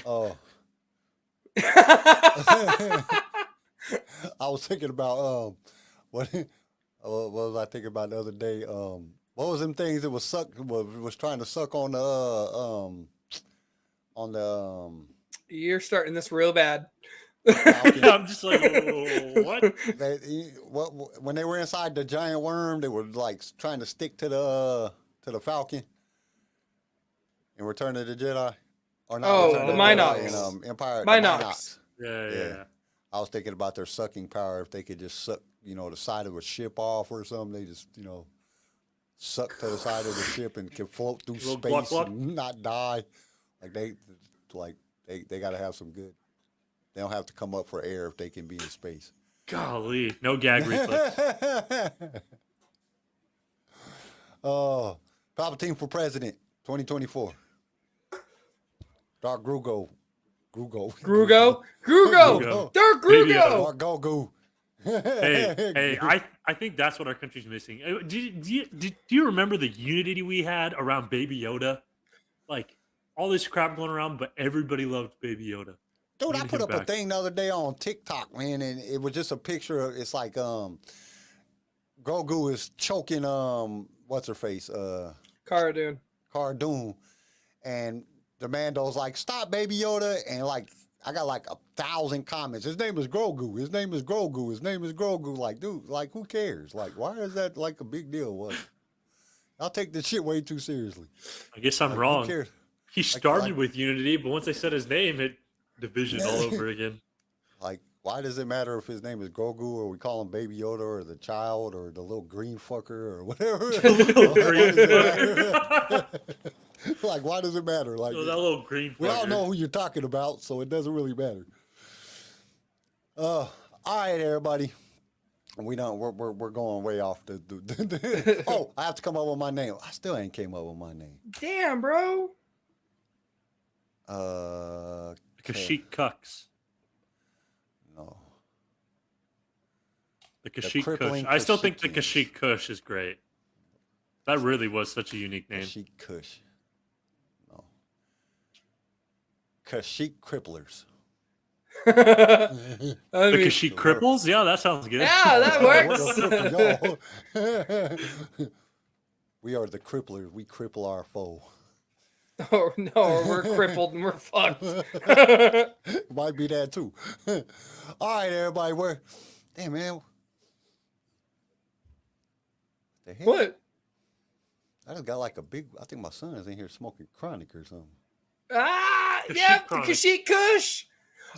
Oh. I was thinking about what was I thinking about the other day? What was them things that was trying to suck on the You're starting this real bad. I'm just like, what? When they were inside the giant worm, they were like trying to stick to the Falcon in Return of the Jedi, or not? Oh, Return the of Minox. in Empire. Minox. Yeah. I was thinking about their sucking power. If they could just suck, the side of a ship off or something, they just, suck to the side of the ship and can float through Little space gluck, gluck. and not die. They got to have some good. They don't have to come up for air if they can be in space. Golly, no gag reflex. Oh, Palpatine for president, 2024. Dark Grugo. Grugo? Dark Baby Grugo! Dark Gogu. Hey, I think that's what our country's missing. Do you remember the unity we had around Baby Yoda? Like, all this crap going around, but everybody loved Baby Yoda. Dude, We I need put him up a back. thing the other day on TikTok, man, and it was just a picture of, it's like Grogu is choking what's her face? Cara Dune. Cara Dune. And the Mando's like, stop, Baby Yoda, and like I got like 1,000 comments. His name is Grogu. His name is Grogu. His name is Grogu. Like, dude, like who cares? Like, why is that like a big deal? What? I'll take this shit way too seriously. I guess I'm Like, who wrong. cares? He started like- with unity, but once I said his name, it division all over again. Like, why does it matter if his name is Grogu or we call him Baby Yoda or the child or the little green fucker or whatever? Little green fucker. Like, why does it matter? Like, So that little green we all fucker. know who you're talking about, so it doesn't really matter. All right, everybody. We're going way off the Oh, I have to come up with my name. I still ain't came up with my name. Damn, bro. Kashyyyk Cucks. No. The Kashyyyk Kush. crippling I still think the Kashyykians. Kashyyyk Kush is great. That really was such a unique name. Kashyyyk Kush. No. Kashyyyk Cripplers. I The mean, Kashyyyk Cripples? Yeah, that sounds good. yeah, that works. We are the cripplers. We cripple our foe. Oh no, or we're crippled and we're fucked. Might be that too. All right, everybody. Damn, man. The hell? What? I just got like a big. I think my son is in here smoking chronic or something. Ah, Kashyyyk yeah, the Chronic. Kashyyyk Kush.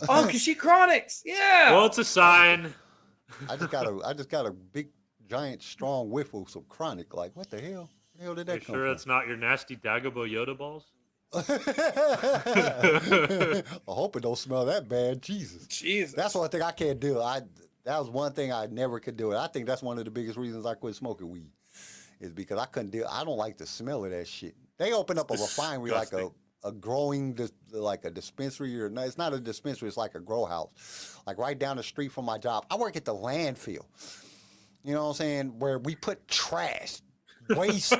Oh, Kashyyyk Chronics. Yeah. Well, it's a sign. I just got a big, giant, strong whiff of some chronic. Like, what the hell? Where the hell did You that come sure from? it's not your nasty Dagobah Yoda balls? I hope it don't smell that bad. Jesus. Jesus. That's one thing I can't do. That was one thing I never could do. I think that's one of the biggest reasons I quit smoking weed, is because I couldn't do. I don't like the smell of that shit. They opened up a refinery, like a growing, like a dispensary, or no, it's not a dispensary. It's like a grow house, like right down the street from my job. I work at the landfill. You know what I'm saying? Where we put trash, waste,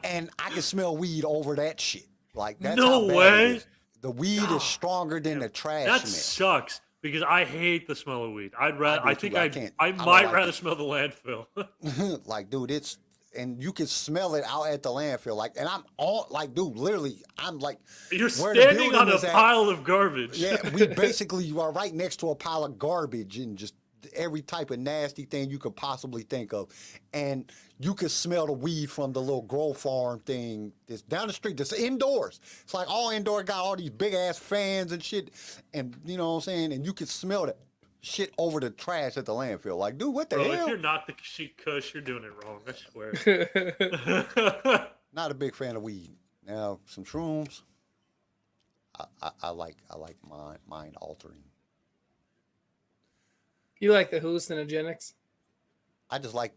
and I can smell weed over that shit. Like, that's No how bad way. it is. The weed is stronger than the trash That smell. sucks because I hate the smell of weed. I'd rather. I I do think too. I I can't- I I don't might like rather it. smell the landfill. Like, dude, and you can smell it out at the landfill. Like, and I'm all like, dude, literally, I'm like, You're where the standing on building a is at- pile of garbage. Yeah, we basically are right next to a pile of garbage and just every type of nasty thing you could possibly think of. And you could smell the weed from the little grow farm thing that's down the street, that's indoors. It's like all indoor, got all these big ass fans and shit. And you know what I'm saying? And you could smell that shit over the trash at the landfill. Like, dude, what the Bro, if hell? you're not the Kashyyyk Kush, you're doing it wrong. I swear. Not a big fan of weed. Now, some shrooms, I like mind altering. You like the hallucinogenics? I just like.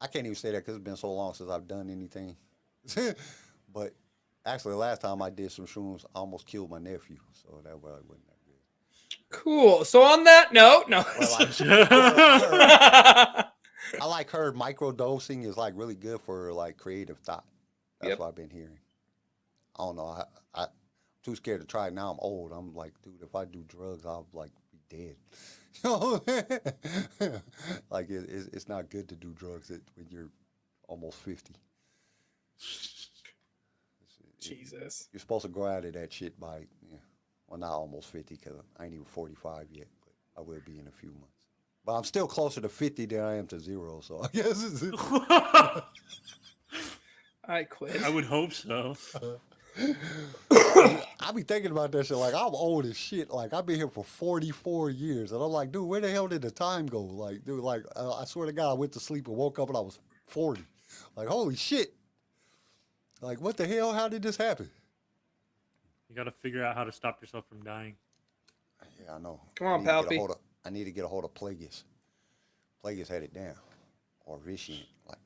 I can't even say that because it's been so long since I've done anything. But actually, the last time I did some shrooms, I almost killed my nephew. So that wasn't that good. Cool. So on that note, no. Well, I like heard microdosing is like really good for like creative thought. That's Yep. what I've been hearing. I don't know. I'm too scared to try it now. I'm old. I'm like, dude, if I do drugs, I'll like be dead. You know? Like it's not good to do drugs when you're almost 50. Jesus. You're supposed to grow out of that shit by, well, not almost 50 because I ain't even 45 yet, but I will be in a few months. But I'm still closer to 50 than I am to 0, so I guess it's. I quit. I would hope so. I be thinking about that shit like I'm old as shit. Like I've been here for 44 years, and I'm like, dude, where the hell did the time go? Like, dude, like I swear to God, I went to sleep and woke up and I was 40. Like, holy shit! Like, what the hell? How did this happen? You got to figure out how to stop yourself from dying. Yeah, I know. Come on, I need to get a hold of Plagueis. Plagueis had it down, or Viciant. Like,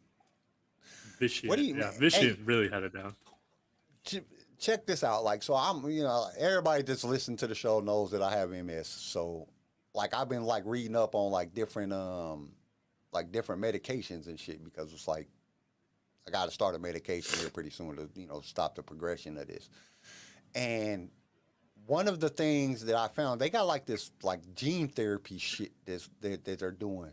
Vicious. What do you- Yeah, hey. Vicious really had it down. check this out. Like, so I'm, everybody that's listened to the show knows that I have MS. So, like, I've been like reading up on like different medications and shit because it's like I got to start a medication here pretty soon to, stop the progression of this. And one of the things that I found, they got like this like gene therapy shit that they're doing,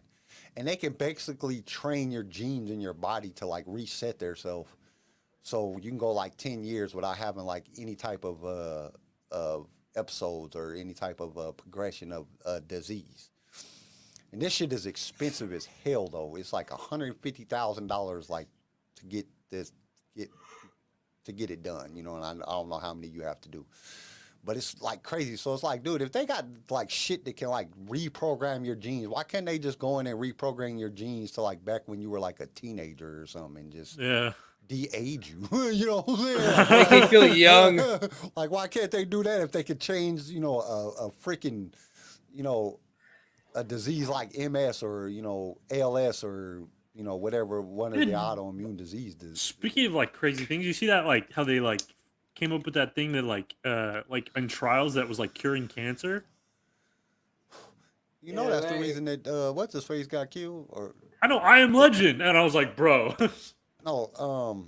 and they can basically train your genes in your body to like reset themselves. So you can go like 10 years without having like any type of episodes or any type of progression of disease. And this shit is expensive as hell though. It's like $150,000 like to get it done, and I don't know how many you have to do. But it's like crazy. So it's like, dude, if they got like shit that can like reprogram your genes, why can't they just go in and reprogram your genes to like back when you were like a teenager or something and just de-age you? You know what I'm saying? Make me feel young. Like, why can't they do that if they could change, a freaking, a disease like MS or, ALS or, whatever one of the autoimmune diseases. Speaking of like crazy things, you see that like how they like came up with that thing that like in trials that was like curing cancer. That's the reason that what's his face got killed, or I know I Am Legend, and I was like, bro. no,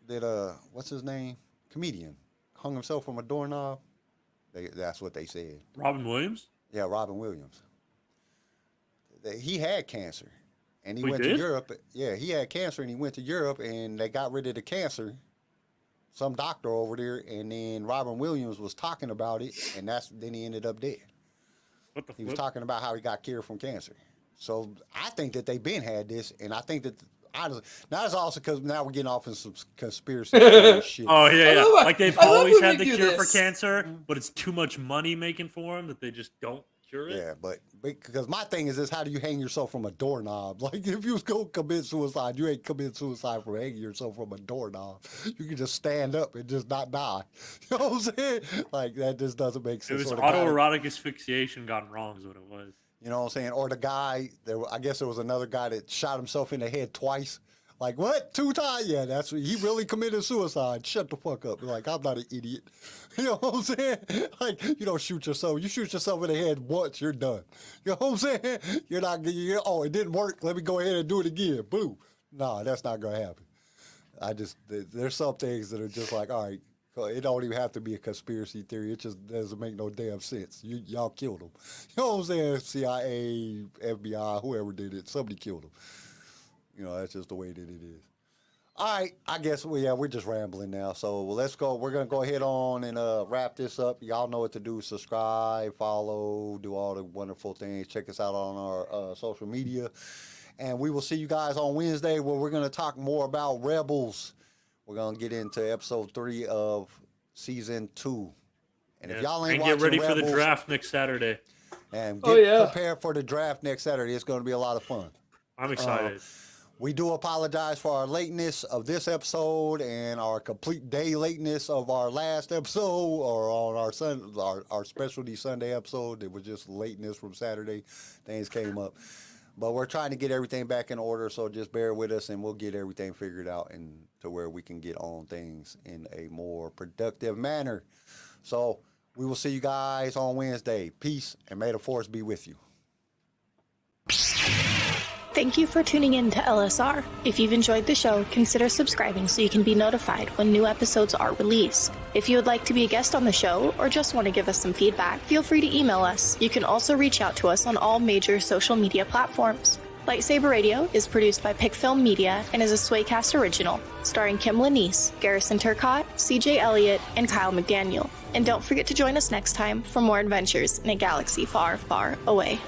that what's his name? Comedian hung himself from a doorknob. That's what they said. Robin Williams? Yeah, Robin Williams. He had cancer, and he We went did? to Europe. Yeah, he had cancer, and he went to Europe, and they got rid of the cancer, some doctor over there, and then Robin Williams was talking about it, and then he ended up dead. What the He was fuck? talking about how he got cured from cancer. So I think that they've been had this, and I think that now it's also because now we're getting off in some conspiracy shit. Oh yeah, yeah. love- Like they've I love always when had they the do cure for this. cancer, but it's too much money making for them that they just don't cure it. Yeah, but because my thing is this: how do you hang yourself from a doorknob? Like if you was gonna commit suicide, you ain't commit suicide from hanging yourself from a doorknob. You can just stand up and just not die. You know what I'm saying? Like that just doesn't make It sense. was Or the guy- autoerotic asphyxiation gone wrong, is what it was. You know what I'm saying? Or the guy, I guess there was another guy that shot himself in the head twice. Like, what? 2 times? Yeah, he really committed suicide. Shut the fuck up. Like, I'm not an idiot. You know what I'm saying? Like, you don't shoot yourself. You shoot yourself in the head once, you're done. You know what I'm saying? Oh, it didn't work. Let me go ahead and do it again. Boo. No, that's not going to happen. There's some things that are just like, all right, it don't even have to be a conspiracy theory. It just doesn't make no damn sense. Y'all killed him. You know what I'm saying? CIA, FBI, whoever did it, somebody killed him. You know, that's just the way that it is. All right, I guess we're just rambling now. So let's go. We're gonna go ahead on and wrap this up. Y'all know what to do: subscribe, follow, do all the wonderful things. Check us out on our social media, and we will see you guys on Wednesday, where we're gonna talk more about Rebels. We're gonna get into episode 3 of season 2. And if y'all ain't and watching get ready Rebels, for the draft next Saturday. and Oh, get yeah. prepared for the draft next Saturday, it's gonna be a lot of fun. I'm excited. We do apologize for our lateness of this episode and our complete day lateness of our last episode, or on our specialty Sunday episode. It was just lateness from Saturday. Things came up. But we're trying to get everything back in order, so just bear with us and we'll get everything figured out and to where we can get on things in a more productive manner. So we will see you guys on Wednesday. Peace, and may the force be with you. Thank you for tuning in to LSR. If you've enjoyed the show, consider subscribing so you can be notified when new episodes are released. If you would like to be a guest on the show or just want to give us some feedback, feel free to email us. You can also reach out to us on all major social media platforms. LightSaber Radio is produced by PicFilm Media and is a Swaycast original, starring Kim Lanise, Garrison Turcott, CJ Elliott, and Kyle McDaniel. And don't forget to join us next time for more adventures in a galaxy far, far away.